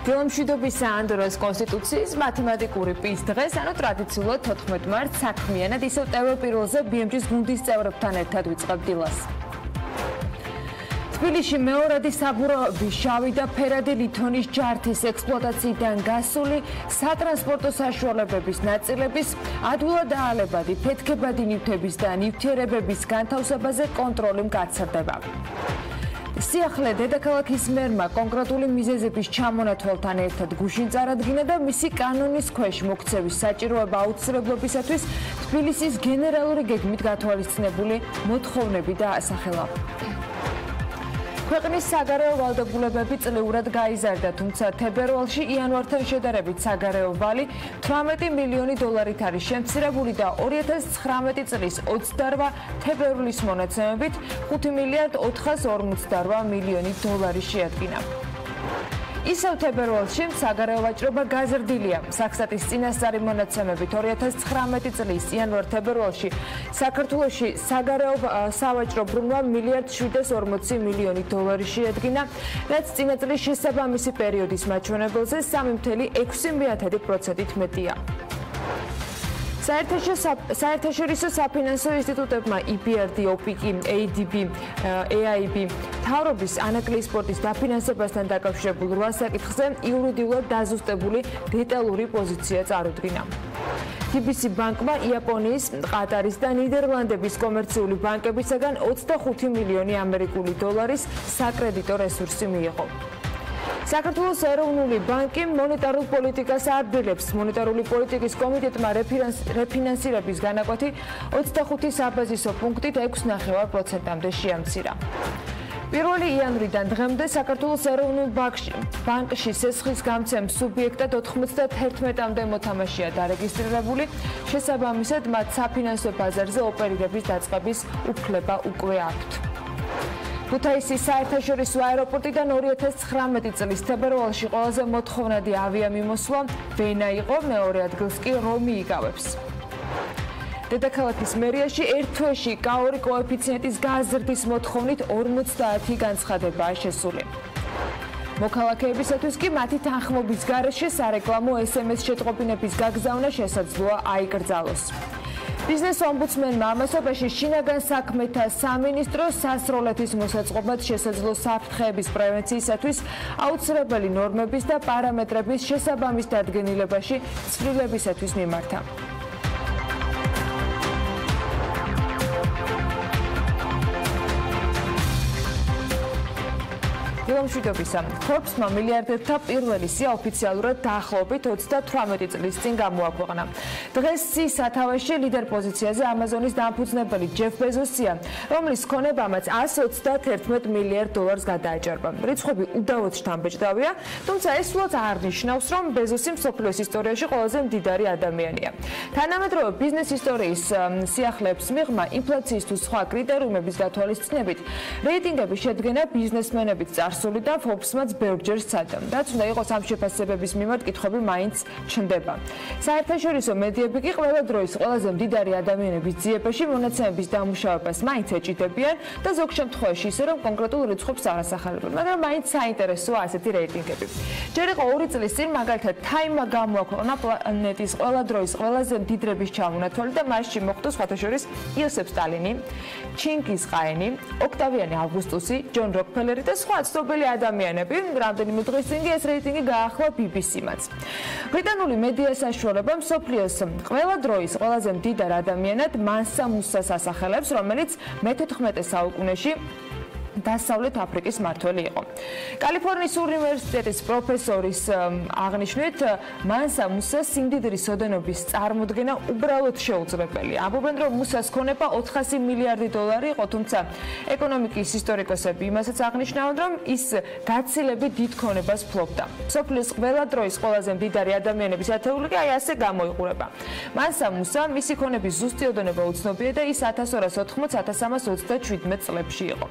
დილამშვიდობის ანდროს კონსტიტუციის მათემატიკური პის დღეს, ანუ ტრადიციულად 14 მარტს საქმიანად ისევ პირველზე BMG-ის გუნდის წევრებთან ერთად ვიწყებ დილას. თბილისში მეორადი საბურავი შავი და ფერადი ლითონის ჯართის ექსპლუატაციიდან გასული სატრანსპორტო საშუალებების ნაწილების ადვილად-აალებადი ფეთქებადი ნივთების და ნივთიერებების განთავსებაზე კონტროლი მკაცრდება. სიახლე დედაქალაქის მერმა კონკრეტული მიზეზების ჩამონათვალთან ერთად გუშინ წარადგინა და მისი კანონის ქვეშ მოქცევის საჭიროება აუცილებლობისათვის თბილისის გენერალური გეგმით გათვალისწინებული მოთხოვნები დაასახელა. ქვეყნის საგარეო ვალდებულებები წლიურად გაიზარდა, თუმცა თებერვალში იანვართან შედარებით საგარეო ვალი 18 მილიონი დოლარით არის შემცირებული და 2019 წლის 28 თებერვლის მონაცემებით 5 მილიარდ 458 მილიონი დოლარი შეადგინა. ისევ თებერვალში საგარეო ვაჭრობა გაზრდილია. საქსტატის წინასწარი მონაცემებით 2019 წლის იანვარ-თებერვალში საქართველოში საგარეო სავაჭრო ბრუნვა მილიარდ 740 მილიონი დოლარი შეადგინა, რაც წინა წლის შესაბამისი პერიოდის მაჩვენებელზე 3.6%-ით მეტია. საერთაშორისო საფინანსო ინსტიტუტებმა EBRD, OPIC, ADB, AIB თავრობის ანაკლიის სპორტის დაფინანსებასთან დაკავშირებულ 8 საკითხზე იურიდიულად დაზუსტებული დეტალური პოზიცია წარუდგინა. TBC ბანკმა იაპონიის, ყატარის და ნიდერლანდების კომერციული ბანკებისაგან 25 მილიონი ამერიკული დოლარის საკრედიტო რესურსი მიიღო. საქართველოს ეროვნული ბანკი მონეტარულ პოლიტიკას ადვილებს. მონეტარული პოლიტიკის კომიტეტმა რეფინანსირების განაკვეთი 25 საბაზისო პუნქტით 6.9%-მდე შეამცირა. 1 იანვრიდან დღემდე საქართველოს ეროვნულ ბანკში სესხის გამცემ სუბიექტად 91-მდე მოთამაშეა დარეგისტრირებული, შესაბამისად მათ საფინანსო ბაზარზე ოპერირების დაწყების უფლება უკვე აქვთ. ქუთაისის საერთაშორისო აეროპორტიდან 2019 წლის თებერვალში ყველაზე მოთხოვნადი ავიამიმოსვლა ვენა იყო, მეორე ადგილს კი რომი იკავებს. დედაქალაქის მერიაში ერთ თვეში K2 კოეფიციენტის გაზრდის მოთხოვნით 50 განცხადებაა შესული. მოქალაქეებისათვის კი მათი თანხმობის გარეშე სარეკლამო SMS შეტყობინების გაგზავნა შესაძლოა აიკრძალოს. ბიზნეს-ომბუდსმენმა ამასობაში შინაგან საქმეთა სამინისტროს სასროლეთის მოსაწყობად შესაძლო საფრთხეების პრევენციისათვის აუცილებელი ნორმების და პარამეტრების შესაბამის დადგენილებაში ცვლილებისათვის მიმართა. დილამშვიდობისა. Forbes-მა მილიარდერთა პირველი სია ოფიციალურად დაახლოებით 38 წლის წინ გამოაქვეყნა. დღეს სიის სათავეში ლიდერ პოზიციაზე ამაზონის დამფუძნებელი ჯეფ ბეზოსია, რომლის ქონებამაც 131 მილიარდ დოლარს გადააჭარბა. რიცხვები უდავოდ შთამბეჭდავია, თუმცა ეს სულაც არ ნიშნავს, რომ ბეზოსი მსოფლიოს ისტორიაში ყველაზე მდიდარი ადამიანია. თანამედროვე ბიზნეს ისტორიის სიახლეებს მიღმა ინფლაციის თუ სხვა კრიტერიუმების გათვალისწინებით რეიტინგების შედგენა ბიზნესმენებით წარსული და Forbes-მაც ბევრჯერ სცადა. რაც უნდა იყოს ამ შეფასებების მიმართ კითხვები მაინც ჩნდება. საერთაშორისო მედიები კი ყველა დროის ყველაზე მდიდარი ადამიანების ძიებაში მონაცემების დამუშავებას მაინც ეჭიდებიან და ზოგ შემთხვევაში ისე რომ კონკრეტულ რიცხვებს არ ასახელებენ, მაგრამ მაინც საინტერესოა ასეთი რეიტინგები. ჯერ იყო 2 წლის წინ მაგალითად Time-მა გამოაქვეყნა პლანეტის ყველა დროის ყველაზე მდიდრების ჩამონათვალი და მასში მოხვდა სხვათა შორის იოსებ სტალინი, ჩინგიზ ხაენი, ოქტავიანე ავგუსტუსი, ჯონ როკფელერი და სხვა ცნობილი ადამიანები. რამდენიმე დღის წინ ეს რეიტინგი გაახლა BBC-მაც. ბრიტანული მედია საშუალება მსოფლიოს ყველა დროის ყველაზე მდიდარ ადამიანად მანსა მუსას ასახელებს, რომელიც მე-14 საუკუნეში დასავლეთ აფრიკის მმართველი იყო. კალიფორნიის უნივერსიტეტის პროფესორის აღნიშნით, მანსა მუსას სიმდიდრის ოდენობის წარმოდგენა უბრალოდ შეუძლებელი. ამბობენ, რომ მუსას ქონება 400 მილიარდი დოლარი იყო, თუმცა ეკონომიკის ისტორიკოსები იმასაც აღნიშნავენ, რომ ის გაცილებით დიდ ქონებას ფლობდა. მსოფლიოს ყველა დროის ყველაზე მდიდარი ადამიანების ათეული კი აი ასე გამოიყურება. მანსა მუსა მისი ქონების ზუსტი ოდენობა უცნობია და ის 1280-1327 წლებში იყო.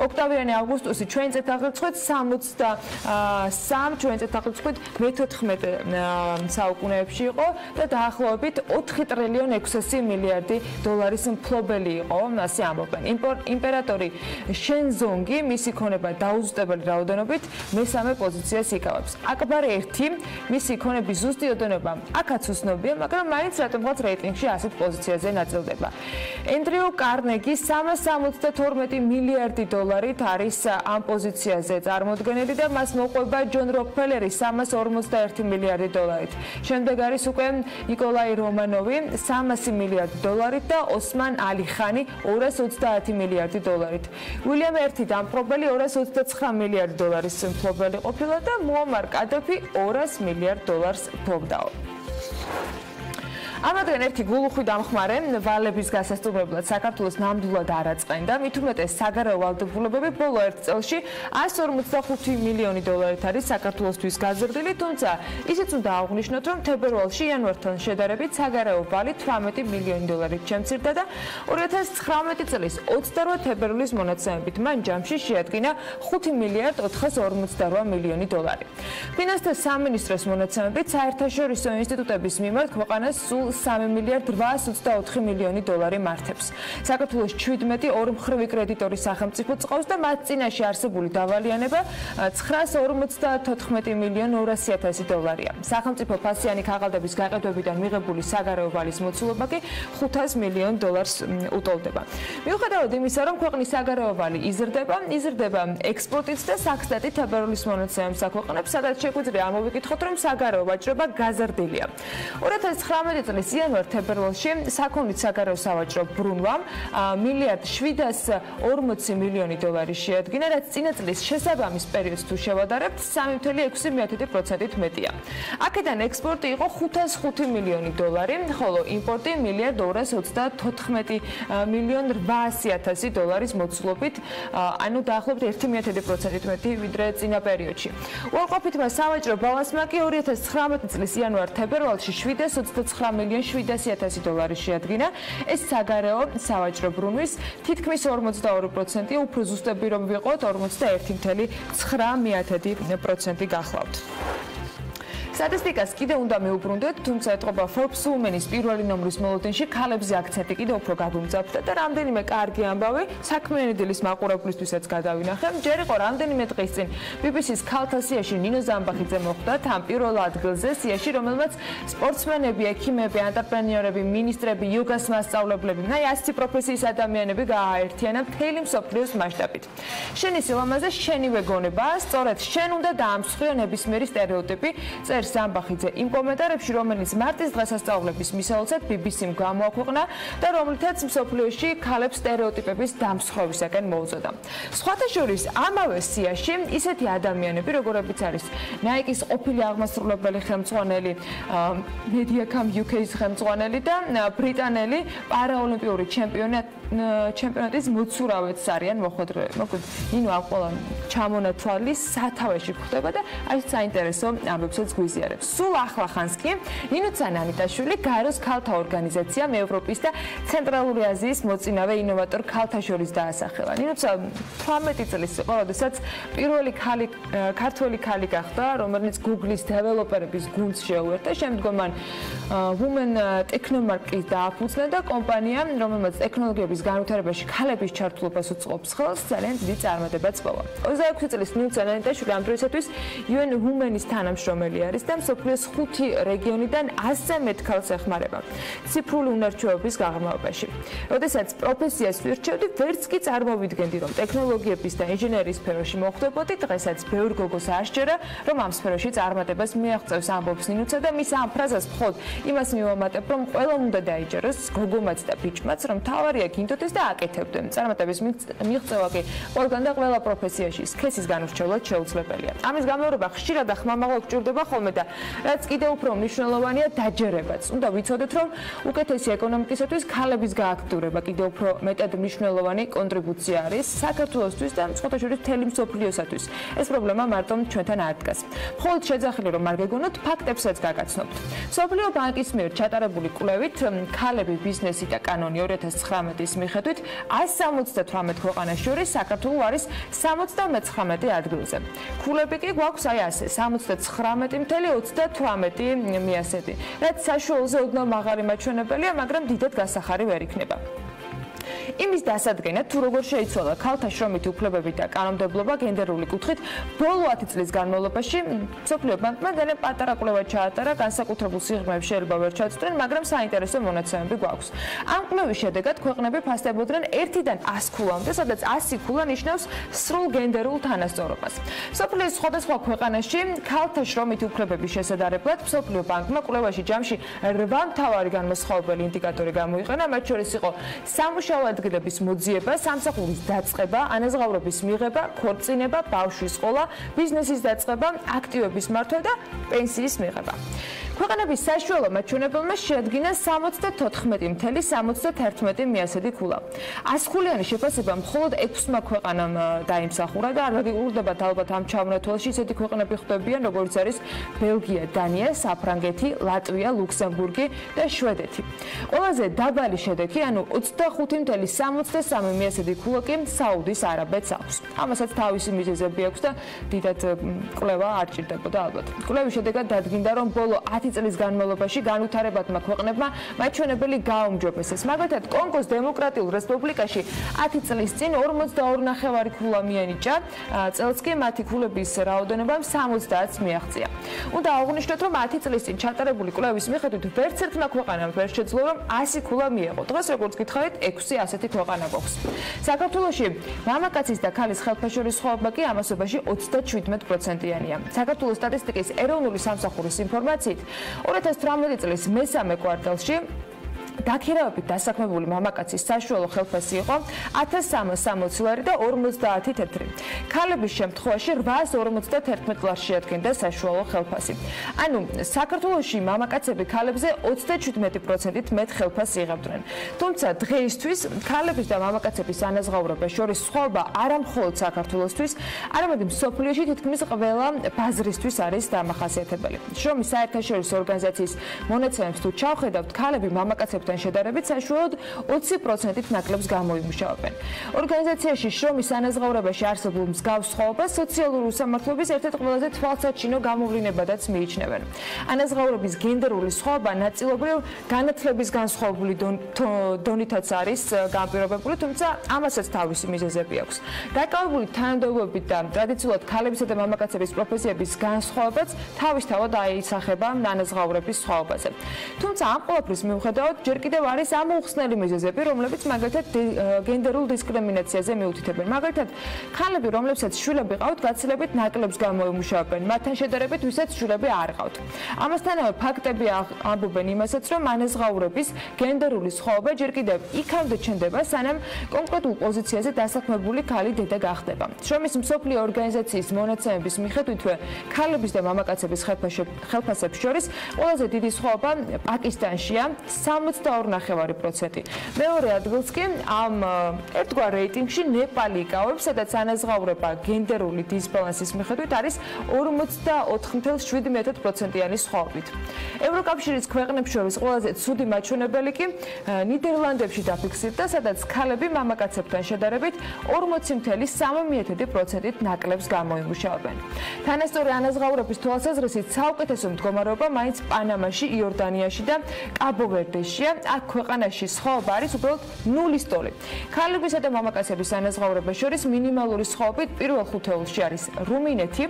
ოქტავიანი აგვისტუსი ჩვენ წელთაღრიცხვით 63, ჩვენ წელთაღრიცხვით მე-14 საუკუნეებში იყო და დაახლოებით 4 ტრილიონ 600 მილიარდი დოლარის მფლობელი იყო, ასე ამბობენ. იმპერატორი შენზონგი მისი ქონება დაუზუსტებელი რაოდენობით მესამე პოზიციას იკავებს. აკბარ 1 მისი ქონების ზუსტი ოდენობა აქაც უცნობია, მაგრამ მაინც რატომღაც რეიტინგში 100 პოზიციაზე ნაწილდება. ენდრიუ კარნეგი 372 მილიარდი დოლარით არის ამ პოზიციაზე წარმოდგენილი და მას მოყვება ჯონ როკფელერი 351 მილიარდი დოლარით. შემდეგ არის უკვე ნიკოლაი რომანოვი 300 მილიარდი დოლარით და ოსმან ალიხანი 230 მილიარდი დოლარით. უილიამ ერთი დამპყრობელი 229 მილიარდი დოლარის მფლობელი ყოფილა და მუამარ კადაფი 200 მილიარდ დოლარს ფლობდაო. ამათგან ერთი გულუხვი დამხმარე ვალების გასასტუმრებლად საქართველოს ნამდვილად არ აწყენდა, მით უმეტეს საგარეო ვალდებულებები ბოლო ერთ წელში 145 მილიონი დოლარით არის საქართველოსთვის გაზრდილი, თუმცა ისიც უნდა აღვნიშნოთ, რომ თებერვალში იანვართან შედარებით საგარეო ვალი 18 მილიონი დოლარით შემცირდა და 2019 წლის 28 თებერვლის მონაცემებით მან ჯამში შეადგინა 5 მილიარდ 458 მილიონი დოლარი. ფინანსთა სამინისტროს მონაცემებით საერთაშორისო ინსტიტუტების მიმართ ქვეყანას სულ 3 მილიარდ 824 მილიონი დოლარი მართებს. საქართველოს 17 ორმხრივი კრედიტორი სახელმწიფო წყავს და მათ წინაშე არსებული დავალიანება 954 მილიონ 200.000 დოლარია. სახელმწიფო ფასიანი ქაღალდების გაყიდვებიდან მიღებული საგარეო ვალის მოცულობა კი 500 მილიონ დოლარს უტოლდება. მიუხედავად იმისა, რომ ქვეყნის საგარეო ვალი იზრდება ექსპორტიც და საქსტატი თებერვლის მონაცემებს აქვეყნებს, სადაც შეგვიძლია ამოვიკითხოთ, რომ საგარეო ვაჭრობა გაზრდილია. 2019 წლის იანვარ-თებერვალში საქონლის საგარეო სავაჭრო ბრუნვამ მილიარდ 740 მილიონი დოლარი შეადგინა, რაც წინა წლის შესაბამის პერიოდს თუ შევადარებთ 3.6%-ით მეტია. აქედან ექსპორტი იყო 505 მილიონი დოლარი, ხოლო იმპორტი მილიარდ 234 მილიონ 800.000 დოლარის მოცულობით, ანუ დაახლოებით 1.1%-ით მეტი ვიდრე წინა პერიოდში. უარყოფითმა სავაჭრო ბალანსმა კი 2019 წლის იანვარ-თებერვალში 729 მილიონ 700.000 დოლარი შეადგინა. ეს საგარეო სავაჭრო ბრუნვის თითქმის 42%, უფრო ზუსტები რომ ვიყოთ 41.9% გახლავთ. სტატისტიკას კიდე უნდა მივუბრუნდეთ, თუმცა ეთყობა Forbes Women-ის პირველი ნომრის მოლოდინში ქალებზე აქცენტი კიდე უფრო გაგუმძაფრდა და რამდენიმე კარგი ამბავი საქმიანი დილის მაყურებლისთვისაც გადავინახე. ჯერ იყო რამდენიმე დღის წინ BBC-ის ქალთა სიაში ნინო ზამბახიძე მოხვდათ ამ პირველ ადგილზე სიაში, რომელმაც სპორტსმენები, ექიმები, ანტრეპრენიორები, მინისტრები, იოგას მასწავლებლები, აი 100 პროფესიის ადამიანები გააერთიანა მთელი მსოფლიოს მასშტაბით. შენი სილამაზე შენივე გონება, სწორედ შენ უნდა დაამსხვრიო ნებისმიერი სტერეოტიპი. ზამბახიძე იმ კომენტარებში, რომელიც მარტის დღესასწაულების მისავალად BBC-მ გამოაქვეყნა და რომლითაც მსოფლიოში ქალებს სტერეოტიპების დამსხვრევისაკენ მოუწოდა. სხვათა შორის ამავე სიაში ისეთი ადამიანები, როგორებიც არის Nike-ის ყოფილი აღმასრულებელი ხელმძღვანელი, Mediacom UK-ის ხელმძღვანელი და ბრიტანელი პარაოლიმპიური ჩემპიონატის მოცურავეც არიან მოხვედრილები. მოკლედ, ნინო ამ ყველა ჩამონათვალის სათავეში გვხდება და აი საინტერესო ამბებსაც გვიზიარებს. სულ ახლახანს კი ნინო ცანანიტაშვილი გაეროს ქალთა ორგანიზაციამ ევროპის და ცენტრალური აზიის მოწინავე ინოვატორ ქალთა შორის დაასახელა. ნინოცა 18 წლის იყო, როდესაც პირველი ქართველი ქალი გახდა, რომელიც Google-ის დეველოპერების გუნდს შეუერთდა. შემდგომ მან Women Technomarket-ის დააფუძნა და კომპანია, რომელმაც ტექნოლოგიების განვითარებაში ქალების ჩართულობას უწყობს ხელს, ძალიან დიდი წარმატება წვევა. 26 წლის ნინო ცანანიტაშვილი ამ დროისათვის UN Women-ის თანამშრომელი არის და მსოფლიოს 5 რეგიონიდან 100-ზე მეტ ქალს ეხმარება ციფრული უნარჩვევების გაღრმავებაში. როდესაც პროფესიას ვირჩევდი, ვერც კი წარმოვიდგენდი, რომ ტექნოლოგიების და ინჟინერიის სფეროში მოხვდებოდი, დღესაც ბევრ გოგოს აღჭერა, რომ ამ სფეროში წარმატებას მიაღწევს, ამბობს ნინუცა და მის ამ ფრაზას მხოლოდ იმას მივამატებ, რომ ყველამ უნდა დაიჯეროს, გოგომაც და ბიჭმაც, რომ თავარია გინდოდეს და აკეთებდნენ. წარმატების მიღწევა კი ყველგან და ყველა პროფესიაში სქესის განურჩევლად შეუძლებელია. ამის გამეორება ხშირად და ხმამაღლა გჭირდება ხოლმე და რაც კიდევ უფრო მნიშვნელოვანია დაჯერებაც. უნდა ვიცოდეთ, რომ უკეთესი ეკონომიკისათვის ქალების გააქტიურება კიდევ უფრო მეტად მნიშვნელოვანი კონტრიბუცია არის საქართველოსთვის და სხვათა შორის მთელი მსოფლიოსათვის. ეს პრობლემა მარტო ჩვენთან არ დგას. მხოლოდ შეძახილი რომ არ გეგონოთ, ფაქტებსაც გაგაცნობთ. მსოფლიო ბანკის მიერ ჩატარებული კვლევით, ქალები ბიზნესი და კანონი 2019-ის მიხედვით 178 ქვეყანას შორის საქართველო არის 79 ადგილზე. ქულები კი გვაქვს აი ასე 79.38 მიასეთი. რაც საშუალოზე ოდნავ მაღალი მაჩვენებელია, მაგრამ დიდად გასახარი ვერ იქნება. იმის დასადგენად, თუ როგორ შეიცვალა ქალთა შრომითი უფლებები და კანონმდებლობა გენდერული კუთხით, ბოლო 10 წლის განმავლობაში მსოფლიო ბანკმა ძალიან პატარა კვლევა ჩაატარა, განსაკუთრებულ სიღრმეებს შეიძლება ვერ ჩაწვდნენ, მაგრამ საინტერესო მონაცემები გვაქვს. ამ კვლევის შედეგად ქვეყნები ფასდებოდნენ 1-დან 100 ქულამდე, სადაც 100 ქულა ნიშნავს სრულ გენდერულ თანასწორობას. მსოფლიოს სხვადასხვა ქვეყანაში ქალთა შრომითი უფლებების შესადარებლად მსოფლიო ბანკმა კვლევაში ჯამში 8 მთავარი განმასხვავებელი ინდიკატორი გამოიყენა, მათ შორის იყო სამუშაო ადგილების მოძიება, სამსახურის დაწყება, ანაზღაურების მიღება, ქორწინება, ბავშვის ყოლა, ბიზნესის დაწყება, აქტივების მართვა და პენსიის მიღება. ქვეყნების საშუალო მაჩვენებელმა შეადგინა 74.71 მიასეთი ქულა. 100 ქულიანი შეფასება მხოლოდ 6 ქვეყანამ დაიმსახურა და არ გაგიურდებათ ალბათ ამ ჩამონათვალში ისეთი ქვეყნები ხვდებიან, როგორც არის ბელგია, დანია, საფრანგეთი, ლატვია, ლუქსემბურგი და შვედეთი. ყველაზე დაბალი შედეგი, ანუ 25.73 მიასეთი ქულა კი საუდის არაბეთს აქვს. ამასაც თავისი მიზეზები აქვს და დიდად კვლევა არ ჭირდებოდა ალბათ. კვლევის შედეგად დადგინდა, რომ ბოლო 10 წლის განმავლობაში განვითარებადმა ქვეყნებმა მაჩვენებელი გააუმჯობესეს. მაგალითად, კონგოს დემოკრატიულ რესპუბლიკაში 10 წლის წინ 42.5 ქულა მიენიჭა, წელს კი მათი ქულების რაოდენობამ 70-ს მიაღწია. უნდა აღვნიშნოთ, რომ 10 წლის წინ ჩატარებული კვლევის მიხედვით ვერც ერთმა ქვეყანამ ვერ შეძლო, რომ 100 ქულა მიეღო. დღეს როგორც გითხარით, 6 ასეთი ქვეყანა გვაქვს. საქართველოში მამაკაცის და ქალის ხელფასშორისხოვება კი ამასობაში 37%-იანია. საქართველოს სტატისტიკის ეროვნული სამსახურის ინფორმაციით 2018 წლის მესამე კვარტალში დაქირავებით დასაქმებული მამაკაცის საშუალო ხელფასი იყო 1360 ლარი და 50 თეთრი. ქალების შემთხვევაში 851 ლარი შეადგენდა საშუალო ხელფასი. ანუ საქართველოში მამაკაცები ქალებზე 37%-ით მეტ ხელფასს იღებდნენ. თუმცა დღეისთვის ქალების და მამაკაცების ანაზღაურებას შორის სხვაობა არა მხოლოდ საქართველოსთვის, არამედ მსოფლიოში თითქმის ყველა ბაზრისთვის არის დამახასიათებელი. შრომის საერთაშორისო ორგანიზაციის მონაცემებს თუ ჩავხედავთ, ქალები მამაკაცებთან შედარებით საშუალოდ 20%-ით ნაკლებს გამოიმუშავებენ. ორგანიზაციაში შრომის ანაზღაურებაში არსებულ მსგავს სხვაობას სოციალური უსამართლობის ერთ-ერთ ყველაზე თვალსაჩინო გამოვლინებადაც მიიჩნევენ. ანაზღაურების გენდერული სხვაობა ნაწილობრივ განათლების განსხვავებული დონითაც არის განპირობებული, თუმცა ამასაც თავისი მიზეზები აქვს. დაკავებული თანამდებობებით და ტრადიციულად ქალებისა და მამაკაცების პროფესიების განსხვავებაც თავისთავად აისახება ანაზღაურების სხვაობაზე. თუმცა ამ ყველაფრის მიუხედავად ჯერ კიდევ არის ამოუხსნელი მიზეზები, რომლებიც მაგალითად გენდერულ დისკრიმინაციაზე მიუთითებენ. მაგალითად, ქალები, რომლებსაც შვილები ყავთ, გაცილებით ნაკლებს გამოიმუშავებენ, მათთან შედარებით, ვისაც შვილები არ ყავთ. ამასთანავე ფაქტები ამბობენ იმასაც, რომ ანაზღაურების გენდერული სხვაობა ჯერ კიდევ იქამდე ჩნდება, სანამ კონკრეტულ პოზიციაზე დასაქმებული ქალი დედა გახდება. შრომის მსოფლიო ორგანიზაციის მონაცემების მიხედვითვე, ქალების და მამაკაცების ხელფასებს შორის ყველაზე დიდი სხვაობა პაკისტანშია 62.5%. მეორე ადგილს კი ამ ერთგვარ რეიტინგში ნეპალი იკავებს, სადაც ანაზღაურება გენდერული დისბალანსის მიხედვით არის 44.7%-იანი სხვაობით. ევროკავშირის ქვეყნებს შორის ყველაზე ცუდი მაჩვენებელი კი ნიდერლანდებში დაფიქსირდა, სადაც ქალები მამაკაცებთან შედარებით 40.3%-ით ნაკლებს გამოიმუშავებენ. თანასწორი ანაზღაურების თვალსაზრისით საუკეთესო მდგომარეობა მაინც პანამაში, იორდანიაში და კაბო-ვერდეშია. აქ ქვეყანაში სხვაობა არის უბრალოდ 0 ტოლი. ქალებისა და მამაკაცების ანაზღაურებას შორის მინიმალური სხვაობით პირველ ხუთეულში არის რუმინეთი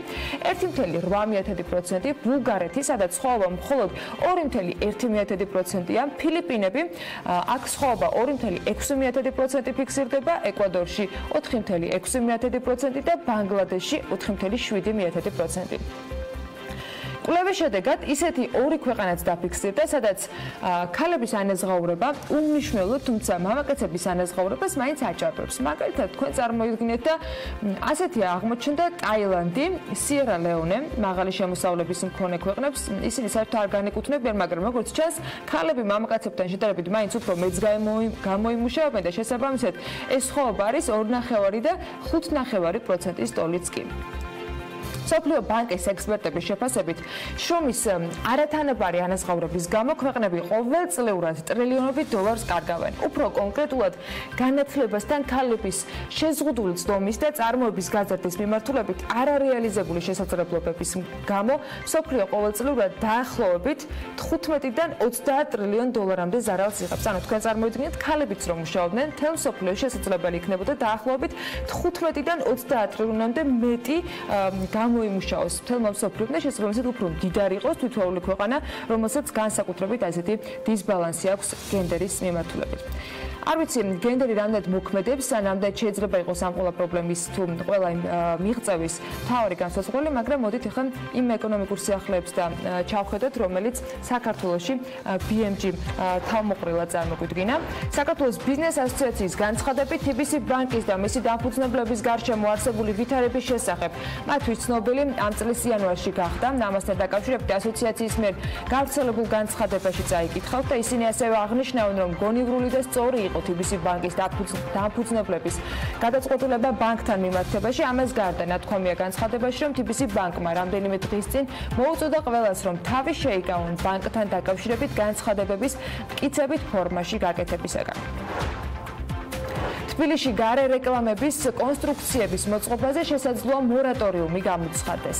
1.8%, ბულგარეთი, სადაც სხვაობა მხოლოდ 2.1%-ია, ფილიპინები, აქ სხვაობა 2.6% ფიქსირდება, ეკვადორში 4.6% და ბანგლადეშში 4.7%. კვლევის შედეგად ისეთი ორი ქვეყანაც დაფიქსირდა, სადაც ქალების ანაზღაურება უმნიშვნელოდ, თუმცა მამაკაცების ანაზღაურებას მაინც აჭარბებს. მაგალითად, თქვენ წარმოიდგინეთ და ასეთი აღმოჩნდა ტაილანდი, სიერა-ლეონე, მაღალი შემოსავლების მქონე ქვეყნებს, ისინი საერთოდ არ განეკუთვნებიან, მაგრამ როგორც ჩანს, ქალები მამაკაცებთან შედარებით მაინც უფრო მეტს გამოიმუშავებენ და შესაბამისად ეს სხვაობა არის 2.5 და 5.5%-ის ტოლიც კი. მსოფლიო ბანკის ექსპერტების შეფასებით, შრომის არათანაბარი ანაზღაურების გამო ქვეყნები ყოველწლიურად ტრილიონობით დოლარს კარგავენ. უფრო კონკრეტულად, განათლებასთან ქალების შეზღუდული წლომის და წარმოების გაზრდის მიმართულებით არარეალიზებული შესაძლებლობების გამო მსოფლიო ყოველწლიურად დაახლოებით 15-დან 30 ტრილიონ დოლარამდე ზარალს იღებს. ანუ თქვენ წარმოიდგინეთ, ქალებიც რომ მუშაობდნენ, მთელ მსოფლიოში შესაძლებელი იქნებოდა დაახლოებით 15-დან 30 ტრილიონამდე მეტი გამოიმუშაოს მთელმა მსოფლიომ და შესაბამისად უფრო მდიდარი იყოს თითოეული ქვეყანა, რომელსაც განსაკუთრებით ასეთი დისბალანსი აქვს გენდერის მიმართულებით. არ ვიცი, გენდერი რამდენად მოქმედებს, ან რამდენად შეიძლება იყოს ამ ყველა პრობლემის თუ ყველა მიღწევის მთავარი განსაზღვრელი, მაგრამ მოდით ახლა იმ ეკონომიკურ სიახლეებს და ჩავხედოთ, რომელიც საქართველოში BMG თავმოყრილად წარმოგვიდგინა. საქართველოს ბიზნეს ასოციაციის განცხადებით, TBC ბანკის და მისი დამფუძნებლების გარშემო არსებული ვითარების შესახებ მათთვის ცნობილი ამ წლის იანვარში გახდა. ამასთან დაკავშირებით ასოციაციის მიერ გავრცელებულ განცხადებაში წაიკითხავთ და ისინი ასევე აღნიშნავენ, რომ გონივრული და სწორი იყო TBC ბანკის დამფუძნებლების გადაწყვეტილება ბანკთან მიმართებაში. ამას გარდა ნათქვამია განცხადებაში, რომ TBC ბანკმა რამდენიმე დღის წინ მოუწოდა ყველას, რომ თავი შეიკავონ ბანკთან დაკავშირებით განცხადებების მტკიცებით ფორმაში გაკეთებისაგან. თბილისში გარე რეკლამების კონსტრუქციების მოწყობაზე შესაძლოა მორატორიუმი გამოცხადდეს.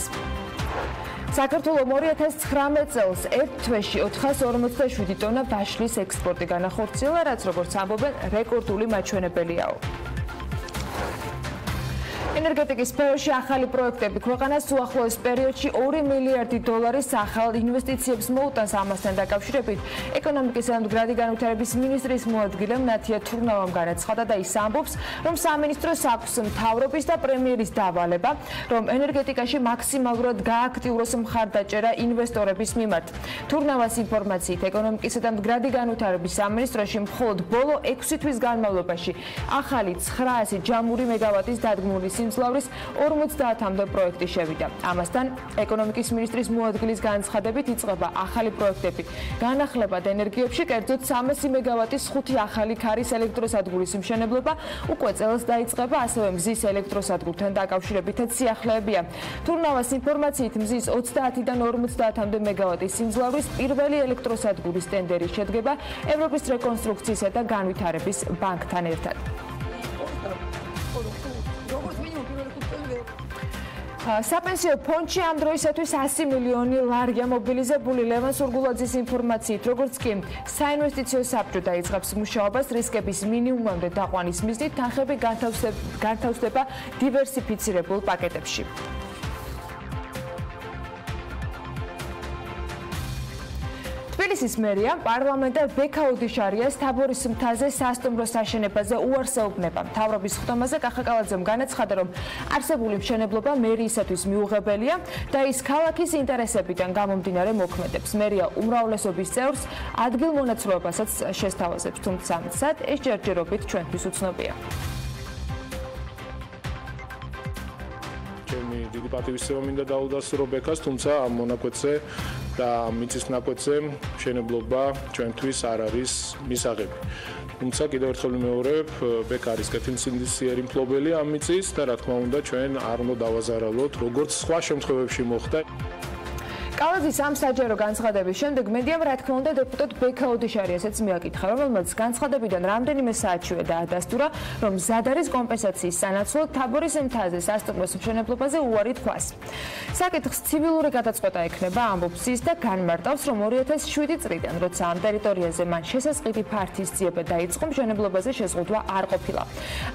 საქართველო 2019 წელს ერთ თვეში 447 ტონა ვაშლის ექსპორტი განახორციელა, რაც როგორც ამბობენ, რეკორდული მაჩვენებელიაო. ენერგეტიკის სფეროში ახალი პროექტები ქვეყანას უახლოეს პერიოდში 2 მილიარდი დოლარის ახალ ინვესტიციებს მოუტანს. ამასთან დაკავშირებით ეკონომიკის და მდგრადი განვითარების მინისტრის მოადგილემ ნათია თურნავამ განაცხადა და ის ამბობს, რომ სამინისტროს აქვს მთავრობის და პრემიერის დავალება, რომ ენერგეტიკაში მაქსიმალურად გააქტიუროს მხარდაჭერა ინვესტორების მიმართ. თურნავას ინფორმაციით, ეკონომიკისა და მდგრადი განვითარების სამინისტროში მხოლოდ ბოლო 6 თვის განმავლობაში ახალი 900 ჯამური მეგავატის დადგმული სიმძლავრის 50-მდე პროექტი შევიდა. ამასთან, ეკონომიკის მინისტრის მოადგილის განცხადებით იწყება ახალი პროექტები განახლებად ენერგიებში, კერძოდ 300 მეგავატის 5 ახალი ქარის ელექტროსადგურის მშენებლობა უკვე წელს დაიწყება, ასევე მზის ელექტროსადგურთან დაკავშირებითაც სიახლეებია. თურნავას ინფორმაციით, მზის 30-დან 50-მდე მეგავატის სიმძლავრის პირველი ელექტროსადგურის ტენდერი შედგება ევროპის რეკონსტრუქციისა და განვითარების ბანკთან ერთად. საპენსიო ფონდში ამ დროისათვის 100 მილიონი ლარია მობილიზებული. ლევან სურგულაძის ინფორმაციით, როგორც კი საინვესტიციო საბჭო დაიწყებს მუშაობას რისკების მინიმუმამდე დაყვანის მიზნით, თანხები განთავსდება დივერსიფიცირებულ პაკეტებში. თბილისის მერია პარლამენტარ ბექაუდი შარიას თაბორის მთაზე სასტუმროს აშენებაზე უარს ეუბნება. მთავრობის ხდომაზე კახაკალაძემ განაცხადა, რომ არსებული მშენებლობა მერიისათვის მიუღებელია და ის ქალაქის ინტერესებიდან გამომდინარე მოქმედებს. მერია უმრავლესობის წევრს ადგილმონაცვლეობასაც შესთავაზებს, თუმცა სად ეს ჯერჯერობით ჩვენთვის უცნობია. დიდი პატივისცემა მინდა დაუდასტურო ბექას, თუმცა ამ მონაკვეთზე და მიწის ნაკვეთზე მშენებლობა ჩვენთვის არ არის მისაღები. თუმცა კიდევ ერთხელ ვიმეორებ, ბექა არის კეთილსინდისიერი მფლობელი ამ მიწის და რა თქმა უნდა ჩვენ არ უნდა დავაზარალოთ, როგორც სხვა შემთხვევებში მოხდა. კალაძის ამ საჯარო განცხადების შემდეგ მედიამ რა თქმა უნდა დეპუტატ ბექაუდი შარიასაც მიაკითხა, რომელმაც განცხადებიდან რამდენიმე საათშივე დაადასტურა, რომ მზად არის კომპენსაციის სანაცვლოდ თაბორის მთაზე სასტუმროს მშენებლობაზე უარი თქვას. საკითხს ცივილური გადაწყვეტა ექნება, ამბობს ის და განმარტავს, რომ 2007 წლიდან, როცა ამ ტერიტორიაზე მან შესასყიდი ფართისძიება დაიწყო, მშენებლობაზე შეზღუდვა არ ყოფილა.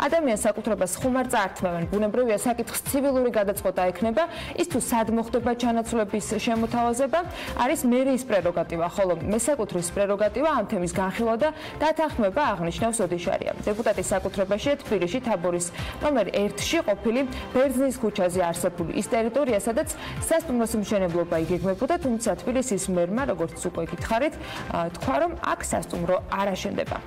ადამიანს საკუთრებას ხუმარ წაართმევენ, ბუნებრივია საკითხს ცივილური გადაწყვეტა ექნება, ის თუ სად მოხდება ჩანაცვლების შემოთავაზება არის მერიის პრეროგატივა, ხოლო მესაკუთრის პრეროგატივა ამ თემის განხილვა და დათანხმება აღნიშნავს ოდიშარია. დეპუტატის საკუთრებაშია თბილისში თაბორის ნომერ 1-ში ყოფილი ბერძნის ქუჩაზე არსებული ის ტერიტორია, სადაც სასტუმროს მშენებლობა იგეგმებოდა, თუმცა თბილისის მერმა, როგორც უკვე გითხარით, თქვა, რომ აქ სასტუმრო არ აშენდება.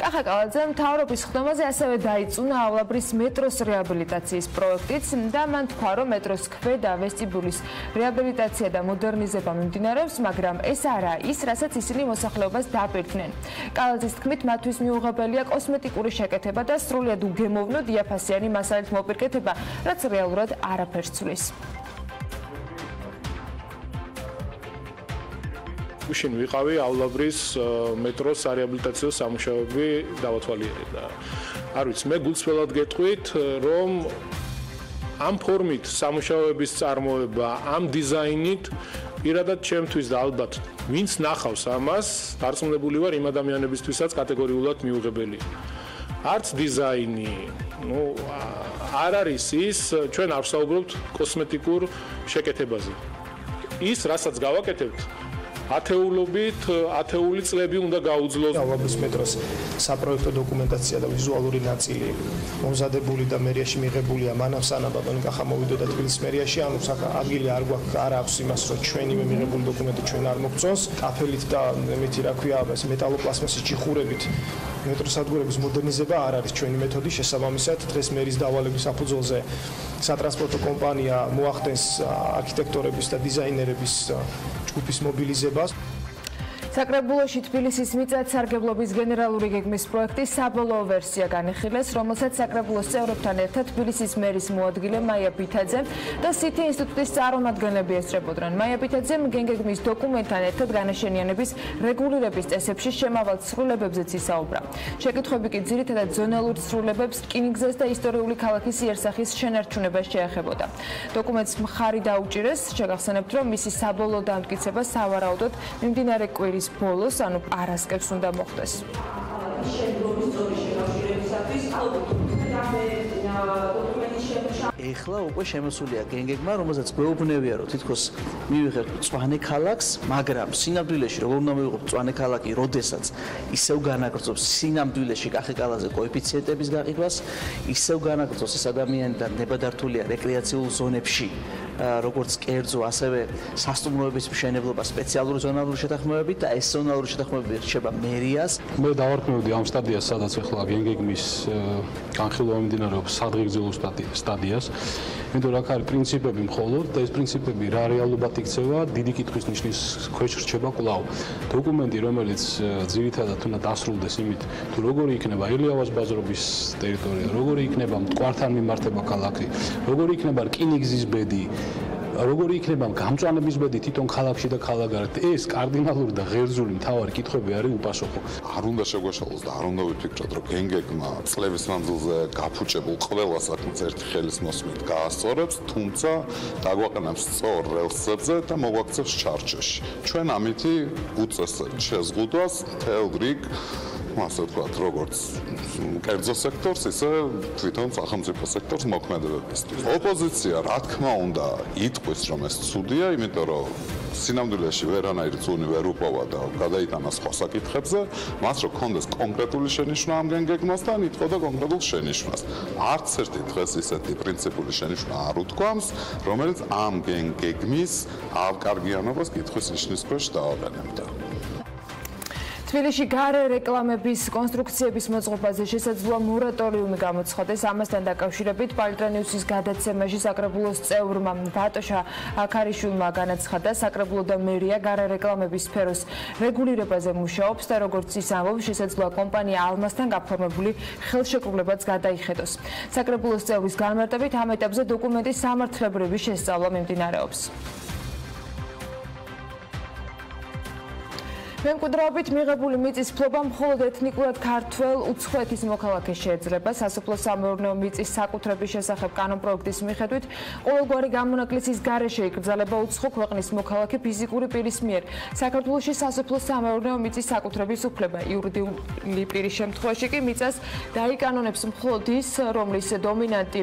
კახაკალაძე მთავრობის ხდომაზე ასევე დაიწუნაავლაბრის მეტროს რეაბილიტაციის პროექტიც და მან თქვა, რომ მეტროს ქვედა ვესტიბულის რეაბილიტაცია და მოდერნიზება მიმდინარეობს, მაგრამ ეს არა ის, რასაც ისინი მოსახლეობას დაპირდნენ. კალაძის თქმით, მათთვის მიუღებელია კოსმეტიკური შეკეთება და სრულიად უგემოვნო დიაფასიანი მასალით მოპირკეთება, რაც რეალურად არაფერს ცვლის. უშინ ვიყავიავლაბრის მეტროს სარეაბილიტაციო სამუშაოები დავათვალიერე და არ ვიცი, მე გულწრფელად გეტყვით, რომ ამ ფორმით სამუშაოების წარმოება, ამ დიზაინით პირადად ჩემთვის და ალბათ ვინც ნახავს ამას, დარწმუნებული ვარ იმ ადამიანებისთვისაც კატეგორიულად მიუღებელია. არც დიზაინი, არ არის ის, ჩვენ არ ვსაუბრობთ კოსმეტიკურ შეკეთებაზე. ის, რასაც გავაკეთებთ, ათეული წლები უნდა გაუძლოს.ავლაბრის მეტროს საპროექტო დოკუმენტაცია და ვიზუალური ნაწილი მომზადებული და მერიაში მიღებულია მანამ სანამ ბატონი კახა მოვიდოდა თბილისის მერიაში, ანუ ადგილი არ გვაქვს, არ აქვს იმას, რომ ჩვენივე მიღებული დოკუმენტი ჩვენ არ მოგწონს. კაფელით და მეთი რა ქვია, მეტალოპლასმასის ჭიხურებით მეტროსადგურების მოდერნიზება არ არის ჩვენი მეთოდი. შესაბამისად, დღეს მერის დავალების საფუძველზე სატრანსპორტო კომპანია მოახდენს არქიტექტორების და დიზაინერების ჯგუფის მობილიზებას. საკრებულოში თბილისის მიწათსარგებლობის გენერალური გეგმის პროექტის საბოლოო ვერსია განიხილეს, რომელსაც საკრებულოს წევრებთან ერთად თბილისის მერის მოადგილე მაია ბითაძე და სითი ინსტიტუტის წარმომადგენლები ესწრებოდნენ. მაია ბითაძემ გენგეგმის დოკუმენტთან ერთად განაშენიანების რეგულირების წესებში შემავალ ცვლილებებზეც ისაუბრა. შეკითხვები კი ძირითადად ზონალურ ცვლილებებს, რკინიგზას და ისტორიული ქალაქის იერსახის შენარჩუნებას შეეხებოდა. დოკუმენტს მხარი დაუჭირეს, შეგახსენებთ, რომ მისი საბოლოო დამტკიცება სავარაუდოდ მიმდინარე კვირის ბოლოს, ანუ პარასკევს უნდა მოხდეს. ეხლა უკვე შემოსულია გენგეგმა, რომელსაც გვეუბნებია, რომ თითქოს მივიღებთ მწვანე ქალაქს, მაგრამ სინამდვილეში როგორ უნდა მივიღოთ მწვანე ქალაქი, როდესაც ისევ განაგრძობს სინამდვილეში კახაკალაზე კოეფიციენტების გაყიდვას, ისევ განაგრძობს ეს ადამიანიდან ნებადართულია რეკრეაციულ ზონებში, როგორც კერძო, ასევე სასტუმროების მშენებლობა სპეციალური ზონალური შეთანხმებებით და ეს ზონალური შეთანხმებები რჩება მერიას. მე დავარქმევდი ამ სტადიას, სადაც ახლა გენგეგმის განხილვა მიმდინარეობს სადღეგრძელო სტადიას. იმიტომ რომ აქ არის პრინციპები მხოლოდ და ეს პრინციპები რა რეალობად იქცევა, დიდი კითხვის ნიშნის ქვეშ რჩება კვლავ. დოკუმენტი, რომელიც ძირითადად უნდა დასრულდეს იმით, თუ როგორი იქნება ელიავას ბაზრობის ტერიტორია, როგორი იქნება მტკვართან მიმართება ქალაქი, როგორი იქნება რკინიგზის ბედი, როგორი იქნება გამწვანების ბედი თვითონ ქალაქში და ქალაქგარეთ. ეს კარდინალური და ღერძული მთავარი კითხვები არის უპასუხო. არ უნდა შეგვეშალოს და არ უნდა ვიფიქროთ, რომ გენგეგმა წლების მანძილზე გაფუჭებულ ყველა საქმეს ერთი ხელის მოსმით გაასწორებს, თუმცა დაგვაყენებს სწორ რელსებზე და მოგვაქცევს ჩარჩოში. ჩვენ ამითი უწესებთ შეზღუდვას მთელ რიგ ასე ვთქვათ, როგორც კერძო სექტორს, ისე თვითონ სახელმწიფო სექტორს მოქმედებებისთვის. ოპოზიცია, რა თქმა უნდა, იტყვის, რომ ეს ცუდია, იმიტომ რომ სინამდვილეში ვერანაირი წუნი ვერ უპოვა და გადაიტანა სხვა საკითხებზე, მას რო კონდეს კონკრეტული შენიშვნა ამ გენგეგმასთან, იტყოდა კონკრეტულ შენიშვნას. არც ერთი დღეს ისეთი პრინციპული შენიშვნა არ უთქვამს, რომელიც ამ გენგეგმის ავკარგიანობას კითხვის ნიშნის ქვეშ დააყენებდა. თბილისში გარე რეკლამების კონსტრუქციების მოწყობაზე შესაძლოა მორატორიუმი გამოცხადეს. ამასთან დაკავშირებით პალტრანიუსის გადაცემაში საკრებულოს წევრმა ბატოშა ქარიშვილმა განაცხადა, საკრებულო და მერია გარე რეკლამების სფეროს რეგულირებაზე მუშაობს და როგორც ის ამბობს, შესაძლოა კომპანია ალმასთან გაფორმებული ხელშეკრულებაც გადაიხედოს. საკრებულოს წევრის განმარტებით ამ ეტაპზე დოკუმენტის სამართლებრივი შესწავლა მიმდინარეობს. მემკვიდრეობით მიღებული მიწის ფლობა მხოლოდ ეთნიკურად ქართველ უცხოეთის მოქალაქეს შეეძლება. სასოფლო-სამეურნეო მიწის საკუთრების შესახებ კანონპროექტის მიხედვით ყოველგვარი გამონაკლისის გარეშე იკრძალება უცხო ქვეყნის მოქალაქე ფიზიკური პირის მიერ. საქართველოში სასოფლო-სამეურნეო მიწის საკუთრების უფლება იურიდიული პირის შემთხვევაში კი მიწას დაიკანონებს მხოლოდ ის, რომლის დომინანტი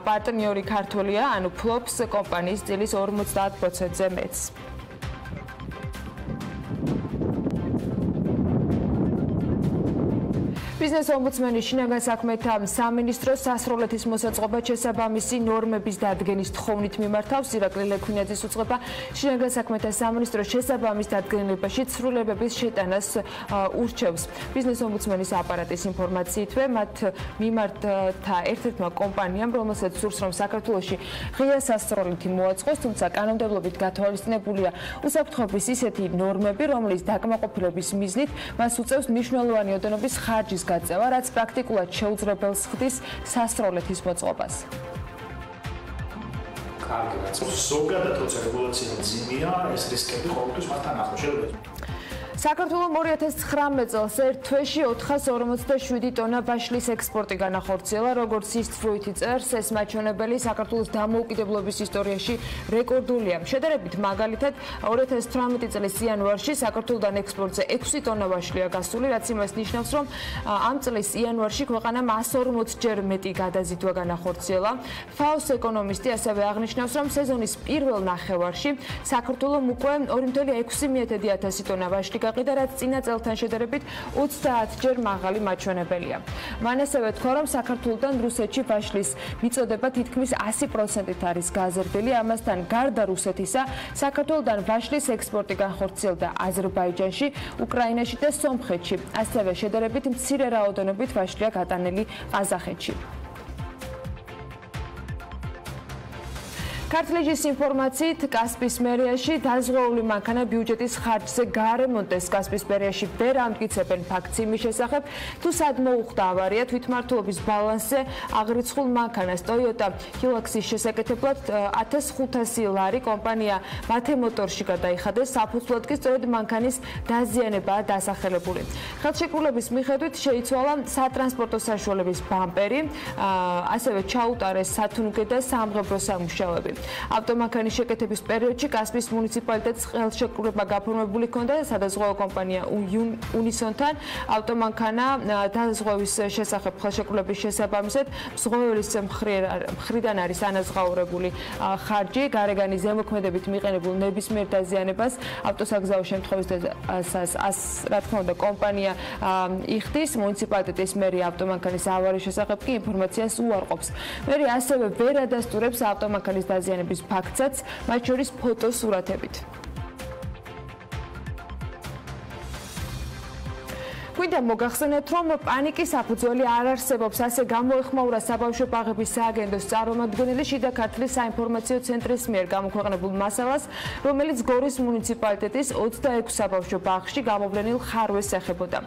პარტნიორი ქართველია, ანუ ფლობს კომპანიის წილის 50%-ზე მეტს. ბიზნეს-ომბუდსმენის შინაგან საქმეთა სამინისტროს სასროლეთის მოსაწყობა შესაბამისი ნორმების დადგენის თხოვნით მიმართავს. ირაკლი ლექვინიაძის უწყება შინაგან საქმეთა სამინისტროს შესაბამის დადგენილებაში ცვლილებების შეტანას ურჩევს. ბიზნეს-ომბუდსმენის აპარატის ინფორმაციითვე მათ მიმართა ერთ-ერთმა კომპანიამ, რომელსაც სურს, რომ საქართველოში ღია სასროლეთი მოაწყოს, თუმცა კანონმდებლობით გათვალისწინებულია უსაფრთხოების ისეთი ნორმები, რომლის დაკმაყოფილების მიზნით მას უწევს მნიშვნელოვანი ოდენობის ხარჯის გაწევა, რაც პრაქტიკულად შეუძლებელს ხდის სასროლეთის მოწყობას. კარგი, რაც ზოგადად როცა რეგულაცია ძიმია, ეს რისკები ყოველთვის მასთან ახლოს შეიძლება. საქართველოს 2019 წელს ერთ თვეში 447 ტონა ვაშლის ექსპორტი განახორციელა, როგორც ის თვლით წერს, ეს მაჩვენებელი საქართველოს დამოუკიდებლობის ისტორიაში რეკორდულია. შედარებით მაგალითად 2018 წლის იანვარში საქართველოსთან ექსპორტზე 6 ტონა ვაშლია გასული, რაც იმას ნიშნავს, რომ ამ წლის იანვარში ქვეყანამ 140 ჯერ მეტი გადაზიდვა განახორციელა. FAO-ს ეკონომისტი ასევე აღნიშნავს, რომ სეზონის პირველ ნახევარში საქართველოს უკვე 2,6 ტონა ვაშლი გაყიდა, რაც წინა წელთან შედარებით 30 ჯერ მაღალი მაჩვენებელია. მან ასევე თქვა, რომ საქართველოსთან რუსეთში ვაშლის მიწოდება თითქმის 100%-ით არის გაზრდილი. ამასთან გარდა რუსეთისა, საქართველოსთან ვაშლის ექსპორტი განხორციელდა აზერბაიჯანში, უკრაინაში და სომხეთში. ასევე შედარებით მცირე რაოდენობით ვაშლია გატანილი ყაზახეთში. ქართლეჯის ინფორმაციით კასპის მერიაში დაზღვეული მანქანა ბიუჯეტის ხარჯზე გარემონტეს. კასპის მერიაში ვერ ამტკიცებენ ფაქტს იმის შესახებ, თუ სად მოუხდა ავარია. თვითმმართველობის ბალანსზე აღრიცხულ მანქანას Toyota Hilux-ის შესაკეთებლად 1500 ლარი კომპანია მათე მოტორში გადაიხადეს. საფუძვლად კი სწორედ მანქანის დაზიანებაა დასახელებული. ხელშეკრულების მიხედვით შეიცვალა სატრანსპორტო საშუალების ბამპერი, ასევე ჩაუტარეს სათუნუგე და სამღებრო სამუშაოები. ავტომანქანის შეკეთების პერიოდში კასპის მუნიციპალიტეტს ხელშეკრულება გაფორმებული ჰქონდა სადაზღვევო კომპანია უნისონთან. ავტომანქანა დაზღვევის შესახებ ხელშეკრულების შესაბამისად მზღვეველის მხრიდან არის ანაზღაურებული ხარჯი. გარეგანის ზემოქმედებით მიყენებულ ნებისმიერ დაზიანებას ავტოსაგზაო შემთხვევისას, რა თქმა უნდა, კომპანია იხდის. მუნიციპალიტეტის მერი ავტომანქანის ავარიის შესახებ კი ინფორმაციას უარყოფს. მერი ასევე ვერ ადასტურებს ავტომანქანის დაზიანების ფაქტსაც, მათ შორის ფოტოსურათებით. გვინდა მოგახსენოთ, რომ პანიკის საფუძველი არ არსებობს. ასე გამოეხმაურა საბავშვო ბაღების სააგენტოს წარმომადგენელი შიდა ქართლის საინფორმაციო ცენტრის მიერ გამოქვეყნებულ მასალას, რომელიც გორის მუნიციპალიტეტის 26 საბავშვო ბაღში გამოვლენილ ხარვეს ეხებოდა.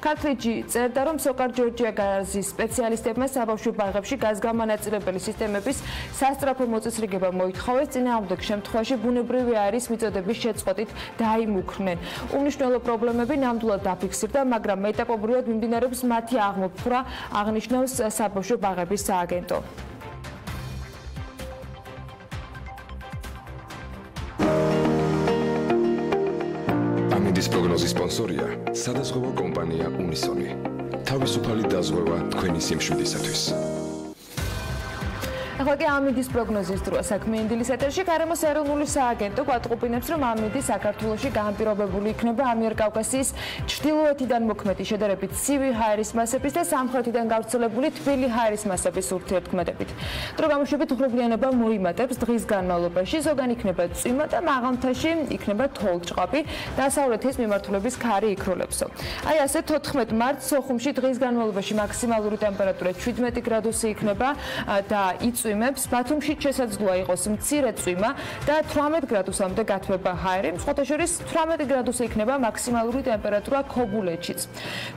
ქართლეჯი წერდა, რომ სოკარ ჯორჯიაგაზის სპეციალისტებმა საბავშვო ბაღებში გაზგამანაწილებელი სისტემების სასწრაფო მოწესრიგება მოითხოვეს. წინააღმდეგ შემთხვევაში ბუნებრივი არის მიწოდების შეწყვეტით დაიმუქრნენ. უმნიშვნელო პრობლემები ნამდვილად დაფიქსირდა, მაგრამ ეტაპობრივად მიმდინარეობს მათი აღმოფხვრა, აღნიშნავს საბავშვო ბაღების სააგენტო. ამიდის პროგნოზის სპონსორია სადაზღვევო კომპანია უნისონი. თავისუფალი დაზღვევა თქვენი სიმშვიდისათვის. ახლა კი ამიდის პროგნოზის დროა საქმიანი დილის ეთერში. გარემოს ეროვნული სააგენტო გვატყუპინებს, რომ ამიდი საქართველოში განპირობებული იქნება ამიერკავკასიის ჩრდილოეთიდან მოქმედი შედარებით ცივი ჰაერის მასების და სამხრეთიდან გავრცელებული თბილი ჰაერის მასების ურთიერთქმედებით. დრო გამოშვებით ღრუბლიანობა მოიმატებს დღის განმავლობაში, ზოგან იქნება წვიმა და მაღალმთაში იქნება თოვლჭყაპი, დასავლეთის მიმართულების ქარი იქროლებსო. აი ასე 14 მარტს სოხუმში დღის განმავლობაში მაქსიმალური ტემპერატურა 17 გრადუსი იქნება და იწვიმებს. ბათუმში შესაძლოა იყოს მცირე წვიმა და 18 გრადუსამდე გათბება ჰაერი. სხვათა შორის 18 გრადუსი იქნება მაქსიმალური ტემპერატურა ქობულეთშიც.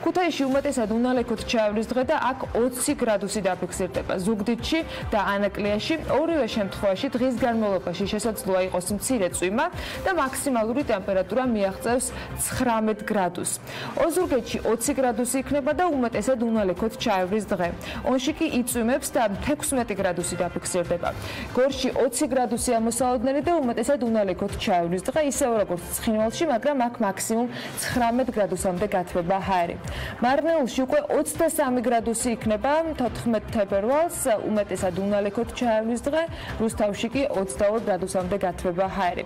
ქუთაისში უმეტესად უნალექოთ ჩაევლის დღე და აქ 20 გრადუსი დაფიქსირდება. ზუგდიდში და ანაკლიაში ორივე შემთხვევაში დღის განმავლობაში შესაძლოა იყოს მცირე წვიმა და მაქსიმალური ტემპერატურა მიაღწევს 19 გრადუსს. ოზურგეთში 20 გრადუსი იქნება და უმეტესად უნალექოთ ჩაევლის დღე. ონში კი იწვიმებს და 16 გრადუსი დაფიქსირდება. გორში 20 გრადუსია მოსალოდნელი და უმეტესად უნალექოდ ჩაივლის დღე, ისევ როგორც ცხინვალში, მაგრამ აქ მაქსიმუმ 19 გრადუსამდე გათბება ჰაერი. მარნეულში უკვე 23 გრადუსი იქნება 14 თებერვალს, უმეტესად უნალექოდ ჩაივლის დღე, რუსთავში კი 22 გრადუსამდე გათბება ჰაერი.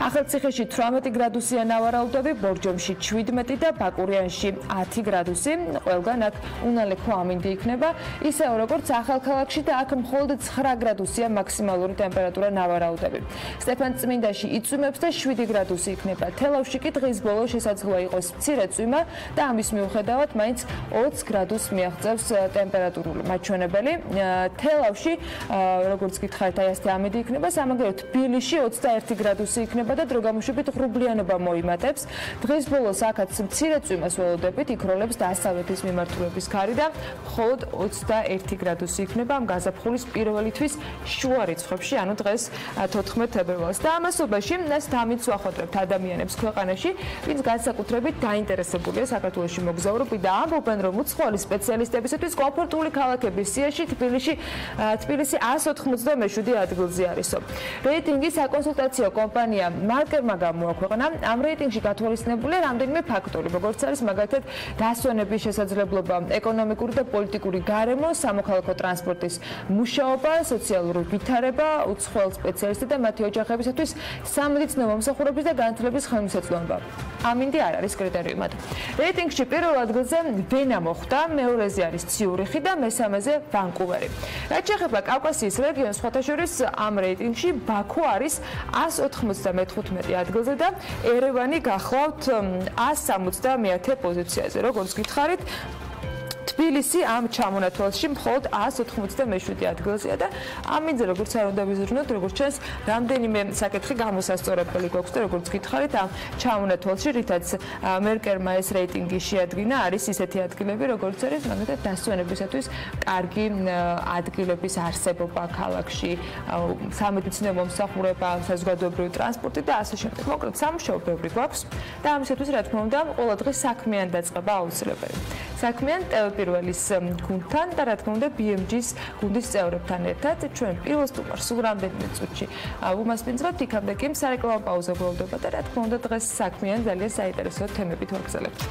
ახალციხეში 18 გრადუსია ნავარაუდები, ბორჯომში 17 და ბაკურიანში 10 გრადუსი, ყველგან აქ უნალექო ამინდი იქნება, ისევ როგორც ახალქალაქში და აქ მხოლოდ 9 გრადუსია მაქსიმალური ტემპერატურა ნავარაუდები. სტეფანწმინდაში იწვიმებს და 7 გრადუსი იქნება. თელავში კი დღის ბოლო შესაძლოა იყოს მცირე წვიმა და ამის მიუხედავად მაინც 20 გრადუსს მიაღწევს ტემპერატურული მაჩვენებელი. თელავში როგორც გითხარით, აი ასეთი ამინდი იქნება, სამაგიეროდ თბილისში 21 გრადუსი იქნება და დროგამოშვებით ღრუბლიანობა მოიმატებს. დღის ბოლოს აქაც მცირე წვიმას ველოდებით, იქროლებს დასავლეთის მიმართულების ქარი და მხოლოდ 21 გრადუსი იქნება ამ გაზაფხულის პირველი თვის შუა რიცხვებში, ანუ დღეს 14 თებერვალს. და ამასობაში ეს დამიც ვახოტრებთ ადამიანებს ქვეყანაში, ვინც განსაკუთრებით დაინტერესებულია საქართველოში მოგზაურობით და ამბობენ, რომ უცხოელი სპეციალისტებისათვის კომფორტული ქალაქების სიაში თბილისი 187 ადგილზე არისო. რეიტინგის საკონსულტაციო კომპანია მარკერმა გამოაქვეყნა. ამ რეიტინგში გათვალისწინებულია რამდენიმე ფაქტორი, როგორც არის მაგალითად დასვენების შესაძლებლობა, ეკონომიკური და პოლიტიკური გარემო, სამოქალაქო ტრანსპორტის მუშაობა, სოციალური ვითარება, უცხოელ სპეციალისტთა და მათი ოჯახებისათვის სამედიცინო მომსახურების და განათლების ხელმისაწვდომობა. ამინდი არ არის კრიტერიუმად. რეიტინგში პირველ ადგილზე ვენა მოხვდა, მეორეზე არის ციურიხი და მესამეზე ვანკუვერი. რაც შეეხება კავკასიის რეგიონს, სხვათა შორის ამ რეიტინგში ბაქო არის 195 ადგილზე და ერევანი გახლავთ 170 პოზიციაზე. როგორც გითხარით, თბილისი ამ ჩამონათვალში მხოლოდ 197 ადგილზეა და ამინდზე როგორც არ უნდა ვიზრუნოთ, როგორც ჩანს, რამდენიმე საკითხი გამოსასწორებელი გვაქვს და როგორც გითხარით, ამ ჩამონათვალში, რითაც მერკერმა ეს რეიტინგი შეადგინა, არის ისეთი ადგილები, როგორც არის მაგალითად დასვენებისათვის კარგი ადგილების არსებობა ქალაქში, სამედიცინო მომსახურება, საზოგადოებრივი ტრანსპორტი და ასე შემდეგ. მოკლედ, სამუშაო ბევრი გვაქვს და ამისათვის, რა თქმა უნდა, ყველა დღეს საქმიანი დაწყება აუცილებელი. საქმიან Pirvelis გუნდთან და რა თქმა უნდა BMG-ის გუნდის წევრებთან ერთად ჩვენ პირველ სტუმარს სულ რამდენიმე წუთში უმასპინძლებთ, იქამდე კი სარეკლამო პაუზა გროვდება და რა თქმა უნდა დღეს საქმიან ძალიან საინტერესო თემებით ვაგრძელებთ.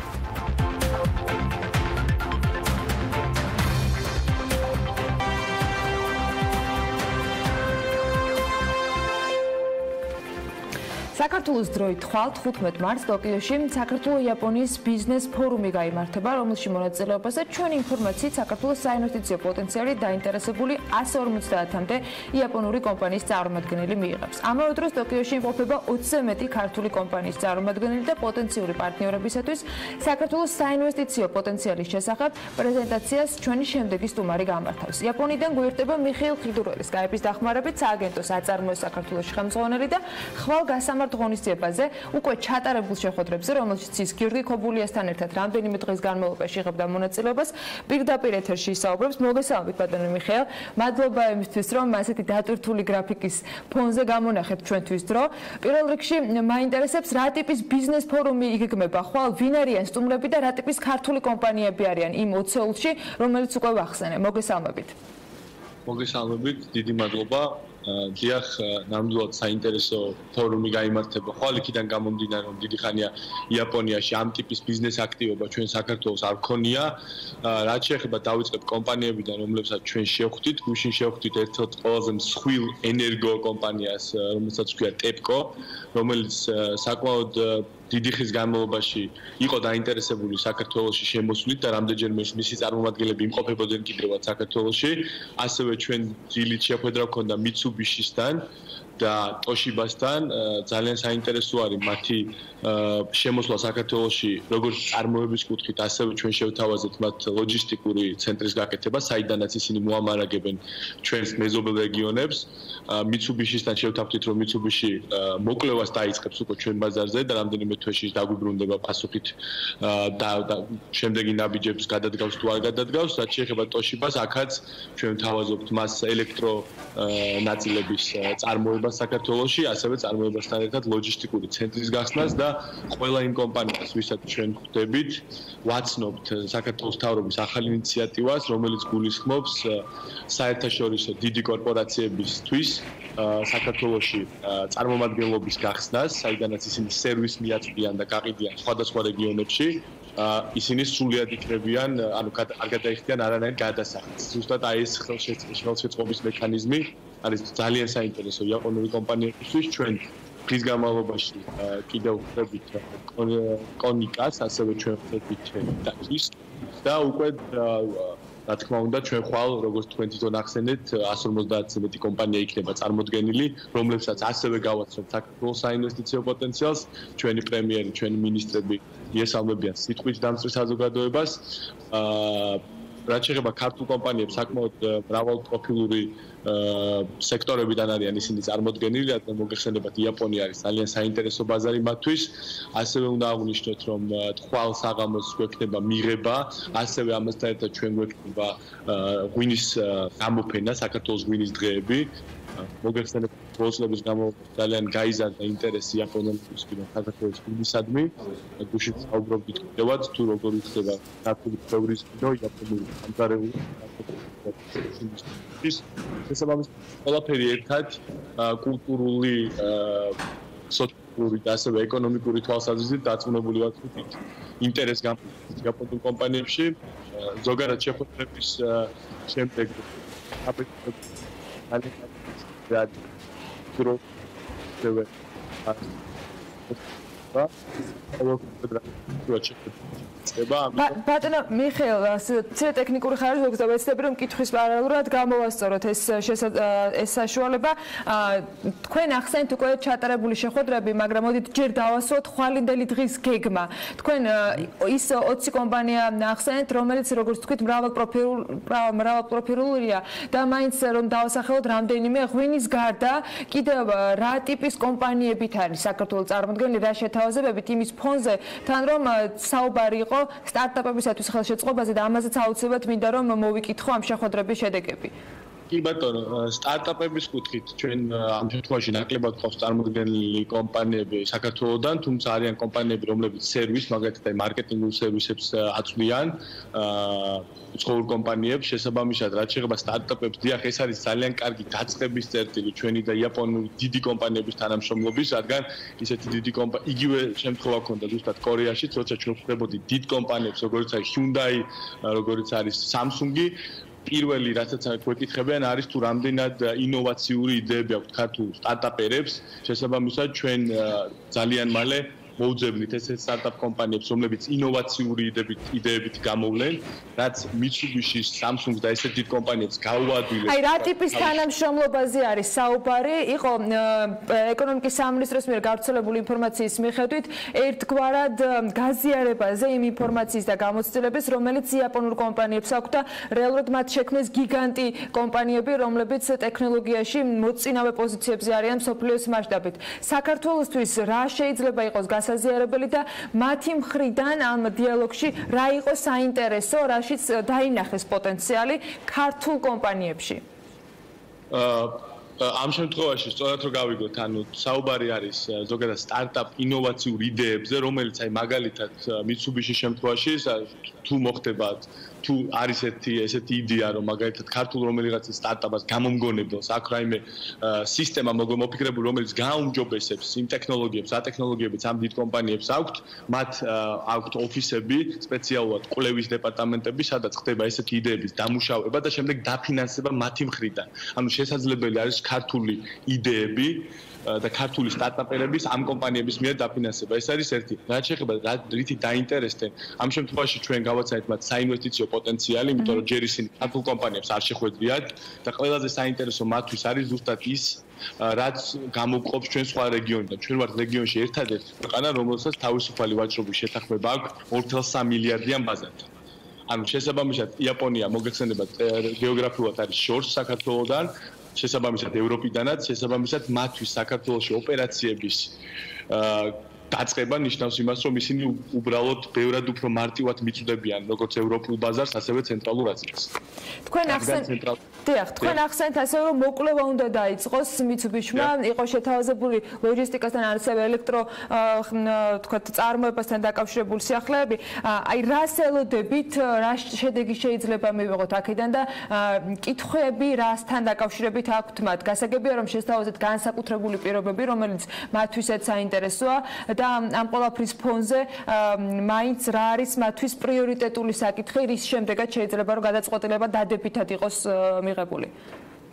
საქართველოს დროით ხვალ 15 მარტს ტოკიოში საქართველო-იაპონიის ბიზნეს-ფორუმი გაიმართება, რომელში მონაწილეობასაც ჩვენ ინფორმაციით საქართველოს საინვესტიციო პოტენციალი დაინტერესებული 150-მდე იაპონური კომპანიის წარმომადგენელი მიიღებს. ამავე დროს ტოკიოში იმყოფება 20-ზე მეტი ქართული კომპანიის წარმომადგენელი და პოტენციური პარტნიორებისათვის საქართველოს საინვესტიციო პოტენციალის შესახებ პრეზენტაციას ჩვენი შემდეგი სტუმარი გამართავს. იაპონიიდან გვერდება მიხეილ ხიდურელის გაების დახმარებით სააგენტოს აწარმოეს საქართველოში ხელმძღვანელი და ხვალ გასამართ ღონისძიებაზე უკვე ჩატარებულ შეხვედრებზე, რომელშიც ის გიორგი ქობულიასთან ერთად რამდენიმე დღის განმავლობაში იღებდა მონაწილეობას, პირდაპირ ეთერში ისაუბრებს. მოგესალმებით ბატონო მიხეილ, მადლობა იმისთვის, რომ ასეთი დატვირთული გრაფიკის ფონზე გამონახეთ ჩვენთვის დრო. პირველ რიგში მაინტერესებს, რა ტიპის ბიზნეს ფორუმი იგეგმება ხვალ, ვინ არიან სტუმრები და რა ტიპის ქართული კომპანიები არიან იმ 20-ში, რომელიც უკვე ვახსენე. მოგესალმებით. მოგესალმებით, დიდი მადლობა. დიახ, ნამდვილად საინტერესო ფორუმი გაიმართება. ხვალ იქიდან გამომდინარე, რომ დიდი ხანია იაპონიაში ამ ტიპის ბიზნეს აქტივობა ჩვენ საქართველოს არ ქონია. რაც შეეხება დავიწყებ კომპანიებიდან, რომლებსაც ჩვენ შევხვდით, გუშინ შევხვდით ერთ-ერთ ყველაზე მსხვილ ენერგო კომპანიას, რომელსაც ქვია TEPCO, რომელიც საკმაოდ დიდი ხნის განმავლობაში იყო დაინტერესებული საქართველოში შემოსვლით და რამდენჯერმე მისი წარმომადგენლები იმყოფებოდნენ კიდევაც საქართველოში. ასევე ჩვენ დილით შეხვედრა გქონდა Mitsubishi-სთან და Toshiba-სთან. ძალიან საინტერესო არის მათი შემოსვლა საქართველოში, როგორც წარმოების კუთხით, ასევე ჩვენ შევთავაზეთ მათ ლოჯისტიკური ცენტრის გაკეთება, საიდანაც ისინი მოამარაგებენ ჩვენს მეზობელ რეგიონებს. Mitsubishi-სთან შევთავაზეთ, რომ Mitsubishi მოკვლევას დაიწყებს უკვე ჩვენ ბაზარზე და რამდენიმე თვეში დაგვიბრუნდება პასუხით და შემდეგი ნაბიჯებს გადადგავს თუ არ გადადგავს. რაც შეეხება Toshiba-ს, აქაც ჩვენ ვთავაზობთ მას ელექტრო ნაწილების წარმოება განვითარებას საქართველოში, ასევე წარმოებასთან ერთად ლოჯისტიკური ცენტრის გახსნას და ყველა იმ კომპანიას, ვისაც ჩვენ ხვდებით, ვაცნობთ საქართველოს მთავრობის ახალ ინიციატივას, რომელიც გულისხმობს საერთაშორისო დიდი კორპორაციებისთვის საქართველოში წარმომადგენლობის გახსნას, საიდანაც ისინი სერვისს მიაწვდიან და გაყიდიან სხვადასხვა რეგიონებში. ისინი სრულად იქნებიან, ანუ არ გადაიხდიან არანაირ გადასახადს. ზუსტად აი ეს ხელშეწყობის მექანიზმი არის ძალიან საინტერესო იაპონური კომპანიებისთვის. ჩვენ დღის განმავლობაში კიდევ ხვდებით კონიკას, ასევე ჩვენ ხვდებით დღის და უკვე რა თქმა უნდა ჩვენ ხვალ როგორც თქვენ თვითონ ახსენეთ 150-ზე მეტი კომპანია იქნება წარმოდგენილი, რომლებსაც ასევე გავაცნობთ საქართველოს საინვესტიციო პოტენციალს. ჩვენი პრემიერი, ჩვენი მინისტრები იესალმებიან სიტყვით დამწრის საზოგადოებას. რაც შეეხება ქართულ კომპანიებს, საკმაოდ მრავალპროფილური სექტორებიდან არიან ისინი წარმოდგენილი, რადგან მოგეხსენებათ იაპონია არის ძალიან საინტერესო ბაზარი მათთვის. ასევე უნდა აღვნიშნოთ, რომ თვალ საღამოს გვექნება მიღება, ასევე ამასთან ერთად ჩვენ გვექნება ღვინის გამოფენა, საქართველოს ღვინის დღეები. მოგეხსენებათ პროცესების გამო ძალიან გაიზარდა ინტერესი იაპონელებისგან საქართველოს ღვინისადმი. გუშინ საუბრობდით კიდევაც თუ როგორ იქნება ქართული ფევრის და იაპონური სამზარეული შესაბამისად ყველაფერი ერთად კულტურული, სოციალური და ასევე ეკონომიკური თვალსაზრისით დაწუნებული ვართ ინტერესს გამოვიდა იაპონურ კომპანიებში. ზოგადად შეხვედრების შემდეგ ბატონო მიხეილ, ცე ტექნიკური ხარჯი მოგზაურობ, ეცდები რომ კითხვის პარალელურად გამოვასწოროთ ეს საშუალება. თქვენ ახსენეთ უკვე ჩატარებული შეხვედრები, მაგრამ მოდით ჯერ დავასვათ ხვალინდელი დღის გეგმა. თქვენ ის 20 კომპანია ახსენეთ, რომელიც როგორც თქვით მრავალპროფილურია და მაინც რომ დავასახელოთ რამდენიმე ღვინის გარდა კიდევ რა ტიპის კომპანიებით არის საქართველოს წარმოდგენილი, რა შეთავაზებებით იმის ფონზე, თან რომ საუბარი იყო სტარტაპებისათვის ხელშეწყობაზე და ამაზეც აუცილებლად მინდა რომ მოვიკითხო ამ შეხვედრების შედეგები. კი ბატონო, სტარტაპების კუთხით ჩვენ ამ შემთხვევაში ნაკლებად გვყავს წარმოდგენილი კომპანიები საქართველოსდან, თუმცა არიან კომპანიები, რომლებიც სერვის, მაგალითად აი მარკეტინგულ სერვისებს აწვდიან, უცხოურ კომპანიებს, შესაბამისად, რაც შეეხება სტარტაპებს, დიახ, ეს არის ძალიან კარგი დაწყების წერტილი ჩვენი და იაპონური დიდი კომპანიების თანამშრომლობის, რადგან ისეთი დიდი კომპანია, იგივე შემთხვევა ჰქონდა ზუსტად კორეაში, როცა ჩვენ ხვდებოდით დიდ კომპანიებს, როგორც არის Hyundai, როგორც არის Samsung-ი, პირველი რასაც გვეკითხებიან არის თუ რამდენად ინოვაციური იდეები აქვთ ქართულ სტარტაპერებს, შესაბამისად ჩვენ ძალიან მალე მოვძებნით ესეთ სტარტაპ კომპანიებს, რომლებიც ინოვაციური იდეებით გამოვლენ, რაც Mitsubishi, Samsung და ესეთ დიდ კომპანიებს გაუადვილებს. აი რა ტიპის თანამშრომლობაზე არის საუბარი? იყო ეკონომიკის სამინისტროს მიერ გავრცელებული ინფორმაციის მიხედვით ერთგვარად გაზიარებაზე იმ ინფორმაციის და გამოცდილების, რომელიც იაპონურ კომპანიებს აქვს და რეალურად მათ შექმნეს გიგანტი კომპანიები, რომლებიც ტექნოლოგიაში მოწინავე პოზიციებზე არიან მსოფლიოს მასშტაბით. საქართველოსთვის რა შეიძლება იყოს გასაზიარებელი და მათი მხრიდან ამ დიალოგში რა იყო საინტერესო, რაშიც დაინახეს პოტენციალი ქართულ კომპანიებში? ამ შემთხვევაში სწორად რო გავიგოთ, ანუ საუბარი არის ზოგადად სტარტაპ ინოვაციურ იდეებზე, რომელიც აი მაგალითად Mitsubishi-ის შემთხვევაში თუ მოხდებათ, თუ არის ესეთი იდეა, რომ მაგალითად ქართულ რომელიღაც სტარტაპს გამომგონებელს აქ რაიმე სისტემა მოფიქრებული, რომელიც გააუმჯობესებს იმ ტექნოლოგიებს, რა ტექნოლოგიებიც ამ დიდ კომპანიებს აქვთ, მათ აქვთ ოფისები, სპეციალურად კვლევის დეპარტამენტები, სადაც ხდება ესეთი იდეების დამუშავება და შემდეგ დაფინანსება მათი მხრიდან. ანუ შესაძლებელი არის ქართული იდეები და ქართული სტარტაპერების ამ კომპანიების მიერ დაფინანსება. ეს არის ერთი. რაც შეეხება რითი დაინტერესდნენ, ამ შემთხვევაში ჩვენ გავაცანეთ მათ საინვესტიციო პოტენციალი, იმიტომ რომ ჯერ ისინი ქართულ კომპანიებს არ შეხვედრიათ და ყველაზე საინტერესო მათთვის არის ზუსტად ის, რაც გამოვყოფს ჩვენ სხვა რეგიონიდან. ჩვენ ვართ რეგიონში ერთადერთი ქვეყანა, რომელსაც თავისუფალი ვაჭრობის შეთანხმება აქვს 2.3 მილიარდიან ბაზართან. ანუ შესაბამისად იაპონია მოგეხსენებათ გეოგრაფიულად არის შორს საქართველოსთან, შესაბამისად ევროპიდანაც, შესაბამისად მათთვის საქართველოში ოპერაციების დაწყება ნიშნავს იმას, რომ ისინი უბრალოდ ბევრად უფრო მარტივად მიწვდებიან როგორც ევროპულ ბაზარს, ასევე ცენტრალურ აზიას. თქვენ ახსენეთ ასევე რომ მოკვლევა უნდა დაიწყოს Mitsubishi-მა, იყო შეთავაზებული ლოჯისტიკასთან ასევე ელექტრო თქვათ წარმოებასთან დაკავშირებული სიახლეები. აი რას ელოდებით, რა შედეგი შეიძლება მივიღოთ აქედან და კითხვები რასთან დაკავშირებით აქვთ მათ? გასაგებია რომ შესთავაზეთ განსაკუთრებული პირობები, რომელიც მათთვისაც საინტერესოა და ამ ყველაფრის ფონზე მაინც რა არის მათთვის პრიორიტეტული საკითხი, რის შემდეგაც შეიძლება რომ გადაწყვეტილება დადებითად იყოს მიღებული.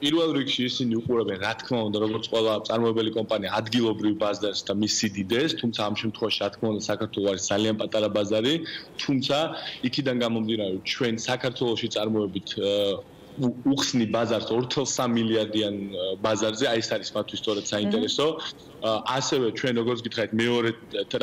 პირველ რიგში ისინი უყურებენ, რა თქმა უნდა, როგორც ყველა წარმოებელი კომპანია ადგილობრივ ბაზარს და მის სიდიდეს, თუმცა ამ შემთხვევაში რა თქმა უნდა საქართველოს არის ძალიან პატარა ბაზარი, თუმცა იქიდან გამომდინარე, ჩვენ საქართველოში წარმოებით უხსნი ბაზარს 2.3 მილიარდიან ბაზარზე, აი ეს არის მათთვის სწორედ საინტერესო. ასევე ჩვენ როგორც გითხარით, მეორე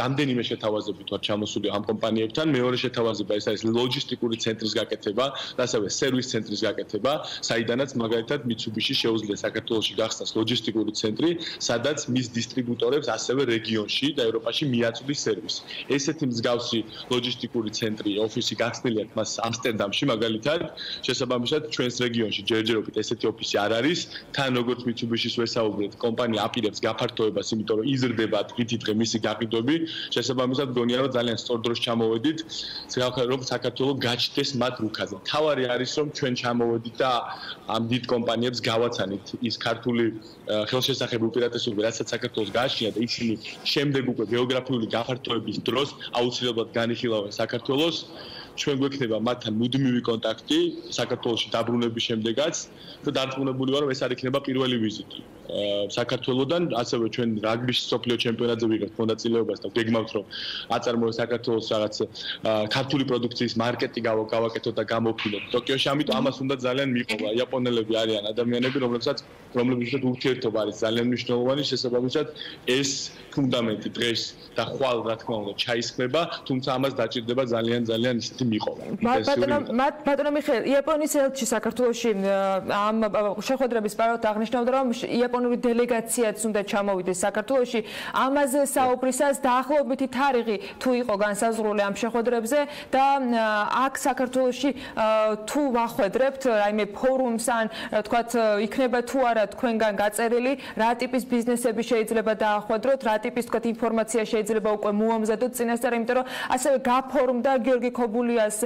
რამდენიმე შეთავაზებით ვართ ჩამოსული ამ კომპანიებთან, მეორე შეთავაზება ეს არის ლოჯისტიკური ცენტრის გაკეთება და ასევე სერვის ცენტრის გაკეთება, საიდანაც მაგალითად Mitsubishi შეუძლია საქართველოში გახსნას ლოჯისტიკური ცენტრი, სადაც მის დისტრიბუტორებს ასევე რეგიონში და ევროპაში მიაწვდის სერვისი. ესეთი მსგავსი ლოჯისტიკური ცენტრი, ოფისი გახსნილია მას ამსტერდამში მაგალითად, შესაბამისად ჩვენს რეგიონში ჯერჯერობით ესეთი ოფისი არ არის, თან როგორც Mitsubishi-ს ვესაუბრეთ, კომპანია აპირებს გაფართოებას, იმიტომ რომ იზრდება დღითიდღე მისი გაყიდვები, შესაბამისად გონია რომ ძალიან სწორ დროს ჩამოვედით, რომ საქართველოს გაჩნდეს მათ რუკაზე. თავარი არის რომ ჩვენ ჩამოვედით და ამ დიდ კომპანიებს გავაცანით ის ქართული ხელშესახები უპირატესობები, რასაც საქართველოს გააჩნია და ისინი შემდეგ უკვე გეოგრაფიული გაფართოების დროს აუცილებლად განიხილავენ საქართველოს. ჩვენ გვექნება მათთან მუდმივი კონტაქტი საქართველოში დაბრუნების შემდეგაც და დარწმუნებული ვარ რომ ეს არ იქნება პირველი ვიზიტი საქართველოდან, ასევე ჩვენ რაგბის სოფლიო ჩემპიონატზე ვიღებთ მონაწილეობას და გეგმავთ რომ აწარმოოს საქართველოს რაღაც ქართული პროდუქციის მარკეტი გავაკეთოთ და გამოფილოთ ტოკიოში, ამიტომ ამას უნდა ძალიან მიყოლა. იაპონელები არიან ადამიანები, რომლებსაც ურთიერთობა არის ძალიან მნიშვნელოვანი, შესაბამისად ეს ფუნდამენტი დღეს და ხვალ რა თქმა უნდა ჩაისხმება, თუმცა ამას დაჭირდება ძალიან ისეთი მიყოლა. ბატონო მიხეილ, იაპონიის ელჩი საქართველოში ამ შეხვედრების პარალელურად აღნიშნავდა რომ იაპონური დელეგაციაც უნდა ჩამოვიდეს საქართველოში. ამაზე საუბრისას დაახლოებითი თარიღი თუ იყო განსაზღვრული ამ შეხვედრებზე და აქ საქართველოში თუ ვახვედრებთ რაიმე ფორუმს ან თქვათ იქნება თუ არა თქვენგან გაწერილი, რა ტიპის ბიზნესები შეიძლება დაახვედროთ, რა ტიპის თქვათ ინფორმაცია შეიძლება უკვე მოამზადოთ წინასწარ, იმიტომ რომ ასევე გაფორმდა გიორგი ქობულიას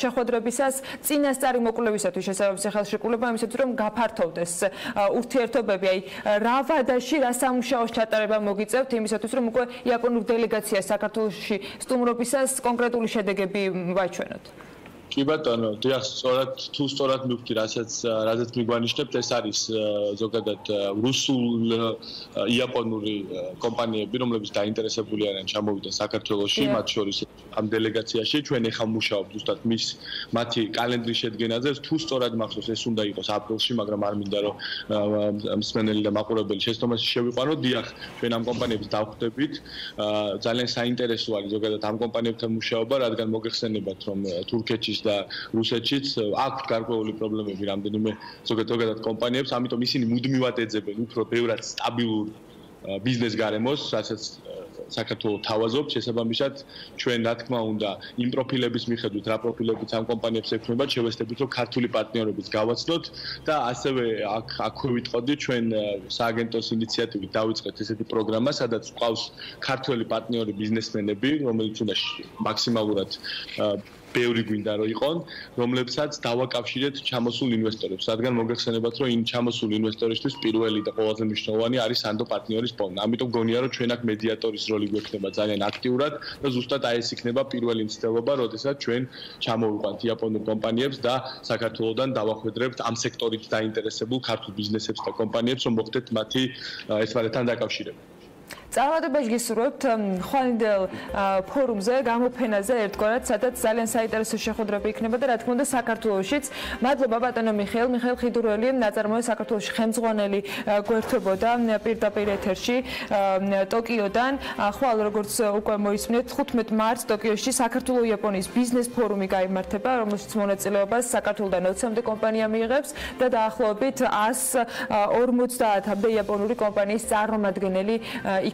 შეხვედრებისას წინასწარი მოკვლევისათვის შესაბამისი ხელშეკრულება იმისათვის რომ გაფართოვდეს ურთიერთობები, აი რა ვადაში რა სამუშაოს ჩატარება მოგიწევთ იმისათვის რომ უკვე იაპონურ დელეგაციას საქართველოში სტუმრობისას კონკრეტული შედეგები ვაჩვენოთ. კი ბატონო, დიახ, სწორად მივხვდი, რასაც მიგვანიშნებთ, ეს არის ზოგადად რუსულ იაპონური კომპანიები, რომლებიც დაინტერესებული არიან ჩამოვიდნენ საქართველოში, მათ შორის ამ დელეგაციაში. ჩვენ ეხლა მუშაობთ ზუსტად მათი კალენდრის შედგენაზე, თუ სწორად მახსოვს ეს უნდა იყოს აპრილში, მაგრამ არ მინდა რომ მსმენელი და მაყურებელი შეცდომაში შევიყვანოთ. დიახ, ჩვენ ამ კომპანიებს დავხვდებით. ძალიან საინტერესო არის ზოგადად ამ კომპანიებთან მუშაობა, რადგან მოგეხსენებათ რომ თურქეთში და რუსეთშიც აქვს გარკვეული პრობლემები რამდენიმე ზოგადად კომპანიებს, ამიტომ ისინი მუდმივად ეძებენ უფრო ბევრად სტაბილურ ბიზნეს გარემოს, რასაც საქართველოს თავაზობთ, შესაბამისად ჩვენ რა თქმა უნდა იმ პროფილების მიხედვით, რა პროფილებიც ამ კომპანიებს ექნებათ, შევესწრებით რომ ქართული პარტნიორებიც გავაცნოთ და ასევე აქვე ვიტყოდი ჩვენ სააგენტოს ინიციატივით დავიწყეთ ესეთი პროგრამა, სადაც ყავს ქართველი პარტნიორი ბიზნესმენები, რომელიც უნდა მაქსიმალურად ბევრი გვინდა რომ იყონ, რომლებსაც დავაკავშირეთ ჩამოსულ ინვესტორებს. რადგან მოგეხსენებათ, რომ იმ ჩამოსულ ინვესტორისთვის პირველი და ყველაზე მნიშვნელოვანი არის სანდო პარტნიორის პოვნა. ამიტომ გონია რომ ჩვენ აქ მედიატორის როლი გვექნება ძალიან აქტიურად და ზუსტად აი ეს იქნება პირველი მცდელობა, როდესაც ჩვენ ჩამოვიყვანთ იაპონურ კომპანიებს და საქართველოსდან დავახვედრებთ ამ სექტორით დაინტერესებულ ქართულ ბიზნესებს და კომპანიებს, რომ მოხდეთ მათი ერთმანეთთან დაკავშირება. წარმატებაში გისურვებთ ხვალინდელ ფორუმზე, გამოფენაზე ერთგვარად, სადაც ძალიან საინტერესო შეხვედრები იქნება და რა თქმა უნდა საქართველოშიც. მადლობა ბატონო მიხეილ ხიდურველი, ნაწარმოები საქართველოში ხელმძღვანელი გვერდებოდა პირდაპირ ეთერში ტოკიოდან. ხვალ როგორც უკვე მოისმინეთ, 15 მარტს ტოკიოში საქართველო-იაპონიის ბიზნეს-ფორუმი გაიმართება, რომელშიც მონაწილეობას საქართველოდან 20-მდე კომპანია მიიღებს და დაახლოებით 150-მდე იაპონური კომპანიის წარმომადგენელი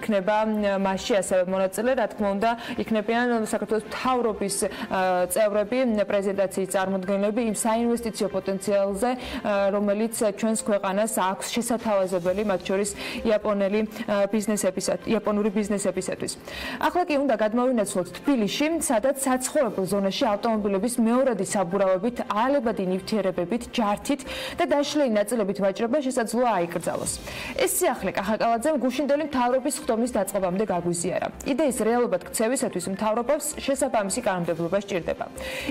იქნება მასში ასევე მონაწილე, რა თქმა უნდა, იქნებიან საქართველოს მთავრობის წევრები, პრეზიდენტის წარმოდგენები იმ საინვესტიციო პოტენციალზე, რომელიც ჩვენს ქვეყანას აქვს შესათავაზებელი, მათ შორის იაპონური ბიზნესებისათვის. ახლა კი უნდა გადმოვინაცვლოთ თბილისში, სადაც საცხოვრებელ ზონაში ავტომობილების მეორადი საბურავებით, აალებადი ნივთიერებებით, ჯართით და დაშლილი ნაწილებით ვაჭრობა შესაძლოა აიკრძალოს. ეს სიახლე კახაკალაძემ გუშინდელი მთავრობის ხდომის დაწყებამდე გაგვიზიარა. იდეის რეალობად ქცევისათვის მთავრობას შესაბამისი კანონმდებლობა სჭირდება.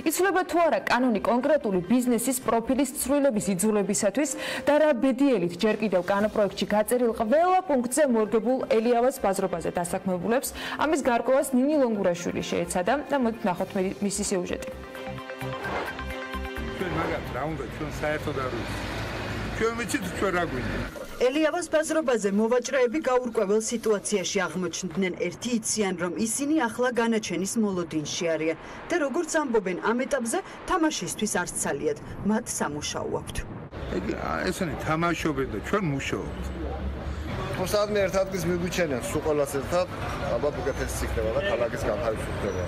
იცვლება თუ არა კანონი კონკრეტული ბიზნესის პროფილის ცვლილებების იძულებისათვის და რა ბედიელით ჯერ კიდევ კანონპროექტში გაწერილ ყველა პუნქტზე მორგებულ ელიავას ბაზრობაზე დასაქმებულებს, ამის გარკვევას ნინი ლონგურაშვილი შეეცადა და მოდით ნახოთ მისი სიუჟეტი. ჩვენ მაგათ რა უნდა ჩვენ საერთოდ არ ვიცით. ჩვენ ვიცით ჩვენ რა გვინდა. ელიავას ბაზრობაზე მოვაჭრეები გაურკვეველ სიტუაციაში აღმოჩნდნენ. ერთი იციან, რომ ისინი ახლა განაჩენის მოლოდინში არიან და როგორც ამბობენ ამ ეტაპზე თამაშისთვის არც ცალიათ, მათ სამუშაო აქვთ. ესენი თამაშობენ და ჩვენ მუშაობთ. თუმცა ერთ ადგილს მიგვიჩენენ სულ ყველას ერთად, ალბათ უკეთესი იქნება და ქალაქის განთავისუფლება.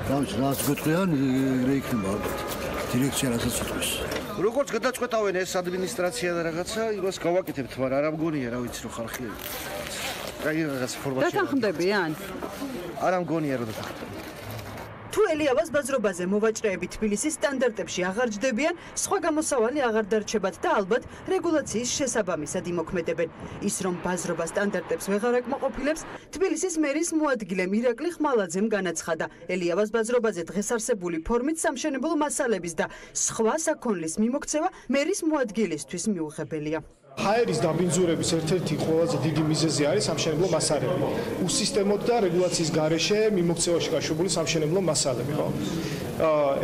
რაც გეტყვიან, ეგრე იქნება ალბათ. დირექცია რასაც იტყვის. როგორც გადაწყვეტავენ ეს ადმინისტრაცია და რაღაცა, იმას გავაკეთებთ, მაგრამ არ მგონია რა ვიცი რომ ხალხი. აი რაღაც ფორმაში. დათანხმდებიან? არ მგონია რომ დათანხმდებიან. თუ ელიავას ბაზრობაზე მოვაჭრეები თბილისის სტანდარტებში აღარ ჯდებიან, სხვა გამოსავალი აღარ დარჩებათ და ალბათ რეგულაციის შესაბამისად იმოქმედებენ. ის რომ ბაზრობა სტანდარტებს ვეღარ აკმაყოფილებს, თბილისის მერის მოადგილემ ირაკლი ხმალაძემ განაცხადა. ელიავას ბაზრობაზე დღეს არსებული ფორმით სამშენებლო მასალების და სხვა საქონლის მიმოქცევა მერის მოადგილისთვის მიუღებელია. ჰაერის დაბინძურების ერთ-ერთი ყველაზე დიდი მიზეზი არის სამშენებლო მასალები. უსისტემოდ და რეგულაციის გარეშე მიმოქცევაში გაშვებული სამშენებლო მასალები, ხო?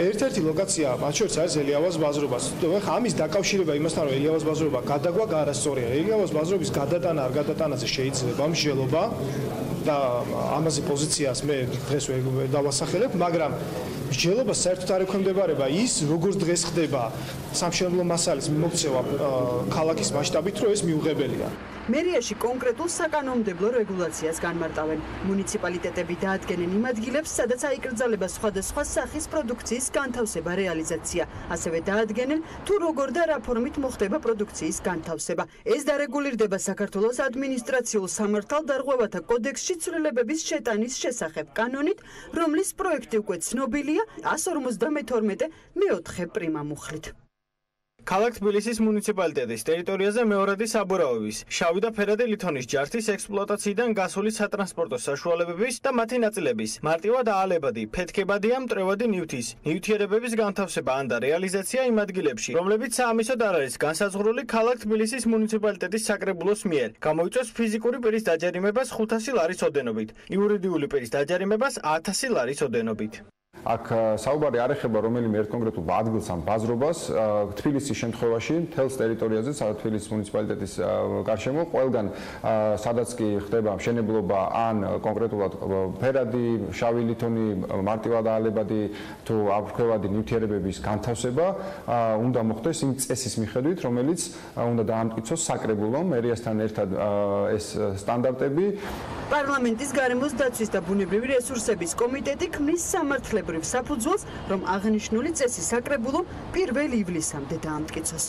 ერთ-ერთი ლოკაცია მათ შორის არის ელიავას ბაზრობა. ამის დაკავშირება იმასთან, რომ ელიავას ბაზრობა გადაგვა არასწორია. ელიავას ბაზრობის გადატანა არ გადატანაზე შეიძლება მსჯელობა და ამაზე პოზიციას მე დღეს ვერ დავასახელებ, მაგრამ მსჯელობას საერთოდ არ ექვემდებარება ის, როგორც დღეს ხდება სამშენებლო მასალის მიმოქცევა ქალაქის მასშტაბით, რომ ეს მიუღებელია. მერიაში კონკრეტულ საკანონმდებლო რეგულაციას განმარტავენ. მუნიციპალიტეტები დაადგენენ იმ ადგილებს, სადაც აიკრძალება სხვადასხვა სახის პროდუქციის განთავსება, რეალიზაცია. ასევე დაადგენენ, თუ როგორ და რა ფორმით მოხდება პროდუქციის განთავსება. ეს დარეგულირდება საქართველოს ადმინისტრაციულ სამართალდარღვევათა კოდექსში ცვლილებების შეტანის შესახებ კანონით, რომლის პროექტი უკვე ცნობილია 152 მეოთხე პრიმა მუხლით. ქალაქ თბილისის მუნიციპალიტეტის ტერიტორიაზე მეორადი საბურავების, შავი და ფერადი ლითონის ჯართის ექსპლუატაციიდან გასული სატრანსპორტო საშუალებების და მათი ნაწილების, მარტივად აალებადი, ფეთქებადი ან მტრევადი ნივთის, ნივთიერებების განთავსება ან და რეალიზაცია იმ ადგილებში, რომლებიც საამისოდ არ არის განსაზღვრული ქალაქ თბილისის მუნიციპალიტეტის საკრებულოს მიერ. გამოიწვევს ფიზიკური პირის დაჯერიმებას 500 ლარის ოდენობით, იურიდიული პირის დაჯერიმებას 1000 ლარის ოდენობით. აქ საუბარი არ ეხება რომელიმე ერთ კონკრეტულ ადგილს ან ბაზრობას, თბილისის შემთხვევაში მთელს ტერიტორიაზე, სადაც თბილისის მუნიციპალიტეტის გარშემო, ყველგან სადაც კი ხდება მშენებლობა ან კონკრეტულად ფერადი, შავი ლითონი, მარტივად აალებადი თუ აფრქვევადი ნივთიერებების განთავსება, უნდა მოხდეს იმ წესის მიხედვით, რომელიც უნდა დაამტკიცოს საკრებულომ, მერიასთან ერთად ეს სტანდარტები. პარლამენტის გარემოს დაცვის და ბუნებრივი რესურსების კომიტეტი ქმნის სამართლებრივ საფუძველს, რომ აღნიშნული წესი საკრებულო 1 ივლისამდე დაამტკიცოს.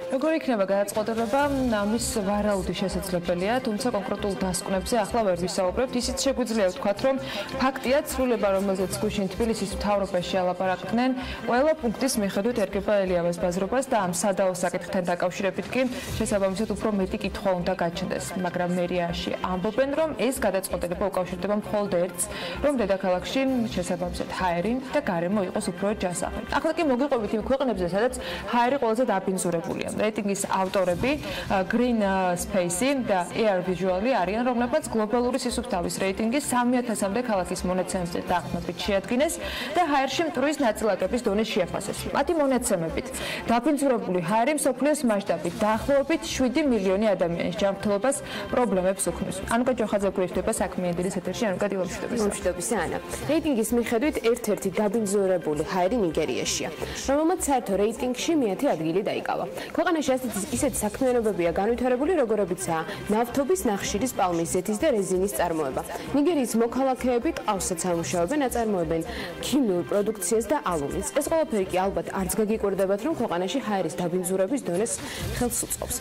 როგორ იქნება გადაწყვეტილება, ამის ვარაუდი შესაძლებელია, თუმცა კონკრეტულ დასკვნებზე ახლა ვერ ვისაუბრებთ. ისიც შეგვიძლია ვთქვათ, რომ ფაქტია, ცვლილება, რომელზეც გუშინ თბილისის მთავრობაში ალაპარაკდნენ, ყველა პუნქტის მიხედვით ერგება ელიავას ბაზრობას და ამ სადაო საკითხთან დაკავშირებით კი შესაბამისად უფრო მეტი კითხვა უნდა გაჩნდეს. მაგრამ მერიაში ამბობენ, რომ ეს გადაწყვეტილება უკავშირდება მხოლოდ ერთს, რომ დედაქალაქში შესაბამისად ჰაერი და გარემო იყოს უფრო ჯანსაღი. ახლა კი მოგვიყვებით იმ ქვეყნებზე, სადაც ჰაერი ყველაზე დაბინძურებულია. რეიტინგის ავტორები Green Space და Air Visual-ი არიან, რომლებმაც გლობალური სისუფთავის რეიტინგი 3000-მდე ქალაქის მონაცემებზე დაახმებით შეადგინეს და ჰაერში მტვრის ნაწილაკების დონე შეაფასეს. მათი მონაცემებით, დაბინძურებული ჰაერი მსოფლიოს მასშტაბით დაახლოებით 7 მილიონი ადამიანის ჯანმრთელობას პრობლემებს უქმნის. ანუკა ჯოხაძე გვერდება საქმიანის ეთერში, ანუკა დილა მშვიდობის ანა. რეიტინგის მიხედვით ერთ-ერთი დაბინძურებული ჰაერი ნიგერიაშია, რომელმაც საერთო რეიტინგში 10 ადგილი დაიკავა. ქვეყანაში ისეთი საქმიანობებია განვითარებული, როგორებიცაა ნავთობის, ნახშირის, პალმის ზეთის და რეზინის წარმოება. ნიგერიის მოქალაქეები ყავსაც ამუშავებენ, აწარმოებენ ქიმიურ პროდუქციას და ალუმინს. ეს ყველაფერი კი ალბათ არც გაგიკვირდებათ, რომ ქვეყანაში ჰაერის დაბინძურების დონეს ხელს უწყობს.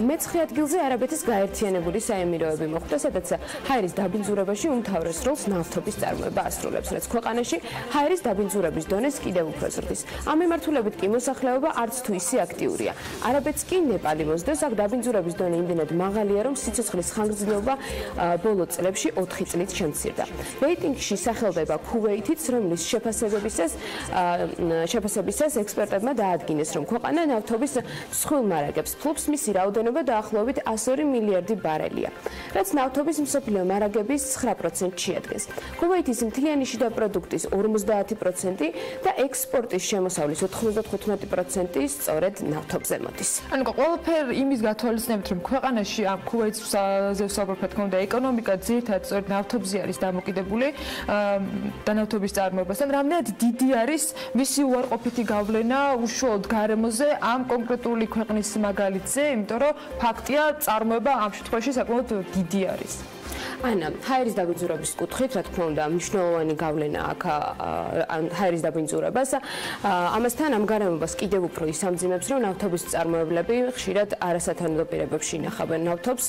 მეცხრე ადგილზე არაბეთის გაერთიანებული საემიროები მოხვდა, სადაც ჰაერის დაბინძურებაში უმთავრეს როლს ნავთობის წარმოება ასრულებს, რაც ქვეყანაში ჰაერის დაბინძურების დონეს კიდევ უფრო ზრდის. ამ მიმართულებით კი მოსახლეობა არც თუ ისე აქტიურია. არაბეთს კი ნეპალი მოსდევს, აქ დაბინძურების დონე იმდენად მაღალია, რომ სიცოცხლის ხანგრძლივობა ბოლო წლებში 4 წლით შემცირდა. რეიტინგში სახელდება ქუვეითიც, რომლის შეფასებისას ექსპერტებმა დაადგინეს, რომ ქვეყანა ნავთობის მსხვილ მარაგებს ფლობს, მისი რაოდენობა დაახლოებით 102 მილიარდი ბარელია, რაც ნავთობის მსოფლიო მარაგების 9% შეადგენს. ქუვეითის მთლიანი შიდა პროდუქტის 50% და ექსპორტის შემოსავლის 95% სწორედ ნავთობზე მოდის. ანუ ყველაფერი იმის გათვალისწინებით, რომ ქვეყანაში ამ ქუვეითზე ვსაუბრობთ, თქმა უნდა, ეკონომიკა ძირითადად სწორედ ნავთობზე არის დამოკიდებული და ნავთობის წარმოებასთან. რამდენად დიდი არის მისი უარყოფითი გავლენა უშუალოდ გარემოზე ამ კონკრეტული ქვეყნის მაგალითზე, იმიტომ რომ ფაქტია, წარმოება ამ შემთხვევაში საკმაოდ დიდი არის. ანა, ჰაერის დაბინძურების კუთხით, რა თქმა უნდა, მნიშვნელოვანი გავლენა აქვს ჰაერის დაბინძურებას. ამასთან ამ გარემოებას კიდევ უფრო ისამძიმებს, რომ ნავთობის მწარმოებლები ხშირად არასათანადო პირებებში ინახავენ ნავთობს,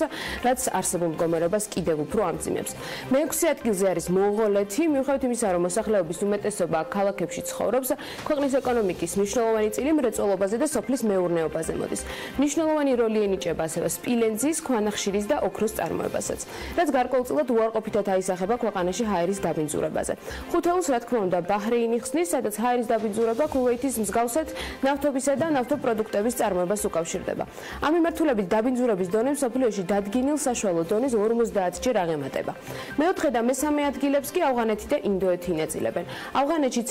რაც არსებულ მდგომარეობას კიდევ უფრო ამძიმებს. მე-6 ადგილზე არის მონღოლეთი, მიუხედავად იმისა, რომ მოსახლეობის უმეტესობა ქალაქებში ცხოვრობს, ქვეყნის ეკონომიკის მნიშვნელოვანი წილი მრეწველობაზე და სოფლის მეურნეობაზე მოდის. მნიშვნელოვანი როლი ენიჭება ასევე სპილენძის, ქვანახშირის და ოქროს წარმოებასაც, რაც გარკვეულწილად უარყოფითად აისახება ქვეყანაში ჰაერის დაბინძურებაზე. ხუთეულს, რა თქმა უნდა, ბაჰრეინი ხსნის, სადაც ჰაერის დაბინძურება ქუვეითის მსგავსად ნავთობისა და ნავთობპროდუქტების წარმოებას უკავშირდება. ამ მიმართულებით დაბინძურების დონე მსოფლიოში დადგინილ საშუალო დონის 50-ჯერ აღემატება. მე-4 და მე-3 ადგილებს კი ავღანეთი და ინდოეთი ინაწილებენ. ავღანეთი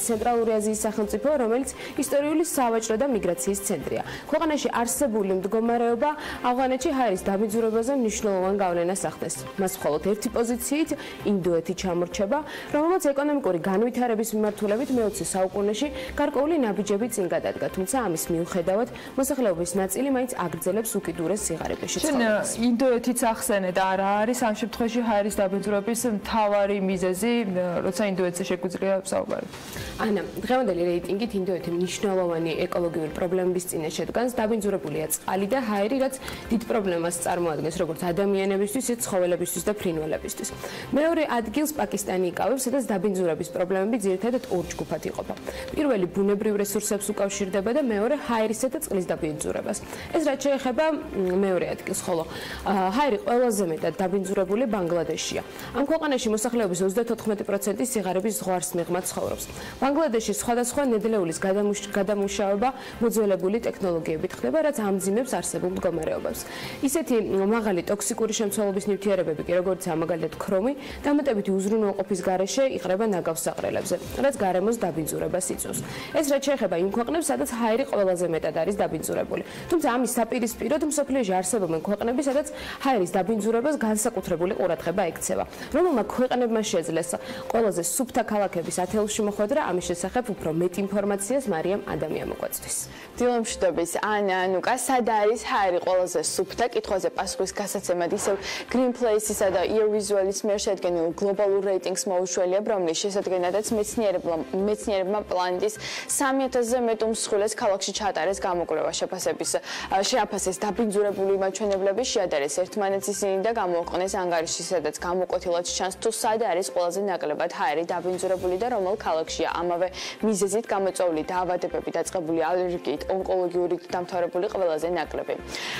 ცენტრალური აზიის სახელმწიფოა, რომელიც ისტორიული სავაჭრო და მიგრაციის ცენტრია. ქვეყანაში არსებული მდგომარეობა ავღანეთში ჰაერის დაბინძურებაზე მნიშვნელოვან გავლენას ახდენს. მას მხოლოდ ერთი პოზიციით ინდოეთი ჩამორჩება, რომელმაც ეკონომიკური განვითარების მიმართულებით მე-20 საუკუნეში გარკვეული ნაბიჯები წინ გადადგა, თუმცა ამის მიუხედავად მოსახლეობის ნაწილი მაინც აგრძელებს უკიდურეს სიღარიბეში ცხოვრებას. ინდოეთიც ახსენეთ, რა არის ამ შემთხვევაში ჰაერის დაბინძურების მთავარი მიზეზი, როცა ინდოეთზე შეგვიძლია საუბარი? ანა, დღევანდელი რეიტინგით ინდოეთი მნიშვნელოვანი ეკოლოგიური პრობლემების წინაშე შედგანს, დაბინძურებულია წყალი და ჰაერი, რაც დიდ პრობლემას წარმოადგენს როგორც ადამიანებისთვის, ისე ცხოველებისთვის და ფრინველებისთვის. მეორე ადგილს პაკისტანი იკავებს, სადაც დაბინძურების პრობლემები ძირითადად ორ ჯგუფად იყოფა. პირველი ბუნებრივ რესურსებს უკავშირდება და მეორე ჰაერისა და წყლის დაბინძურებას. ეს რაც შეეხება მეორე ადგილს, ხოლო ჰაერი ყველაზე მეტად დაბინძურებული ბანგლადეშია. ამ ქვეყანაში მოსახლეობის 34% სიღარიბის ზღვარს მიღმა ცხოვრობს. ბანგლადეში სხვადასხვა ნედლეულის გადამუშავება მოძველებული ტექნოლოგიებით ხდება, რაც ამძიმებს არსებულ მდგომარეობებს. ისეთი მაღალი ტოქსიკური შემცველობის ნივთიერებები კი როგორიცაა მაგალითად ქრომი, დამატებითი უზრუნველყოფის გარეშე იყრება ნაგავს საყრელებზე, რაც გარემოს დაბინძურებას იწვევს. ეს რაც შეეხება იმ ქვეყნებს, სადაც ჰაერი ყველაზე მეტად არის დაბინძურებული. თუმცა ამის საპირისპიროდ მსოფლიოში არსებობენ ქვეყნები, სადაც ჰაერის დაბინძურებას განსაკუთრებული ყურადღება ექცევა. რომელმა ქვეყნებმა შეძლეს ყველაზე სუფთა ქალაქების ათეულში მოხვედრა, ამის შესახებ უფრო მეტ ინფორმაციას მარიამ ადამია მოგვაწვდის. დილა მშვიდობის, ანა, ნუკა, სად არის ჰაერი ყველაზე სუფთა? კითხვაზე პასუხის გასაცემად ისევ Green Place-ისა და Airvisual-ის მიერ შედგენილ გლობალურ რეიტინგს მოუშველია, რომლის შესადგენადაც მეცნიერებმა პლანეტის 3000-ზე მეტ უმსხვილეს ქალაქში ჩაატარეს გამოკვლევა. შეაფასეს დაბინძურებული მაჩვენებლები, შეადარეს ერთმანეთს ისინი და გამოაყენეს ანგარიში, სადაც გამოკვეთილად ჩანს თუ სად არის ყველაზე ნაკლებად ჰაერი დაბინძურებული და რომელ ქალაქშია. ამავე მიზეზით გამოწვეული დაავადებები, დაწყებული ალერგიით, ონკოლოგიური დამთავრებული ყველაზე ნაკლები.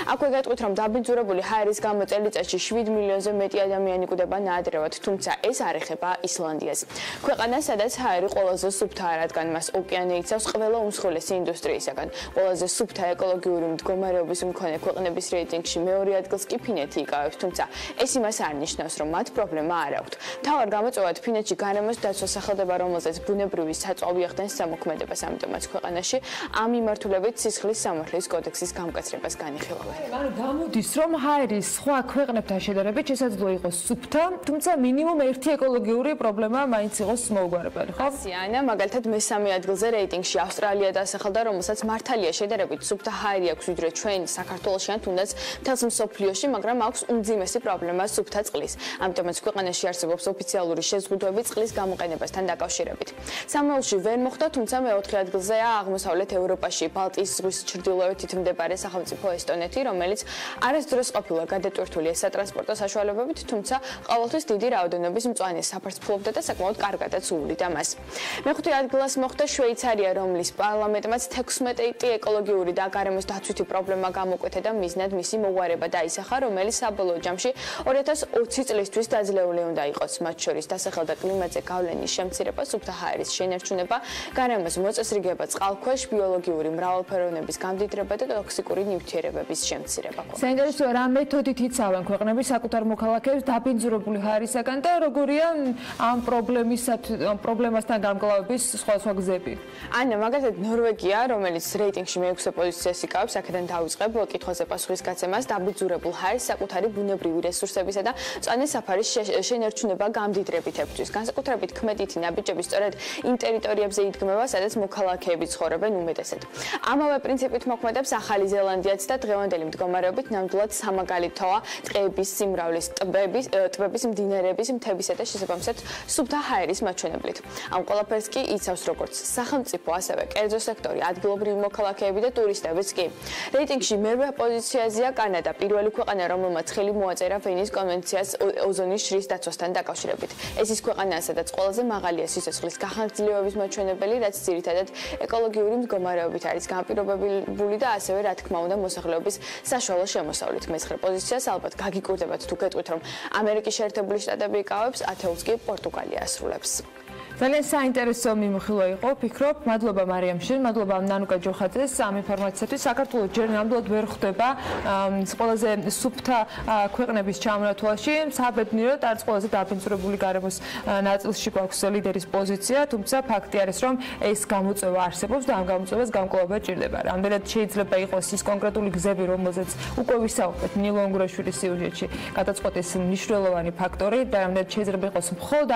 აქვე გეტყვით, რომ დაბინძურებული ჰაერის გამო წელიწადში 7 მილიონზე მეტი ადამიანი კვდება ნაადრევად, თუმცა ეს არ ეხება ისლანდიას. ქვეყანას, სადაც ჰაერი ყველაზე სუფთაა, რადგან მას ოკეანე იცავს ყველა უმსხვილესი ინდუსტრიისაგან. ყველაზე სუფთა ეკოლოგიური მდგომარეობის მქონე ქვეყნების რეიტინგში მეორე ადგილს კი ფინეთი იკავებს, თუმცა ეს იმას არ ნიშნავს, რომ მათ პრობლემა არ აქვთ. მთავარ გამოწვევად ფინეთში გარემოს დაცვა სახელდება, რომელზეც ბუნებრივი საწვავი ახდენს ზემოქმედებას, ამიტომაც ქვეყანაში ამ მიმართულებით სისხლის სამართლის კოდექსის გამკაცრებას განიხილავენ. ანუ გამოდის, რომ ჰაერი სხვა ქვეყნებთან შედარებით შესაძლოა იყოს სუფთა, თუმცა მინიმუმ ერთი ეკოლოგიური პრობლემა მაინც იყოს მოუგვარებელი, ხო? ანა, მაგალითად მესამე ადგილზე რეიტინგში ავსტრალია დასახელდა, რომელსაც მართალია შედარებით სუფთა ჰაერი აქვს ვიდრე ჩვენ საქართველოში ან თუნდაც მთელს მსოფლიოში, მაგრამ აქვს უმძიმესი პრობლემა სუფთა წყლის. ამიტომაც ქვეყანაში არსებობს ოფიციალური შეზღუდვები წყლის გამოყენებასთან დაკავშირებით. სამეულში ვერ მოხდა, თუმცა მეოთხე ადგილზეა აღმოსავლეთ ევროპაში, ბალტიის ზღვის ჩრდილოეთით მდებარე სახელმწიფო ესტონეთი, რომელიც არასდროს ყოფილა გადატვირთული ეს სატრანსპორტო საშუალებებით, თუმცა ყოველთვის დიდი რაოდენობის მწვანე საფარს ფლობდა და საკმაოდ კარგადაც უვლიდა მას. მეხუთე ადგილას მოხვდა შვეიცარია, რომლის პარლამენტმაც 16 ეკოლოგიური და გარემოს დაცვითი პრობლემა გამოკვეთა და მიზნად მისი მოგვარება დაისახა, რომელიც საბოლოო ჯამში 2020 წლისთვის დაძლეული უნდა იყოს. მათ შორის დასახელდა კლიმატზე გავლენის შემცირება, სუფთა ჰაერის შენარჩუნება, გარემოს მოწესრიგება, წყალქვეშ ბიოლოგიური მრავალფეროვნების გამდიდრება და ტოქსიკური ნივთიერებების შემცირება. საინტერესოა რა მეთოდით იცავენ ქვეყნები საკუთარ მოქალაქეებს დაბინძურებული ჰაერისაგან და როგორია ამ პრობლემასთან გამკლავების სხვადასხვა გზები. ანა, მაგალითად ნორვეგია, რომელიც რეიტინგში მეექვსე პოზიციას იკავებს, აქედან დავიწყებ კითხვაზე პასუხის გაცემას, დაბინძურებულ ჰაერს საკუთარი ბუნებრივი რესურსებისა და მწვანე საფარის შენარჩუნება გამდიდრებით ებრძვის. განსაკუთრებით ქმედითი ნაბიჯები სწორედ იმ ტერიტორიებზე იდგმება, სადაც მოქალაქეები ცხოვრობენ უმეტესად. ამავე პრინციპით მოქმედებს ახალი ზელანდიაც და დღევანდელი მდგომარეობით ნამდვილად სამაგალითოა ტყეების სიმრავლის, ტბების, მდინარეების, მთებისა და შესაბამისად სუფთა ჰაერის მაჩვენებლით. ამ ყველაფერს კი იცავს როგორც სახელმწიფო, ასევე კერძო სექტორი, ადგილობრივი მოქალაქეები და ტურისტებიც კი. რეიტინგში მერვე პოზიციაზეა კანადა, პირველი ქვეყანა, რომელმაც ხელი მოაწერა ვენის კონვენციას ოზონის შრის დაცვასთან დაკავშირებით. ეს ის ქვეყანაა, სადაც ყველაზე მაღალია სიცოცხლის გახანგრძლივების მაჩვენებელი, რაც ძირითადად ეკოლოგიური მდგომარეობით არის განპირობებული და ასევე რა თქმა უნდა მოსახლეობის საშუალო შემოსავლით. მესხრე პოზიციას ალბათ გაგიკურდებათ თუ გეტყვით, რომ ამერიკის შეერთებული შტატები იკავებს, 10-ს კი პორტუგალია ასრულებს. ძალიან საინტერესო მიმოხილვა იყო, ვფიქრობ. მადლობა მარიამ შენ, მადლობა ნანუკა ჯოხაძეს ამ ინფორმაციისთვის. საქართველოს ჯერ ნამდვილად ვერ ხდება ყველაზე სუფთა ქვეყნების ჩამონათვალში. საბედნიეროდ არც ყველაზე დაბინძურებული გარემოს ნაწილში გვაქვს ლიდერის პოზიცია, თუმცა ფაქტი არის, რომ ეს გამოწვევა არსებობს და ამ გამოწვევას გამკლავება ჭირდება. რამდენად შეიძლება იყოს ის კონკრეტული გზები, რომელზეც უკვე ვისაუბრეთ ნილო ონგურაშვილის სიუჟეტში, გადაწყვეტის მნიშვნელოვანი ფაქტორი და რამდენად შეიძლება იყოს მხოლოდ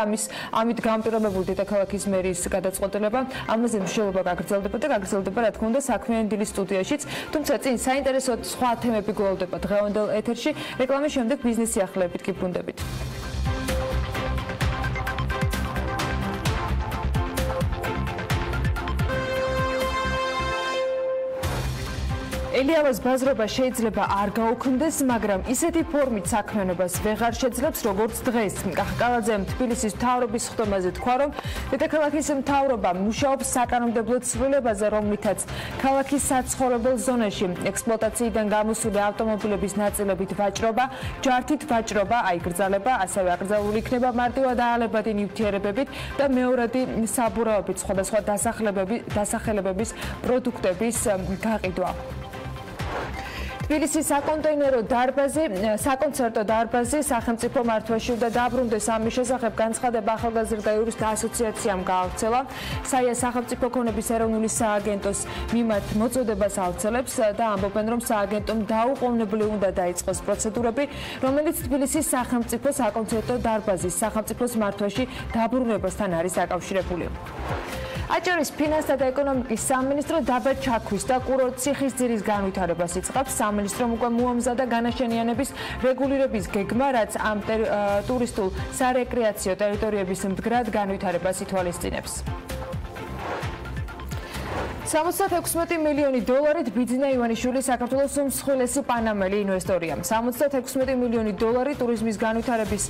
ამით გამპირობებული დედაქალაქის მერის გადაწყვეტილება, ამაზე მსჯელობა გაგრძელდება და გაგრძელდება რა თქმა უნდა საქმიანი დილის სტუდიაშიც. თუმცა წინ საინტერესო სხვა თემები გველოდება დღევანდელ ეთერში. რეკლამის შემდეგ ბიზნესი ახლებებით კი ბრუნდებით. ელიავას ბაზრობა შეიძლება არ გაუქმდეს, მაგრამ ისეთი ფორმით საქმიანობას ვეღარ შეძლებს, როგორც დღეს. კახაკალაძემ თბილისის მთავრობის ხდომაზე თქვა, რომ დედაქალაქის მთავრობა მუშაობს საკანონმდებლო ცვლილებაზე, რომლითაც ქალაქის საცხოვრებელ ზონაში ექსპლუატაციიდან გამოსული ავტომობილების ნაწილებით ვაჭრობა, ჯართით ვაჭრობა აიგრძალება, ასევე აკრძალული იქნება მარტივად აალებადი ნივთიერებებით და მეორადი საბურავებით სხვადასხვა დასახელებების პროდუქტების გაყიდვა. თბილისის საკონცერტო დარბაზი სახელმწიფო მართვაში უნდა დაბრუნდეს. ამის შესახებ განცხადება ახალგაზრდა იურისტთა ასოციაციამ გაავრცელა. საია სახელმწიფო ქონების ეროვნული სააგენტოს მიმართ მოწოდებას ავრცელებს და ამბობენ, რომ სააგენტომ დაუყოვნებლივ უნდა დაიწყოს პროცედურები, რომელიც თბილისის სახელმწიფო საკონცერტო დარბაზის სახელმწიფოს მართვაში დაბრუნებასთან არის დაკავშირებული. აჭარის ფინანსთა და ეკონომიკის სამინისტრო დაბა ჩაქვის და კურორტ ციხისძირის განვითარებას იწყებს. სამინისტრომ უკვე მოამზადა განაშენიანების რეგულირების გეგმა, რაც ამ ტურისტულ სარეკრეაციო ტერიტორიების მდგრად განვითარებას ითვალისწინებს. 76 მილიონი დოლარით ბიძინა ივანიშვილი საქართველოს უმსხვილესი პანამელი ინვესტორია. 76 მილიონი დოლარი ტურიზმის განვითარების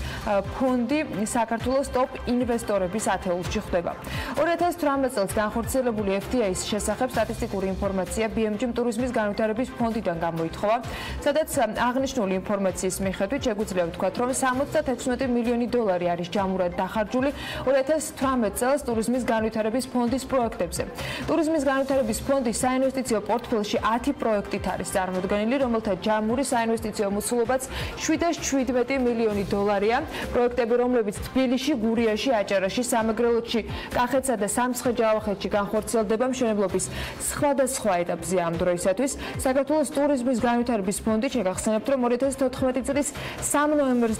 ფონდი საქართველოს ტოპ ინვესტორების ათეულში ხვდება. 2018 წელს განხორციელებული FDI-ის შესახებ სტატისტიკური ინფორმაცია BMG ტურიზმის განვითარების ფონდიდან გამოითხოვა, სადაც აღნიშნული ინფორმაციის მიხედვით შეგვიძლია ვთქვათ, რომ 76 მილიონი დოლარი არის ჯამურად დახარჯული 2018 წელს ტურიზმის განვითარების ფონდის პროექტებზე. ტურიზმის განვითარების განვითარების ფონდის საინვესტიციო პორტფელში 10 პროექტით არის წარმოდგენილი, რომელთა ჯამური საინვესტიციო მოცულობაც 717 მილიონი დოლარია. პროექტები, რომლებიც თბილისში, გურიაში, აჭარაში, სამეგრელოში, კახეთსა და სამცხე-ჯავახეთში განხორციელდება, მშენებლობის სხვადასხვა ეტაპზე ამ დროისათვის. საქართველოს ტურიზმის განვითარების ფონდი შეგახსენებთ, რომ 2014 წლის 3 ნოემბერს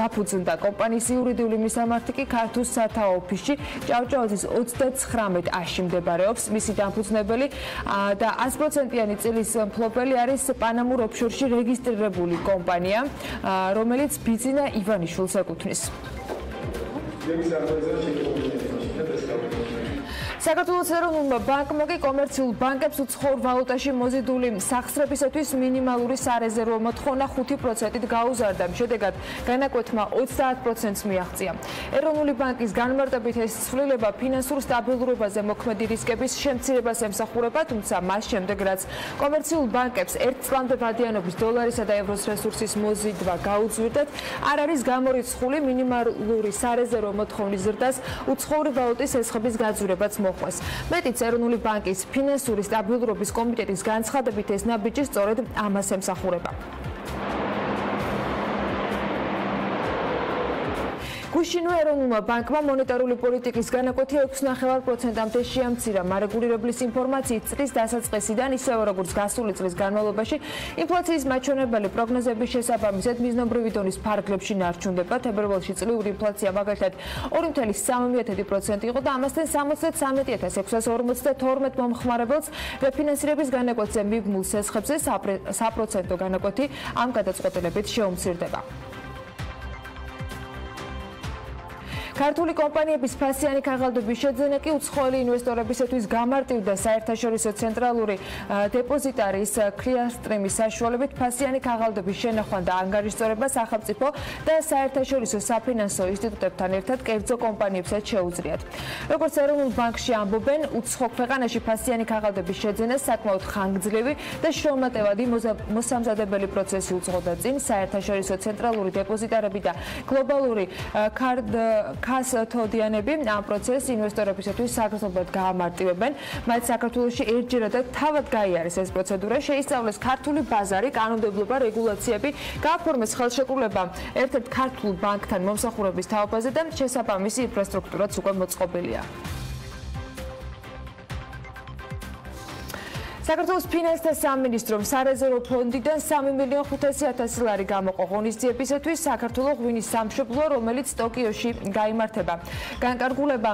დაფუძნდა კომპანიის იურიდიული მისამართი კი ქართულ სათაო ოფისში ჭავჭავაძის 39-ში მდებარეობს. მისი დამფუძნებელი და 100%-იანი წილის მფლობელი არის პანამურ ოფშორში რეგისტრირებული კომპანია, რომელიც ბიძინა ივანიშვილს ეკუთვნის. საქართველოს ეროვნულმა ბანკმა კი კომერციულ ბანკებს უცხოურ ვალუტაში მოზიდული სახსრებისათვის მინიმალური სარეზერვო მოთხოვნა 5%-ით გაუზარდა. შედეგად განაკვეთმა 30%-ს მიაღწია. ეროვნული ბანკის განმარტებით ეს ცვლილება ფინანსურ სტაბილურობაზე მოქმედი რისკების შემცირებას ემსახურება, თუმცა მას შემდეგ, რაც კომერციულ ბანკებს 1 წლამდე ვადიანობის დოლარისა და ევროს რესურსის მოზიდვა გაუძვირდათ, არ არის გამორიცხული მინიმალური სარეზერვო მოთხოვნის ზრდას უცხოური ვალუტის ესხების გაძვირებაც მეტიც ეროვნული ბანკის ფინანსური სტაბილურობის კომიტეტის განცხადებით ეს ნაბიჯი სწორედ ამას ემსახურება. გუშინვე ეროვნულმა ბანკმა მონეტარული პოლიტიკის განაკვეთი 6.5%-მდე შეამცირა. მარეგულირებლის ინფორმაციით წლის დასაწყისიდან, ისევე როგორც გასული წლის განმავლობაში, ინფლაციის მაჩვენებელი პროგნოზების შესაბამისად მიზნობრივი დონის ფარგლებში ნარჩუნდება. თებერვალში წლიური ინფლაცია მაგალითად 2.3% იყო და ამასთან 73,652 მომხმარებელს რეფინანსირების განაკვეთზე მიბმულ სესხებზე საპროცენტო განაკვეთი ამ გადაწყვეტილებით შეუმცირდება. ქართული კომპანიების ფასიანი ქაღალდების შეძენა კი უცხოელი ინვესტორებისათვის გამარტივდა. საერთაშორისო ცენტრალური დეპოზიტარის Clearstream-ის საშუალებით ფასიანი ქაღალდების შენახვა და ანგარიშწორება სახელმწიფო და საერთაშორისო საფინანსო ინსტიტუტებთან ერთად კერძო კომპანიებსაც შეუძლიათ. როგორც ეროვნულ ბანკში ამბობენ, უცხო ქვეყანაში ფასიანი ქაღალდების შეძენა საკმაოდ ხანგრძლივი და შრომატევადი მოსამზადებელი პროცესი უძღოდა წინ. საერთაშორისო ცენტრალური დეპოზიტარები და გლობალური ქასთოდიანები ამ პროცესს ინვესტორებისათვის საგრძნობლად გაამარტივებენ. მათ საქართველოში ერთჯერადად თავად გაიარეს ეს პროცედურა, შეისწავლეს ქართული ბაზარი, კანონმდებლობა, რეგულაციები, გააფორმეს ხელშეკრულება ერთ-ერთ ქართულ ბანკთან მომსახურების თაობაზე და შესაბამისი ინფრასტრუქტურაც უკვე მოწყობილია. საქართველოს ფინანსთა სამინისტრომ სარეზერვო ფონდიდან 3.500.000 ლარი გამოყო ღონისძიებისათვის საქართველოს ღვინის სამშობლო, რომელიც ტოკიოში გაიმართება. განკარგულება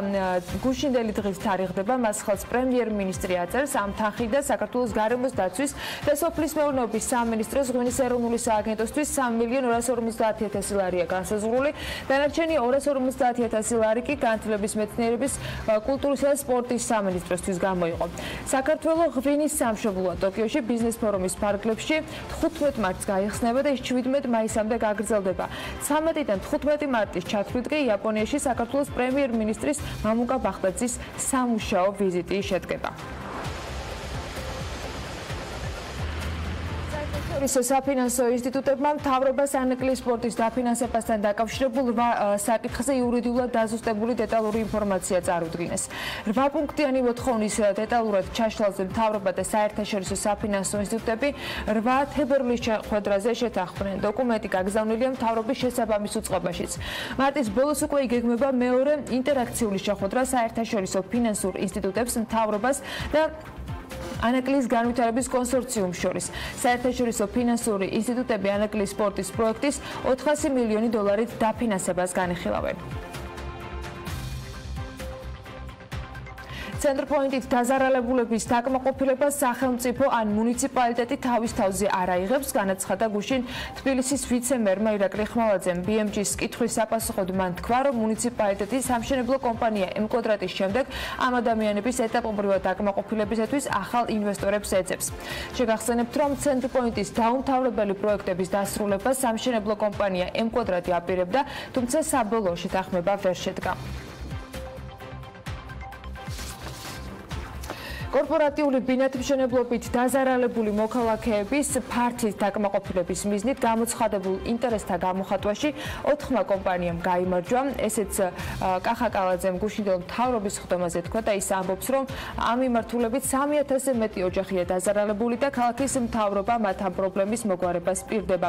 გუშინდელი დღის თარიღდება, მას ხელს პრემიერ-მინისტრი აწერს. ამ თანხიდან საქართველოს გარემოს დაცვის და სოფლის მეურნეობის სამინისტროს ღვინის ეროვნული სააგენტოსთვის 3.250.000 ლარია განსაზღვრული. დანარჩენი 250.000 ლარი კი განათლების, მეცნიერების, კულტურისა და სპორტის სამინისტროსთვის გამოიყო. საქართველოს ღვინის სამშობლოა ტოკიოში ბიზნეს-ფორუმის ფარგლებში 15 მარტს გაიხსნება და 17 მაისამდე გაგრძელდება. 13-დან 15 მარტის ჩათვლით კი იაპონიაში საქართველოს პრემიერ-მინისტრის მამუკა ბახტაძის სამუშაო ვიზიტი შედგება. საფინანსო ინსტიტუტებმა მთავრობას ანეკლიის სპორტის დაფინანსებასთან დაკავშირებულ 8 საკითხზე იურიდიულად დაზუსტებული დეტალური ინფორმაცია წარუდგინეს. 8 პუნქტიანი მოთხოვნის დეტალურად ჩაშლაზე მთავრობა და საერთაშორისო საფინანსო ინსტიტუტები 8 თებერვლის შეხვედრაზე შეთანხმდნენ. დოკუმენტი გაგზავნილია მთავრობის შესაბამის უწყებაშიც. მარტის ბოლოს უკვე იგეგმება მეორე ინტერაქციული შეხვედრა საერთაშორისო ფინანსურ ინსტიტუტებს, მთავრობას და ანეკლიის განვითარების კონსორციუმს შორის. საერთაშორისო ფინანსური ინსტიტუტები ანეკლიის სპორტის პროექტის 400 მილიონი დოლარით დაფინანსებას განიხილავენ. ცენტრპოინტით დაზარალებულების დაკმაყოფილებას სახელმწიფო ან მუნიციპალიტეტი თავის თავზე არ აიღებს, განაცხადა გუშინ თბილისის ვიცე-მერმა ირაკლი ხმალაძემ. BMG-ის კითხვის საპასუხოდ მან თქვა, რომ მუნიციპალიტეტი სამშენებლო კომპანია ემკვადრატის შემდეგ ამ ადამიანების ეტაპობრივად დაკმაყოფილებისათვის ახალ ინვესტორებს ეძებს. შეგახსენებთ, რომ ცენტრპოინტის დაუმთავრებელი პროექტების დასრულებას სამშენებლო კომპანია ემკვადრატი აპირებდა, თუმცა საბოლოო შეთანხმება ვერ შედგა. კორპორატიული ბინათმშენებლობით დაზარალებული მოქალაქეების ფართის დაკმაყოფილების მიზნით გამოცხადებულ ინტერესთა გამოხატვაში 4 კომპანიამ გაიმარჯვა. ესეც კახაკალაძემ გუშინდელ მთავრობის ხდომაზე თქვა და ის ამბობს, რომ ამ მიმართულებით 3000-ზე მეტი ოჯახია დაზარალებული და ქალაქის მთავრობა მათ ამ პრობლემის მოგვარებას პირდება.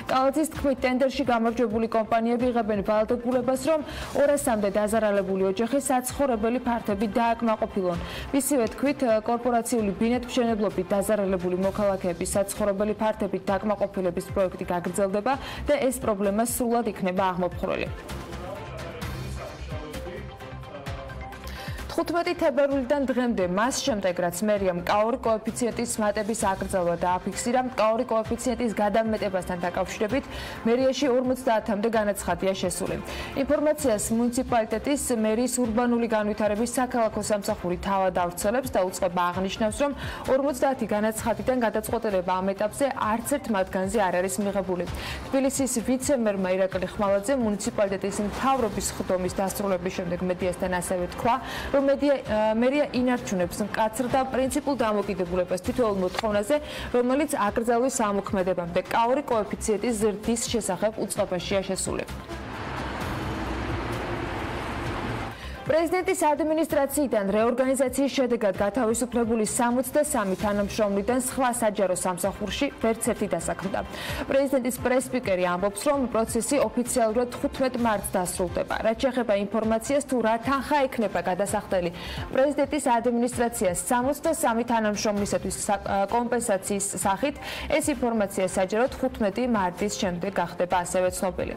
კალაძის თქმით, ტენდერში გამარჯვებული კომპანიები იღებენ ვალდებულებას, რომ 200-მდე დაზარალებული ოჯახის საცხოვრებელი ფართები დააკმაყოფილონ. მისივე თქმით, კორპორაციული ბინათმშენებლობით დაზარალებული მოქალაქეების საცხოვრებელი ფართებით დაკმაყოფილების პროექტი გაგრძელდება და ეს პრობლემა სრულად იქნება აღმოფხვრელი. 15 თებერვლიდან დღემდე მას შემდეგ, რაც მერიამ კაური კოეფიციენტის მატების აკრძალვა დააფიქსირა, კაური კოეფიციენტის გადამეტებასთან დაკავშირებით მერიაში 50-მდე განაცხადია შესული. ინფორმაციას მუნიციპალიტეტის მერის ურბანული განვითარების საქალაქო სამსახური თავად ავრცელებს და უწყება აღნიშნავს, რომ 50 განაცხადიდან გადაწყვეტილება ამ ეტაპზე არც ერთ მათგანზე არ არის მიღებული. თბილისის ვიცე-მერმა ირაკლი ხმალაძე მუნიციპალიტეტის მთავრობის ხდომის დასრულების შემდეგ მედიასთან ასევე თქვა, რომ მერია ინარჩუნებს მკაცრ და პრინციპულ დამოკიდებულებას თითოეულ მოთხოვნაზე, რომელიც აკრძალვის ამოქმედებამდე კაური კოეფიციენტის ზრდის შესახებ უწყებაშია შესული. პრეზიდენტის ადმინისტრაციიდან რეორგანიზაციის შედეგად გათავისუფლებული 63 თანამშრომლიდან სხვა საჯარო სამსახურში ვერც ერთი დასაქმდა. პრეზიდენტის პრეს-სპიკერი ამბობს, რომ პროცესი ოფიციალურად 15 მარტს დასრულდება. რაც შეეხება ინფორმაციას, თუ რა თანხა ექნება გადასახდელი პრეზიდენტის ადმინისტრაციას 63 თანამშრომლისათვის კომპენსაციის სახით, ეს ინფორმაცია საჯაროდ 15 მარტის შემდეგ გახდება ასევე ცნობილი.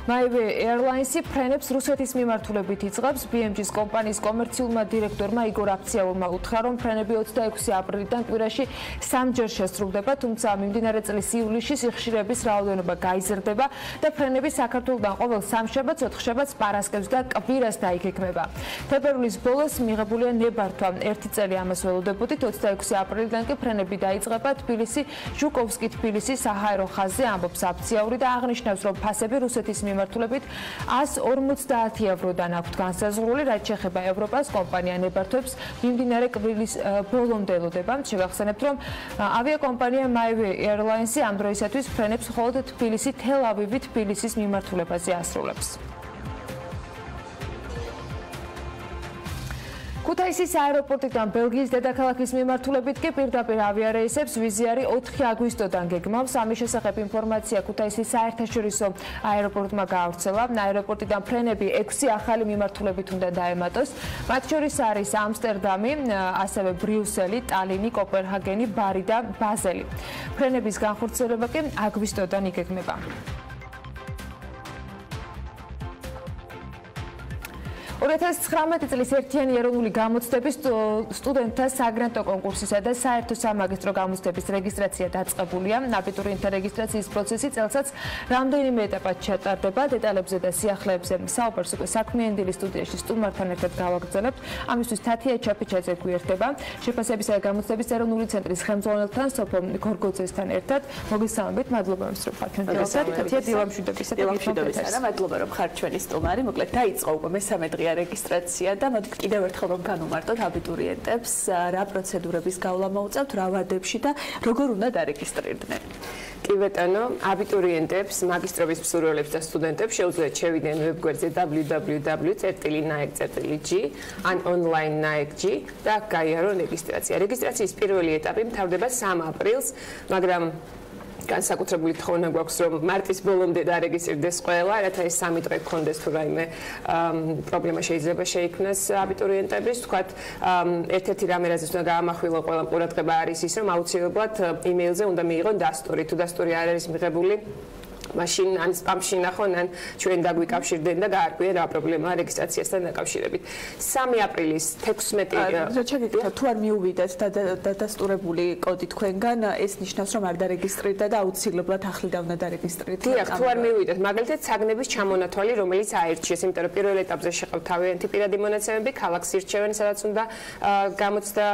MyWay Airlines-ი ფრენებს რუსეთის მიმართულებით იწყებს. BMG-ის კომპანიის კომერციულმა დირექტორმა იგორ აფციაურმა უთხრა, რომ ფრენები 26 აპრილიდან კვირაში 3ჯერ შესრულდება, თუმცა მიმდინარე წლის ივლისში სიხშირეების რაოდენობა გაიზრდება და ფრენები საქართველოდან ყოველ სამშაბათს, ოთხშაბათს, პარასკევს და კვირას დაიგეგმება. თებერვლის ბოლოს მიღებულია ნებართვა. ერთი წელი ამას ველოდებოდით, 26 აპრილიდან კი ფრენები დაიწყება თბილისი ჟუკოვსკი-თბილისი საჰაერო ხაზზე, ამბობს აფციაური და აღნიშნავს, რომ ფასები რუსეთის მიმართულებით 150 ევროდან აქვთ განსაზღვრული, რაც შეეხება ევროპას, კომპანია ნებართვებს მიმდინარე კვირის ბოლომდე ელოდება. შეგახსენებთ, რომ ავიაკომპანია MyWay Airlines-ი ამ დროისათვის ფრენებს მხოლოდ თბილისი, თელ-ავივი, თბილისის მიმართულებაზე ასრულებს. ქუთაისის აეროპორტიდან ბელგიის დედაქალაქის მიმართულებით კი პირდაპირ ავიარეისებს ვიზიარი 4 აგვისტოდან გეგმავს. ამის შესახებ ინფორმაცია ქუთაისის საერთაშორისო აეროპორტმა გაავრცელა. აეროპორტიდან ფრენები 6 ახალი მიმართულებით უნდა დაემატოს. მათ შორის არის ამსტერდამი, ასევე ბრიუსელი, ტალინი, კოპენჰაგენი, ბარი და ბაზელი. ფრენების განხორციელება კი აგვისტოდან იგეგმება. 2019 წლის ერთიანი ეროვნული გამოცდების სტუდენტთა საგრანტო კონკურსისა და საერთო სამაგისტრო გამოცდების რეგისტრაცია დაწყებულია. აბიტურიენტთა რეგისტრაციის პროცესი წელსაც რამდენიმე ეტაპად ჩატარდება. დეტალებზე და სიახლეებზე საუბარს უკვე საქმიანი დილის სტუდიაში სტუმართან ერთად გავაგრძელებთ. ამისთვის თათია ჩაფიჩაძე გვერდება. შეფასებისა და გამოცდების ეროვნული ცენტრის ხელმძღვანელთან სოფო გორგოძესთან ერთად. მოგესალმებით, მადლობა რომ ხართ ჩვენთან. თათია დილამშვიდობისა და დილამშვიდობისა. მადლობა რომ ხართ ჩვენი სტუმარი. მოკლედ დაიწყო უკვე მესამე დღე რეგისტრაცია და მოდი კიდევ ერთხელ რომ განვმარტოთ აბიტურიენტებს რა პროცედურების გავლა მოუწევთ, რა ვადებში და როგორ უნდა დარეგისტრირდნენ. კი ბატონო, აბიტურიენტებს, მაგისტრობის მსურველებს და სტუდენტებს შეუძლიათ შევიდნენ ვებგვერდზე www.naeg.g ან online naeg.g და გაიარონ რეგისტრაცია. რეგისტრაციის პირველი ეტაპი მთავრდება 3 აპრილს, მაგრამ განსაკუთრებული თხოვნა გვაქვს, რომ მარტის ბოლომდე დარეგისტრირდეს ყველა, რათა ეს 3 დღე გქონდეს თუ რაიმე პრობლემა შეიძლება შეიქმნას აბიტურიენტების. თქვათ, ერთ-ერთი რამე, რაზეც უნდა გაამახვილო ყველა ყურადღება არის ის, რომ აუცილებლად იმეილზე უნდა მიიღონ დასტური. თუ დასტური არ არის მიღებული, მაშინ ან სპამში ნახონ, ან ჩვენ დაგვიკავშირდნენ და გაარკვიენ რა პრობლემაა რეგისტრაციასთან დაკავშირებით. 3 აპრილის 16 ჩაგიკითხავთ, თუ არ მიუვიდათ დადასტურებული კოდი თქვენგან, ეს ნიშნავს, რომ არ დარეგისტრირდა და აუცილებლად ახლიდან უნდა დარეგისტრირდეთ. დიახ, თუ არ მიუვიდათ, მაგალითად საგნების ჩამონათვალი, რომელიც აირჩიეს, იმიტომ რომ პირველ ეტაპზე შეყავთ თავიანთი პირადი მონაცემები, ქალაქს ირჩევენ, სადაც უნდა გამოცდა,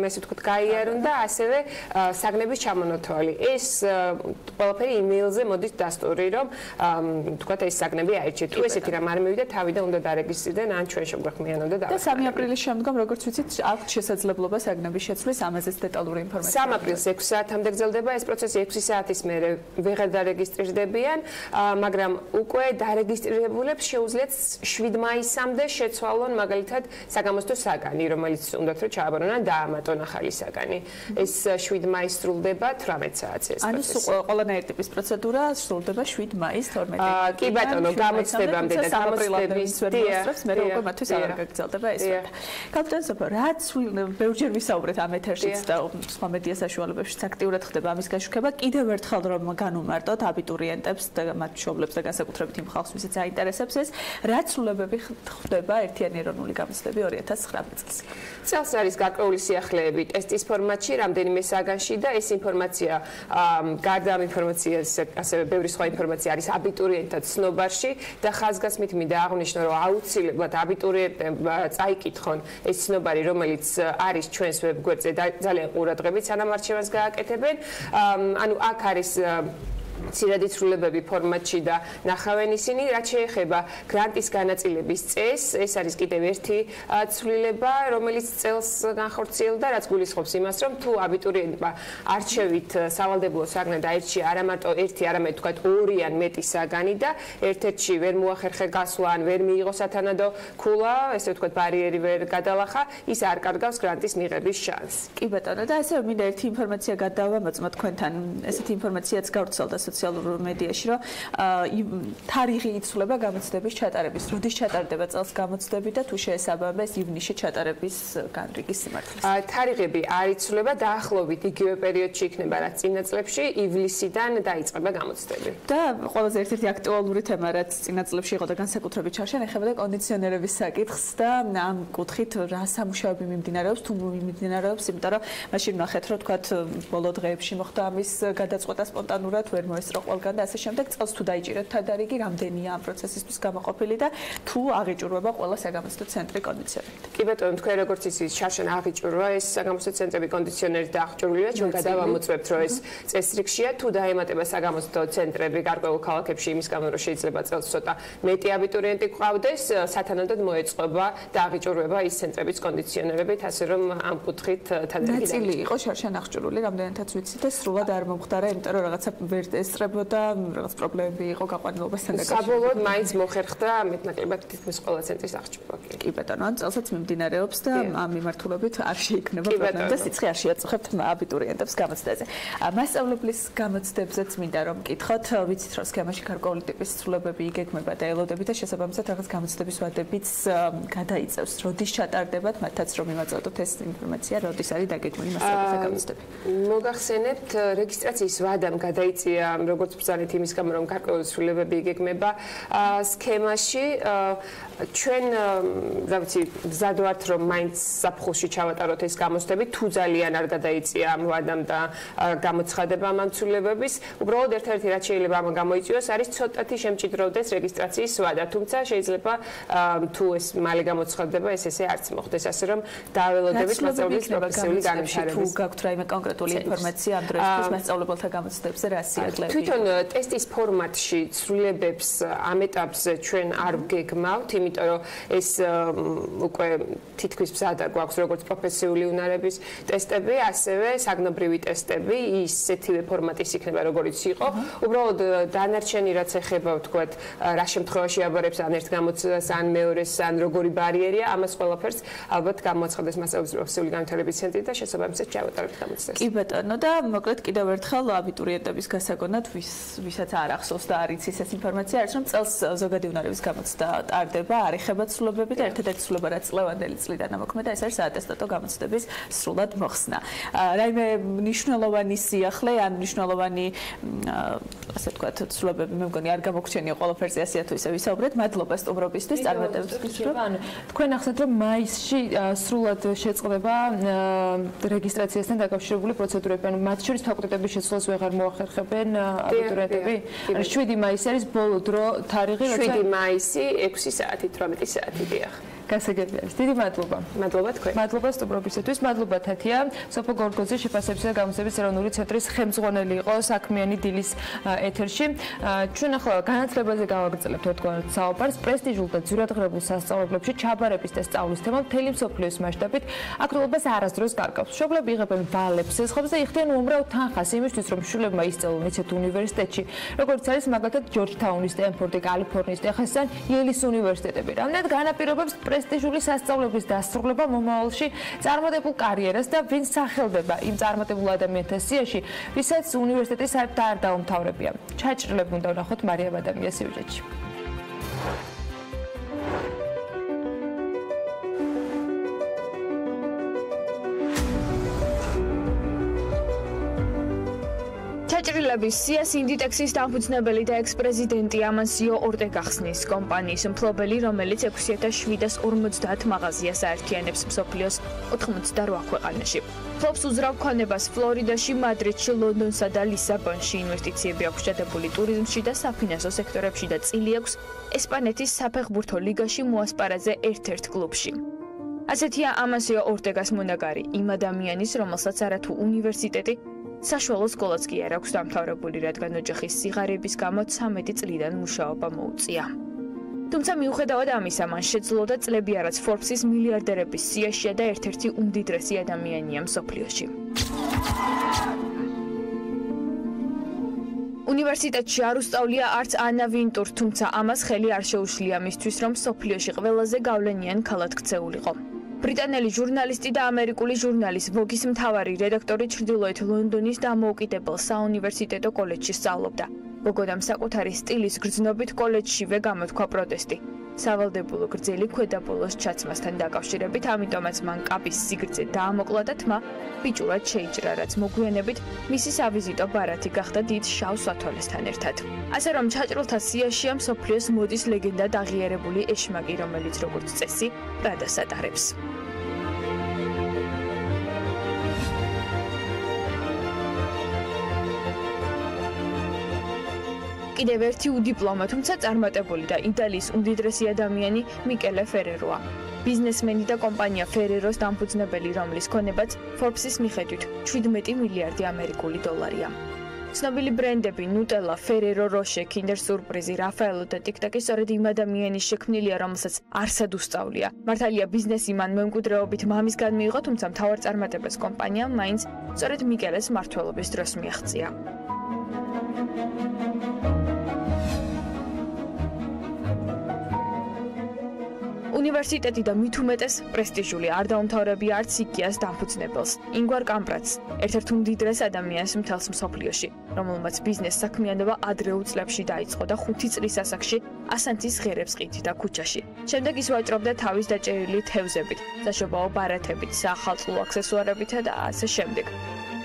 ესე ვთქვათ, გაიარონ და ასევე საგნების ჩამონათვალი. ეს ყველაფერი იმეილზე მოდის ადაპტასტური, რომ თქვათ ეს საგნები აირჩიეთ. თუ ესეთი რამ არ მივიდა, თავიდან უნდა დარეგისტრირდნენ, ან ჩვენ შეგვექმნიან უნდა და 3 აპრილის შემდგომ, როგორც ვიცით, აქვთ შესაძლებლობა საგნების შეცვლის, ამაზეც დეტალური ინფორმაცია. 3 აპრილს 6 საათამდე გრძელდება ეს პროცესი, 6 საათის მერე ვეღარ დარეგისტრირდებიან, მაგრამ უკვე დარეგისტრირებულებს შეუძლიათ 7 მაისამდე შეცვალონ მაგალითად საგამოსტო საგანი, რომელიც უნდათ რომ ჩააბარონ ან დაამატონ ახალი საგანი. ეს 7 მაისს სრულდება 18 საათზე ეს ანუ ყველანაირი ტიპის პროცედურა სრულდება 7 მაისს 12 კი ბატონო, გამოცდებამდე და გამოცდების დიახ, მე უკვე მათთვის აღარ გაგრძელდება ეს. კაპიტანსოფო, რაც ბევრჯერ ვისაუბრეთ ამ ეთერშიც და სხვა მედია საშუალებებშიც აქტიურად ხდება ამის გაშუქება, კიდევ ერთხელ რომ განუმარტოთ აბიტურიენტებს და მათ მშობლებს და განსაკუთრებით იმ ხალხს, ვისაც აინტერესებს ეს, რაც სრულებები ხდება ერთიანი ეროვნული გამოცდები 2019 წელს. წელს არის გარკვეული სიახლეები ტესტის ფორმატში, რამდენიმე საგანში და ეს ინფორმაცია გარდა ამ ინფორმაციას ასევე ბევრი სხვა ინფორმაცია არის აბიტურიენტთა ცნობარში და ხაზგასმით მინდა აღვნიშნო, რომ აუცილებლად აბიტურიენტებმა წაიკითხონ ეს ცნობარი, რომელიც არის ჩვენს ვებგვერდზე და ძალიან ყურადღებით სანამ არჩევანს გააკეთებენ. ანუ აქ არის მცირედი ცვლილებები ფორმატში და ნახავენ ისინი, რაც შეეხება გრანტის განაწილების წესს, ეს არის კიდევ ერთი ცვლილება, რომელიც წელს განხორციელდა, რაც გულისხმობს იმას, რომ თუ აბიტურიენტმა არჩევით სავალდებულო საგნად აირჩია არა მარტო ერთი, არამედ თქვათ 2 ან მეტი საგანი და ერთ-ერთში ვერ მოახერხე გასვლა ან ვერ მიიღო სათანადო ქულა, ესე ვთქვათ ბარიერი ვერ გადალახა, ის არ კარგავს გრანტის მიღების შანსს. კი ბატონო, და ასევე მინდა ერთი ინფორმაცია გადავამოწმოთ თქვენთან, ესეთი ინფორმაციაც გავრცელდა სოციალურ მედიაში, რომ თარიღი იცვლება გამოცდების ჩატარების. როდის ჩატარდება წელს გამოცდები და თუ შეესაბამება ეს ივნისში ჩატარების განრიგის სიმართლეს? თარიღები არ იცვლება, დაახლოებით იგივე პერიოდში იქნება, რაც წინა წლებში, ივლისიდან დაიწყება გამოცდები. და ყველაზე ერთ-ერთი აქტუალური თემა, რაც წინა წლებში იყო და განსაკუთრებით ჩარჩენ, ეხება კონდიციონერების საკითხს და ამ კუთხით რა სამუშაოები მიმდინარეობს, თუ მიმდინარეობს, იმიტომ რომ მაშინ ნახეთ, რომ თქვათ ბოლო დღეებში მოხდა ამის გადაწყვეტა სპონტანურად, ვერ მოესწრო ყველგან და ასე შემდეგ. წელს თუ დაიჭირეთ თადარიგი, რამდენია ამ პროცესისთვის გამოყოფილი და თუ აღიჭურვება ყველა საგამოცდო ცენტრი კონდიციონერით? კი ბატონო, თქვენ როგორც იცით, შარშან აღიჭურვა ეს საგამოცდო ცენტრები კონდიციონერით და აღჭურვილია, ჩვენ გადავამოწმებთ, რომ ეს წესრიგშია, თუ დაემატება საგამოცდო ცენტრები გარკვეულ ქალაქებში, იმის გამო რომ შეიძლება წელს ცოტა მეტი აბიტურიენტი გვყავდეს, სათანადოდ მოეწყობა და აღიჭურვება ის ცენტრების კონდიციონერებით, ასე რომ ამ კუთხით თადარიგი ნაწილი იყო შარშან აღჭურვილი, რამდენადაც ვიცი და სრულად არ მომხდარა, იმიტომ რომ რაღაცა ვერ ესწრებოდა, რაღაც პრობლემები იყო გაყვანილობასთან დაკავშირებით. საბოლოოდ მაინც მოხერხდა მეტნაკლებად თითქმის ყველა ცენტრის აღჭურვა. კი ბატონო, ან წელსაც მიმდინარეობს და ამ მიმართულებით არ შეიქმნება პრობლემა და სიცხე არ შეაწუხებთ აბიტურიენტებს გამოცდაზე. მასწავლებლის გამოცდებზეც მინდა რომ მკითხოთ, ვიცით რომ სქემაში გარკვეული ტიპის ცვლილებები იგეგმება და ელოდებით და შესაბამისად რაღაც გამოცდების ვადებიც გადაიწევს. როდის ჩატარდებათ, მათაც რომ იმაწოდოთ ეს ინფორმაცია, როდის არის დაგეგმილი მასწავლებლის გამოცდები. მოგახსენებთ, რეგისტრაციის ვადამ გადაიწია, როგორც ბრძანეთ იმის გამო რომ გარკვეული ცვლილებები იგეგმება სქემაში. ჩვენ რა ვიცი, მზად ვართ რომ მაინც საფხულში ჩავატაროთ ეს გამოცდები, თუ ძალიან არ გადაიწია ამ ვადამ და გამოცხადება ამ ცვლილებების. უბრალოდ ერთ-ერთი რაც შეიძლება ამ გამოიწვიოს არის ცოტათი შემჭიდროვდეს რეგისტრაციის ვადა, თუმცა შეიძლება თუ ეს მალე გამოცხადდება, ესე არც მოხდეს, ასე რომ დაველოდებით მასწავლებლის პროფესიული განვითარების. თუ გაქვთ რაიმე კონკრეტული ინფორმაცია ამ დროისთვის მასწავლებელთა გამოცდებზე რა სიახლეები? თვითონ ტესტის ფორმატში ცვლილებებს ამ ეტაპზე ჩვენ არ ვგეგმავთ, იმიტომ რომ ეს უკვე თითქმის მზად გვაქვს როგორც პროფესიული უნარების ტესტები, ასევე საგნობრივი ტესტები, ისეთივე ფორმატის იქნება როგორიც იყო. უბრალოდ დანარჩენი რაც ეხება ვთქვათ, რა შემთხვევაში აბარებს ან ერთ გამოცდას, ან მეორეს, ან როგორი ბარიერია, ამას ყველაფერს ალბათ გამოაცხადეს მასწავლებლის პროფესიული განვითარების ცენტრი და შესაბამისად ჩავატარებთ გამოცდას. კი ბატონო, და მოკლედ კიდევ ერთხელ აბიტურიენტების გასაგონად ვისაც არ ახსოვს და არ იცის ეს ინფორმაცია არის, რომ წელს ზოგადი უნარების გამოცდა ტარდება, არ ეხება ცვლილებები და ერთადერთი ცვლილება რაც წლევანდელი წლიდან ამოქმედა, ეს არის საატესტატო გამოცდების სრულად მოხსნა. რაიმე მნიშვნელოვანი სიახლე ან მნიშვნელოვანი ასე ვთქვათ ცვლილებები მე მგონი არ გამოგჩენია ყველაფერზე ასე თუ ისე ვისაუბრეთ. მადლობა სტუმრობისთვის, წარმატებისთვის. თქვენ ახსენეთ რომ მაისში სრულად შეწყდება რეგისტრაციასთან დაკავშირებული პროცედურები, ანუ მათ შორის ფაკულტეტების შეცვლას ვეღარ მოახერხებენ აბიტურიენტები. ანუ 7 მაისი არის ბოლო დრო თარიღი, როცა 7 მაისი 6 საათი 18 საათი დიახ. გასაგებია. დიდი მადლობა. მადლობა თქვენ. მადლობა სტუმრობისათვის. მადლობა თათია. სოფო გორგოძე შეფასებისა და გამოცდების ეროვნული ცენტრის ხელმძღვანელი იყო საქმიანი დილის ეთერში. ჩვენ ახლა განათლებაზე გავაგრძელებთ ერთგვარ საუბარს. პრესტიჟულ და ძვირადღირებულ სასწავლებლებში ჩაბარების და სწავლის თემა მთელი მსოფლიოს მასშტაბით აქტუალობას არასდროს გარკვევს. მშობლები იღებენ ვალებს სესხებს და იხდიან უამრავ თანხას იმისთვის, რომ შვილებმა ისწავლონ ისეთ უნივერსიტეტში, როგორც არის მაგალითად ჯორჯთაუნის, სტენფორდი, კალიფორნიის, ტეხასის ან იელის უნივერსიტეტები. რამდენად განაპირობებს პრესტიჟული სასწავლებლის დასრულება მომავალში წარმატებულ კარიერას და ვინ სახელდება იმ წარმატებულ ადამიანთა სიაში, ვისაც უნივერსიტეტი საერთოდ არ დაუმთავრებია. ჩაჭრილები უნდა ვნახოთ მარია ბადამიას სიუჟეტში. ჩაჭრილების სიას ინდიტექსის დამფუძნებელი და ექს-პრეზიდენტი ამანსიო ორტეგა ხსნის კომპანიის მფლობელი, რომელიც 6750 მაღაზიას აერთიანებს მსოფლიოს 88 ქვეყანაში. ფლობს უძრავ ქონებას ფლორიდაში, მადრიდში, ლონდონსა და ლისაბონში. ინვესტიციები აქვს შედებული ტურიზმში და საფინანსო სექტორებში და წილი აქვს ესპანეთის საფეხბურთო ლიგაში მოასპარაზე ერთ-ერთ კლუბში. ასეთია ამანსიო ორტეგას მონაგარი იმ ადამიანის, რომელსაც არათუ უნივერსიტეტი საშუალო სკოლაც კი არ აქვს დამთავრებული, რადგან ოჯახის სიღარიბის გამო 13 წლიდან მუშაობა მოუწია. თუმცა მიუხედავად ამისა, მან შეძლო და წლები არაც Forbes-ის მილიარდერების სიაშია და ერთ-ერთი უმდიდრესი ადამიანია მსოფლიოში. უნივერსიტეტში არ უსწავლია არც ანა ვინტურ, თუმცა ამას ხელი არ შეუშლია მისთვის, რომ მსოფლიოში ყველაზე გავლენიან ქალად ქცეულიყო. ბრიტანელი ჟურნალისტი და ამერიკული ჟურნალის Vogue-ის მთავარი რედაქტორი ჩრდილოეთ ლონდონის დამოუკიდებელ საუნივერსიტეტო კოლეჯში სწავლობდა. გოგონამ საკუთარი სტილის გრძნობით კოლეჯშივე გამოთქვა პროტესტი. სავალდებულო გრძელი ქვედაბოლოს ჩაცმასთან დაკავშირებით, ამიტომაც მან კაპის სიგრძე დაამოკლა და თმა ბიჭურად შეიჭრა, რაც მოგვიანებით მისი სავიზიტო ბარათი გახდა დიდ შავ სათვალესთან ერთად. ასე რომ ჩაჭრილთა სიაშია მსოფლიოს მოდის ლეგენდად აღიარებული ეშმაკი, რომელიც როგორც წესი პრადას ატარებს. კიდევ ერთი უდიპლომა, თუმცა წარმატებული და იტალიის უმდიდრესი ადამიანი მიკელე ფერეროა. ბიზნესმენი და კომპანია ფერეროს დამფუძნებელი, რომლის ქონებაც Forbes-ის მიხედვით 17 მილიარდი ამერიკული დოლარია. ცნობილი ბრენდები ნუტელა, ფერერო როშე, კინდერ სურპრიზი, რაფაელო და ტიკტაკი სწორედ იმ ადამიანის შექმნილია, რომელსაც არსად უსწავლია. მართალია ბიზნესი მან მემკვიდრეობით მამისგან მიიღო, თუმცა მთავარ წარმატებას კომპანიამ მაინც სწორედ მიკელეს მმართველობის დროს მიაღწია. უნივერსიტეტი და მით უმეტეს პრესტიჟული არ დაუმთავრებია არც იქიას დამფუძნებელს, ინგვარ კამპრატს, ერთ-ერთ უმდიდრეს ადამიანს მთელს მსოფლიოში, რომელმაც ბიზნეს საქმიანობა ადრეულ წლებში დაიწყო და 5 წლის ასაკში ასანთის ღერებს ყიდდა ქუჩაში. შემდეგ ის ვაჭრობდა თავის დაჭერილი თევზებით, საშობაო ბარათებით, საახალწლო აქსესუარებითა და ასე შემდეგ.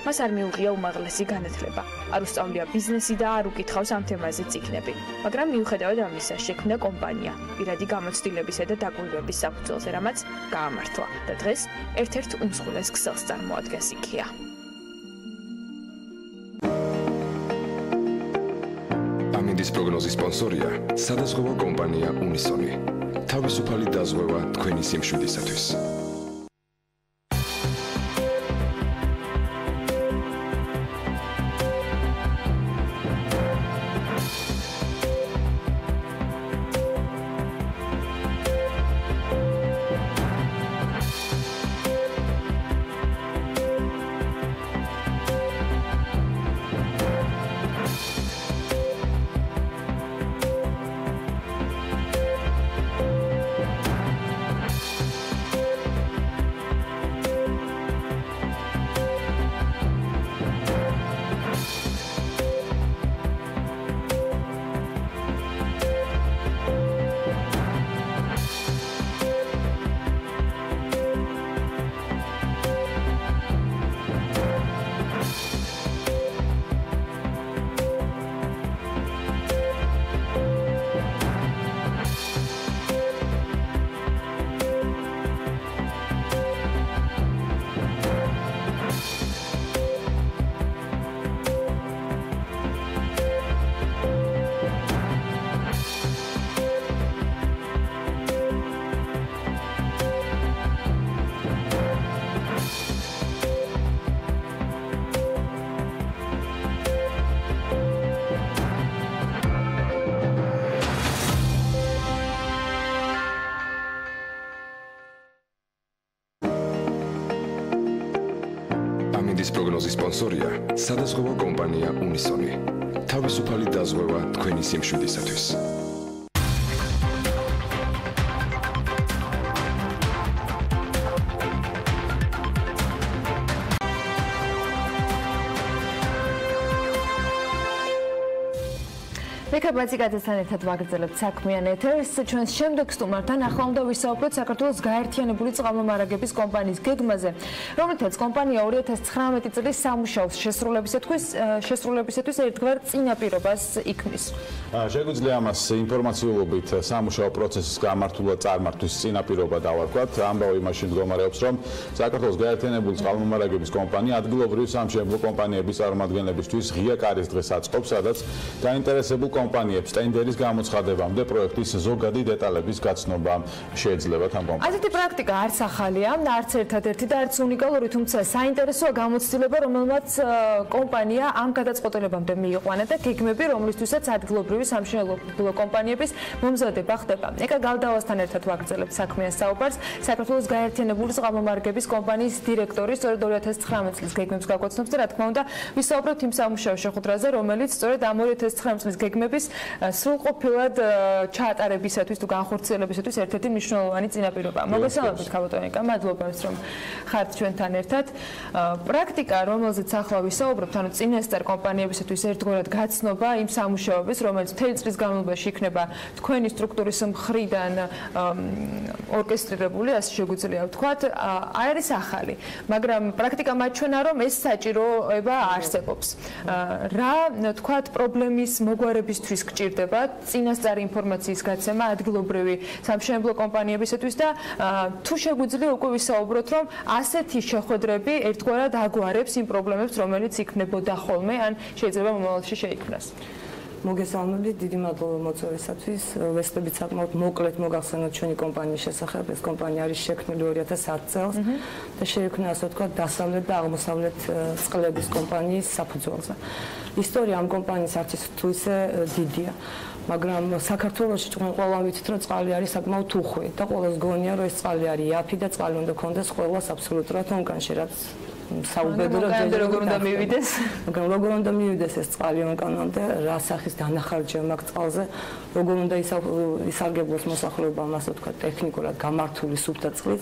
მას არ მიუღია უმაღლესი განათლება, არ უსწავლია ბიზნესი და არ უკითხავს ამ თემაზე წიგნები, მაგრამ მიუხედავად ამისა შექმნა კომპანია პირადი გამოცდილებისა და დაკვირვების საფუძველზე, რამაც გაამართლა და დღეს ერთ-ერთ უმსხვილეს ქსელს წარმოადგენს იქია. ამინდის პროგნოზის სპონსორია სადაზღვევო კომპანია უნისონი. თავისუფალი დაზღვევა თქვენი სიმშვიდისათვის. ამინდის პროგნოზის სპონსორია სადაზღვევო კომპანია უნისონი. თავისუფალი დაზღვევა თქვენი სიმშვიდისათვის. მეკაბაციკაძესთან ერთად ვაგრძელებთ საქმიან ეთერს. ჩვენს შემდეგ სტუმართან ახლა უნდა ვისაუბროთ საქართველოს გაერთიანებული წყალმომარაგების კომპანიის გეგმაზე, რომლითაც კომპანია 2019 წლის სამუშაოს შესრულებისათვის ერთგვარ წინაპირობას იქმნის. შეგვიძლია ამას ინფორმაციულობით სამუშაო პროცესის გამართულად წარმართვის წინაპირობა დავარქვათ. ამბავი მაშინ მდგომარეობს, რომ საქართველოს გაერთიანებული წყალმომარაგების კომპანია ადგილობრივი სამშენებლო კომპანიების წარმომადგენლებისთვის ღია კარის დღეს აწყობს, სადაც დაინტერესებულ კომპანიებს ტენდერის გამოცხადებამდე პროექტის ზოგადი დეტალების გაცნობა შეეძლებათ ამ კომპანიებს. ასეთი პრაქტიკა არც ახალია, არც ერთადერთი და არც უნიკალური, თუმცა საინტერესოა გამოცდილება, რომელმაც კომპანია ამ გადაწყვეტილებამდე მიიყვანა და გეგმები, რომლისთვისაც ადგილობრივი სამშენებლო კომპანიების მომზადება ხდება. ეკა გალდავასთან ერთად ვაგრძელებთ საქმიან საუბარს. საქართველოს გაერთიანებული წყალმომარაგების კომპანიის დირექტორი სწორედ 2019 წლის გეგმებს გაგვაცნობს და რა თქმა უნდა, ვისაუბრებთ იმ სამუშაო შეხვედრაზე, რომელიც სწორედ ამ 2019 წლის გეგმების სრულყოფილად ჩაატარებისათვის თუ განხორციელებისათვის ერთ-ერთი მნიშვნელოვანი წინაპირობაა. მოგესალმებით ქალბატონიკა, მადლობა რომ ხართ ჩვენთან ერთად. პრაქტიკა, რომელზეც ახლა ვისაუბრებთ, ანუ წინასწარ კომპანიებისათვის ერთგვარად გაცნობა იმ სამუშაოების, რომელიც მთელი წლის განმავლობაში იქნება თქვენი სტრუქტურის მხრიდან ორკესტრირებული, ასე შეგვიძლია ვთქვათ, არ არის ახალი, მაგრამ პრაქტიკა მაჩვენა, რომ ეს საჭიროება არსებობს. რა თქვათ პრობლემის მოგვარებისთვის გჭირდება წინასწარი ინფორმაციის გაცემა ადგილობრივი სამშენებლო კომპანიებისათვის და თუ შეგვიძლია უკვე ვისაუბროთ, რომ ასეთი შეხვედრები ერთგვარად აგვარებს იმ პრობლემებს, რომელიც იქნებოდა ხოლმე, ან შეიძლება მომავალში შეიქმნას. მოგესალმებით, დიდი მადლობა მოწვევისათვის. ვესწრებით საკმაოდ მოკლედ მოგახსენოთ ჩვენი კომპანიის შესახებ. ეს კომპანია არის შექმნილი 2010 წელს და შეიქმნა, ასე ვთქვათ, დასავლეთ და აღმოსავლეთ წყლების კომპანიის საფუძველზე. ისტორია ამ კომპანიის არც ის თუ ისე დიდია, მაგრამ საქართველოში ჩვენ ყველა ვიცით, რომ წყალი არის საკმაოდ უხვი და ყველას გონია, რომ ეს წყალი არის იაფი და წყალი უნდა ქონდეს ყველას აბსოლუტურად ონკანში, რაც საუბედური როგორ უნდა მივიდეს? მაგრამ როგორ უნდა მივიდეს ეს წყალი ონკანამდე, რა სახის დანახარჯია მაგ წყალზე, როგორ უნდა ისარგებლოს მოსახლეობამ, ასე ვთქვათ, ტექნიკურად გამართული სუფთა წყლით,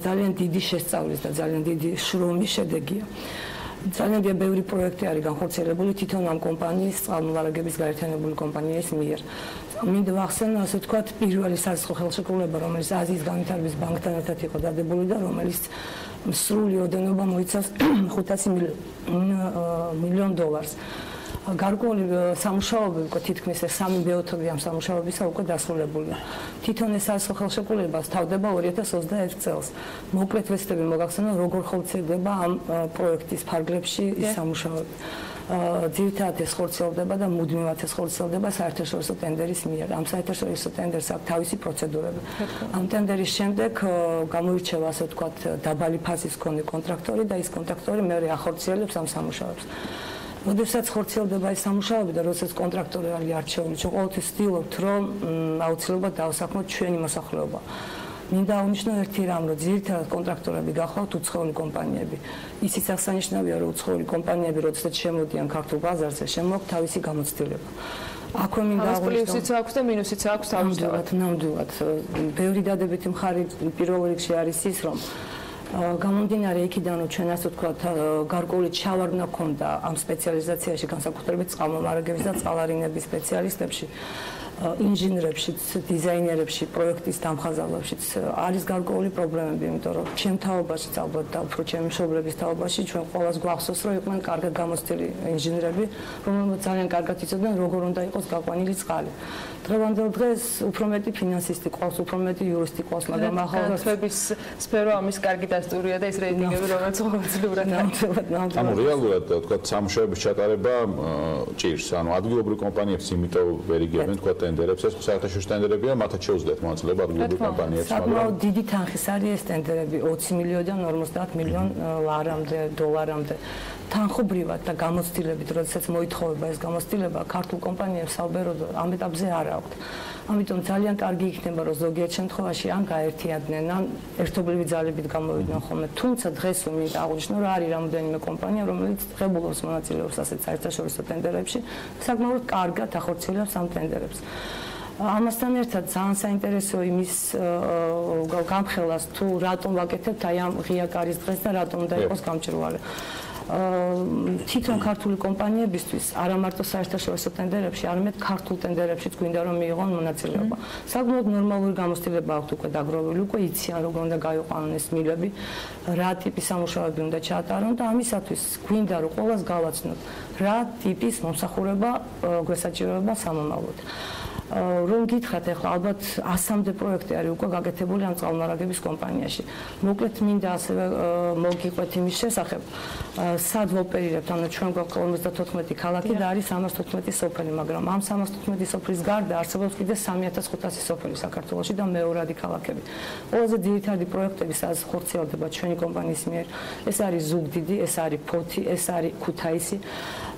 ძალიან დიდი შესწავლის და ძალიან დიდი შრომის შედეგია. ძალიან ბევრი პროექტი არის განხორციელებული თვითონ ამ კომპანიის წყალმომარაგების გაერთიანებული კომპანიის მიერ. მინდა ვახსენო, ასე ვთქვათ, პირველი საზღვაო ხელშეკრულება, რომელიც აზიის განვითარების ბანკთან ერთად იყო დადებული და რომელიც სრული ოდენობა მოიცავს 500 მილიონ დოლარს. გარკვეული სამუშაოები უკვე თითქმის 3 ბეოთები ამ სამუშაოებისა უკვე დასრულებულია. თვითონ ეს საზღვაო ხელშეკრულება თავდება 2021 წელს. მოკლედ ვესწრები მოგახსენო, როგორ ხორციელდება ამ პროექტის ფარგლებში ის სამუშაოები. ძირითადად ეს ხორციელდება და მუდმივად ეს ხორციელდება საერთაშორისო ტენდერის მიერ. ამ საერთაშორისო ტენდერს აქვს თავისი პროცედურები. ამ ტენდერის შემდეგ გამოირჩევა, ასე ვთქვათ, დაბალი ფასის მქონე კონტრაქტორი და ის კონტრაქტორი მეორე ახორციელებს ამ სამუშაოებს. როდესაც ხორციელდება ეს სამუშაოები და როდესაც კონტრაქტორი არის არჩეული, ჩვენ ყოველთვის ვცდილობთ, რომ აუცილებლად დავსაქმოთ ჩვენი მოსახლეობა. მინდა აღნიშნო ერთი რამ, რომ ძირითადად კონტრაქტორები გახლავთ უცხოელი კომპანიები. ისიც აღსანიშნავია, რომ უცხოელი კომპანიები, როდესაც შემოდიან ქართულ ბაზარზე, შემოაქვთ თავისი გამოცდილება. აქვე მინდა აღნიშნო, პლუსიც აქვს და მინუსიც აქვს თავისთავად. ნამდვილად. ბევრი დადებითი მხარი პირველ რიგში არის ის, რომ გამომდინარე იქიდან, რომ ჩვენ ასე ვთქვათ, გარკვეული ჩავარდნა ჰქონდა ამ სპეციალიზაციაში, განსაკუთრებით წყალმომარაგების და წყალარინების სპეციალისტებში, ინჟინერებშიც, დიზაინერებში, პროექტის დამხაზავლებშიც არის გარკვეული პრობლემები, იმიტომ რომ ჩემ თაობაშიც ალბათ და უფრო ჩემი მშობლების თაობაში ჩვენ ყველას გვახსოვს, რომ იყვნენ კარგად გამოცდილი ინჟინერები, რომელთაც ძალიან კარგად იცოდნენ, როგორ უნდა იყოს გაყვანილი წყალი. დღევანდელ დღეს უფრო მეტი ფინანსისტი ყავს, უფრო მეტი იურისტი ყავს, მაგრამ ახალგაზრდების სფერო ამის კარგი დასტურია და ის რეიტინგები, რომელიც ყოველწლიურად ნამდვილად. ანუ რეალურად თქვა სამუშაოების ჩატარება ჭირს, ანუ ადგილობრივი კომპანიებს იმიტომ ვერ იგებენ თქვა ტენდერებს, ეს საერთაშორისო ტენდერებია, მათაც შეუძლიათ მონაწილეობა ადგილობრივ კომპანიებს, მაგრამ საკმაოდ დიდი თანხის არის ეს ტენდერები, 20 მილიონიდან 50 მილიონ ლარამდე, დოლარამდე. თანხობრივად და გამოცდილებით, როდესაც მოითხოვება ეს გამოცდილება, ქართულ კომპანიებს საუბაროდ ამ ეტაპზე არ აქვთ. ამიტომ ძალიან კარგი იქნება, რომ ზოგიერთ შემთხვევაში ან გაერთიანდნენ, ან ერთობლივი ძალებით გამოვიდნენ ხოლმე. თუმცა დღეს მინდა აღვნიშნო, რომ არის რამოდენიმე კომპანია, რომელიც ღებულობს მონაწილეობს ასეთ საერთაშორისო ტენდერებში, საკმაოდ კარგად ახორციელებს ამ ტენდერებს. ამასთან ერთად ძალიან საინტერესო იმის გამხელას თუ რატომ ვაკეთებთ აი ამ ღია კარის დღეს და რატომ უნდა იყოს გამჭვირვალე. თვითონ ქართული კომპანიებისთვის არა მარტო საერთაშორისო ტენდერებში, არამედ ქართულ ტენდერებშიც გვინდა რომ მიიღონ მონაწილეობა. საკმაოდ ნორმალური გამოცდილება აქვთ უკვე დაგროვებული, უკვე იციან როგორ უნდა გაიყვანონ ეს მილები, რა ტიპის სამუშაოები უნდა ჩაატარონ და ამისათვის გვინდა რომ ყველას გავაცნოთ, რა ტიპის მომსახურება გვესაჭიროება სამომავლოდ. რომ გითხრათ ახლა ალბათ 100-მდე პროექტი არის უკვე გაკეთებული ამ წყალმომარაგების კომპანიაში. მოკლედ მინდა ასევე მოგიყვეთ იმის შესახებ, სად ვოპერირებთ, ანუ ჩვენ გვაქვს 54 ქალაქი და არის 314 სოფელი, მაგრამ ამ 314 სოფლის გარდა არსებობს კიდე 3500 სოფელი საქართველოში და მეორადი ქალაქები. ყველაზე ძირითადი პროექტები, სადაც ხორციელდება ჩვენი კომპანიის მიერ, ეს არის ზუგდიდი, ეს არის ფოთი, ეს არის ქუთაისი.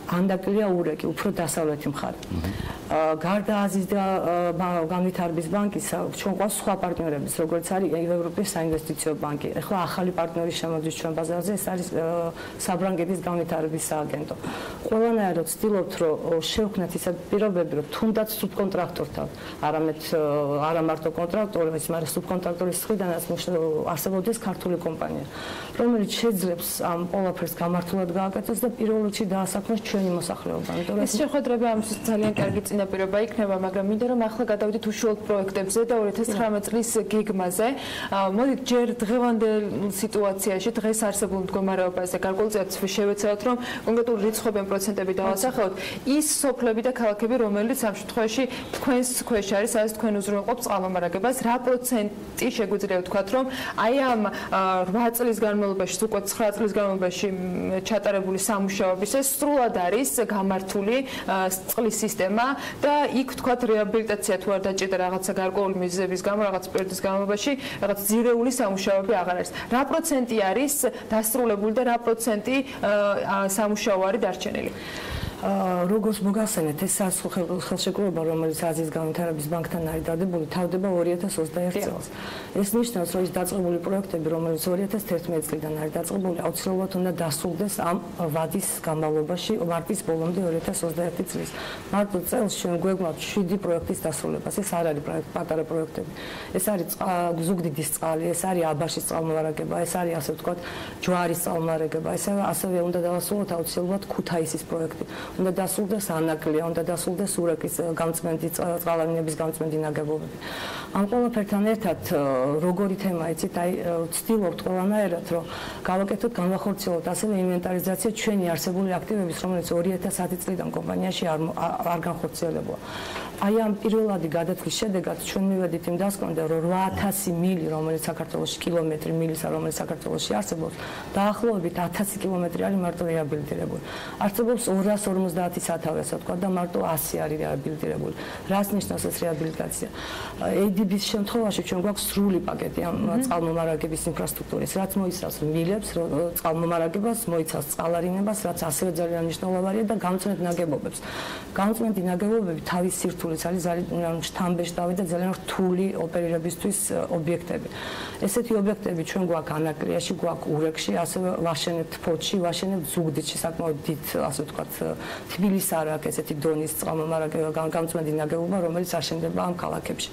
ანდაკლია ურეკი, უფრო დასავლეთი მხარე. გარდა აზიის და განვითარების ბანკის, ჩვენ გვაქვს სხვა პარტნიორები, როგორც არის ევროპის საინვესტიციო ბანკი. ახლა ახალი პარტნიორი შემოდის ჩვენ ბაზარზე, ეს არის საბრანგების განვითარების სააგენტო. ყველანაირად ვცდილობთ, რომ შევქმნათ ისეთ პირობები, რომ თუნდაც სუბკონტრაქტორთან, არა მარტო კონტრაქტორის, მაგრამ სუბკონტრაქტორის მხრიდანაც არსებობდეს ქართული კომპანია, რომელიც შეძლებს ამ ყველაფერს გამართულად გააკეთოს და პირველ რიგში დაასაქმოს ჩვენი მოსახლეობა. ეს შეხვედრები ამისთვის ძალიან კარგი წინაპირობა იქნება, მაგრამ მინდა რომ ახლა გადავიდეთ უშუალოდ პროექტებზე და 2019 წლის გეგმაზე. მოდით ჯერ დღევანდელ სიტუაციაში, დღეს არსებულ მდგომარეობაზე გარკვეულწილად შევეცადოთ, რომ კონკრეტული რიცხვები ან პროცენტები დავასახელოთ. ის სოფლები და ქალაქები, რომელიც ამ შემთხვევაში თქვენს ქვეშ არის, სადაც თქვენ უზრუნველყოფთ წყალმომარაგებას, რა პროცენტი შეგვიძლია ვთქვათ, რომ აი ამ 8 წლის განმავლობაში, უკვე 9 წლის განმავლობაში ჩატარებული სამუშაოების ეს სრულად არის გამართული წყლის სისტემა და იქ თქვათ რეაბილიტაცია თუ არ დაჭირდა რაღაცა გარკვეული მიზეზების გამო, რაღაც პერიოდის განმავლობაში რაღაც ძირეული სამუშაოები აღარ არის. რა პროცენტი არის დასრულებული და რა პროცენტი სამუშაო არის დარჩენილი? როგორც მოგახსენეთ, ეს ხელშეკრულება, რომელიც აზიის განვითარების ბანკთან არის დადებული, თავდება 2021 წელს. ეს ნიშნავს, რომ ის დაწყებული პროექტები, რომელიც 2011 წლიდან არის დაწყებული, აუცილებლად უნდა დასრულდეს ამ ვადის განმავლობაში, მარტის ბოლომდე 2021 წლის. მარტო წელს ჩვენ გვეგვაქვს 7 პროექტის დასრულებას. ეს არ არის პატარა პროექტები. ეს არის ზუგდიდის წყალი, ეს არის აბაშის წყალმომარაგება, ეს არის ასე ვთქვათ, ჯვარის წყალმომარაგება, ასევე უნდა დავასრულოთ აუცილებლად ქუთაისის პროექტი. უნდა დასრულდეს ანაკლია, უნდა დასრულდეს ურეკის გამწმენდი, წყალამინების გამწმენდი ნაგებობები. ამ ყველაფერთან ერთად როგორი თემა იცით, აი ვცდილობთ ყველანაირად, რომ გავაკეთოთ, განვახორციელოთ ასევე ინვენტარიზაცია ჩვენი არსებული აქტივების, რომელიც 2010 წლიდან კომპანიაში არ განხორციელებულა. აი ამ პირველადი გადაწყვეტის შედეგად ჩვენ მივედით იმ დასკვნამდე, რომ 8000 მილი, რომელიც საქართველოში კილომეტრი მილისა, რომელიც საქართველოში არსებობს, დაახლოებით 1000 კილომეტრი არის მარტო რეაბილიტირებული. არსებობს 250 სათავე, ასე ვთქვათ, და მარტო 100 არის რეაბილიტირებული. რას ნიშნავს ეს რეაბილიტაცია? ADB-ის შემთხვევაში ჩვენ გვაქვს სრული პაკეტი ამ წყალმომარაგების ინფრასტრუქტურის, რაც მოიცავს მილებს, წყალმომარაგებას, მოიცავს წყალარინებას, რაც ასევე ძალიან მნიშვნელოვანია და გამწმენდ ნაგებობებს. გამწმენდი ნაგებობები თავის სირთულით არის ძალიან შთამბეჭდავი და ძალიან რთული ოპერირებისთვის ობიექტები. ესეთი ობიექტები ჩვენ გვაქვს ანაკლიაში, გვაქვს ურეკში, ასევე ვაშენებთ ფოთში, ვაშენებთ ზუგდიდში, საკმაოდ დიდ, ასე ვთქვათ, თბილისს არ აქვს ესეთი დონის წყალმომარაგება, გამწმენდი ნაგებობა, რომელიც აშენდება ამ ქალაქებში.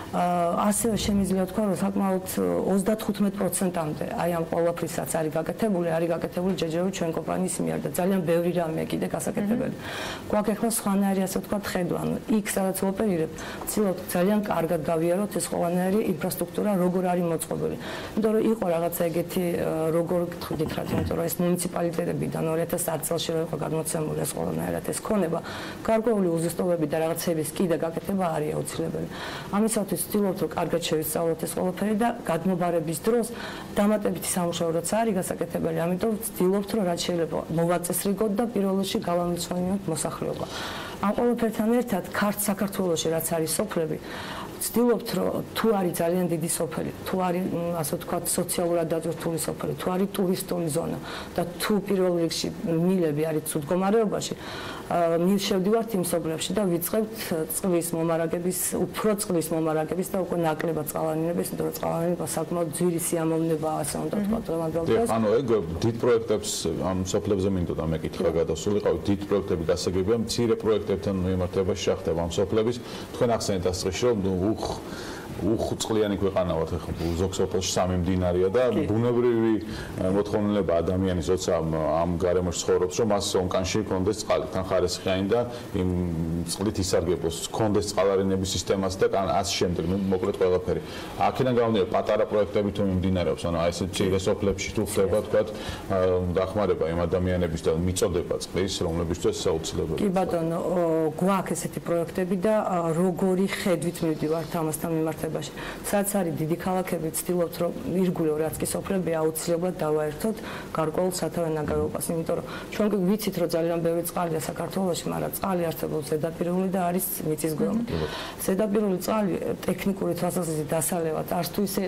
ასევე შემიძლია ვთქვა, რომ საკმაოდ 35%-მდე აი ამ ყველაფრისაც არის გაკეთებული ჯერჯერობით ჩვენ კომპანიის მიერ და ძალიან ბევრი რამეა კიდე გასაკეთებელი. გვაქვს ახლა სხვანაირი, ასე ვთქვათ, ხედვა, იქ სადაც ვოპერირებთ, ვცდილობთ ძალიან კარგად გავიაროთ ეს ყველანაირი ინფრასტრუქტურა, როგორ არის მოწყობილი. იმიტომ რომ იყო რაღაცა ეგეთი, როგორ გითხრათ, იმიტომ რომ ეს მუნიციპალიტეტებიდან 2010 წელს იყო გადმოცემული ეს ყველანაირად ეს ქონება, გარკვეული უზუსტობები და რაღაცების კიდე გაკეთება არის აუცილებელი. ამისათვის ვცდილობთ, რომ კარგად შევისწავლოთ ეს ყველაფერი და გადმობარების დროს დამატებითი სამუშაო რაც არის გასაკეთებელი, ამიტომ ვცდილობთ, რომ რაც შეიძლება მოვაწესრიგოთ და პირველ რიგში გავამცვენოთ მოსახლეობა. ამ ყველაფერთან ერთად ქართ საქართველოში რაც არის სოფლები, ვცდილობთ რომ თუ არის ძალიან დიდი სოფელი, თუ არის ასე ვთქვათ სოციალურად დაძვირთული სოფელი, თუ არის ტურისტული ზონა და თუ პირველ რიგში მილები არის ცუდ მდგომარეობაში, მივშევდივართ იმ სოფლებში და ვიწყებთ წყლის მომარაგების, უფრო წყლის მომარაგების და უკვე ნაკლებად წყალვარდნილების, იმიტომ რომ წყალვარდნილობა საკმაოდ ძვირი სიამოვნებაა, ასე უნდა ვთქვათ, დღევანდელ დღეს. ანუ ეგ დიდ პროექტებს ამ სოფლებზე მინდოდა მეკითხა გადასულიყავით, დიდ პროექტები გასაგებია, მცირე პროექტებთან მიმართებაში შეხდება ამ სოფლების. თქვენ ახსენეთ ასწრებში რომ უხწყლიანი ქვეყანა ვართ, ხო, ზოგ სოფელში 3 მდინარეა და ბუნებრივი მოთხოვნილება ადამიანის როცა ამ გარემოში ცხოვრობს, რომ მას ონკანში კონდეს წყალი, თან ხარისხიანი და იმ წყლით ისარგებლოს, კონდეს წყალარინების სისტემას და ასე შემდეგ, მოკლედ ყველაფერი. აქედან გამომდინარე პატარა პროექტები თუ მიმდინარეობს, ანუ აი ესეთ მცირე სოფლებში თუ ხდება, თქვათ, დახმარება იმ ადამიანების და მიწოდება წყლის, რომლებისთვის საუცილებელი. კი ბატონო, გვაქვს ესეთი პროექტები და როგორი ხედვით მივდივართ ამასთან მიმართებაში. სადაც არის დიდი ქალაქები, ვცდილობთ რომ ირგვლივ რაც კი სოფლები აუცილებლად დავაერთოთ გარკვეულ სათავე ნაგებობას, იმიტომ რომ ჩვენ კი ვიცით რომ ძალიან ბევრი წყალია საქართველოში, მაგრამ წყალი არსებობს ზედაპირული და არის მიწის გვერდით. ზედაპირული წყალი ტექნიკური თვალსაზრისით დასალევად არც თუ ისე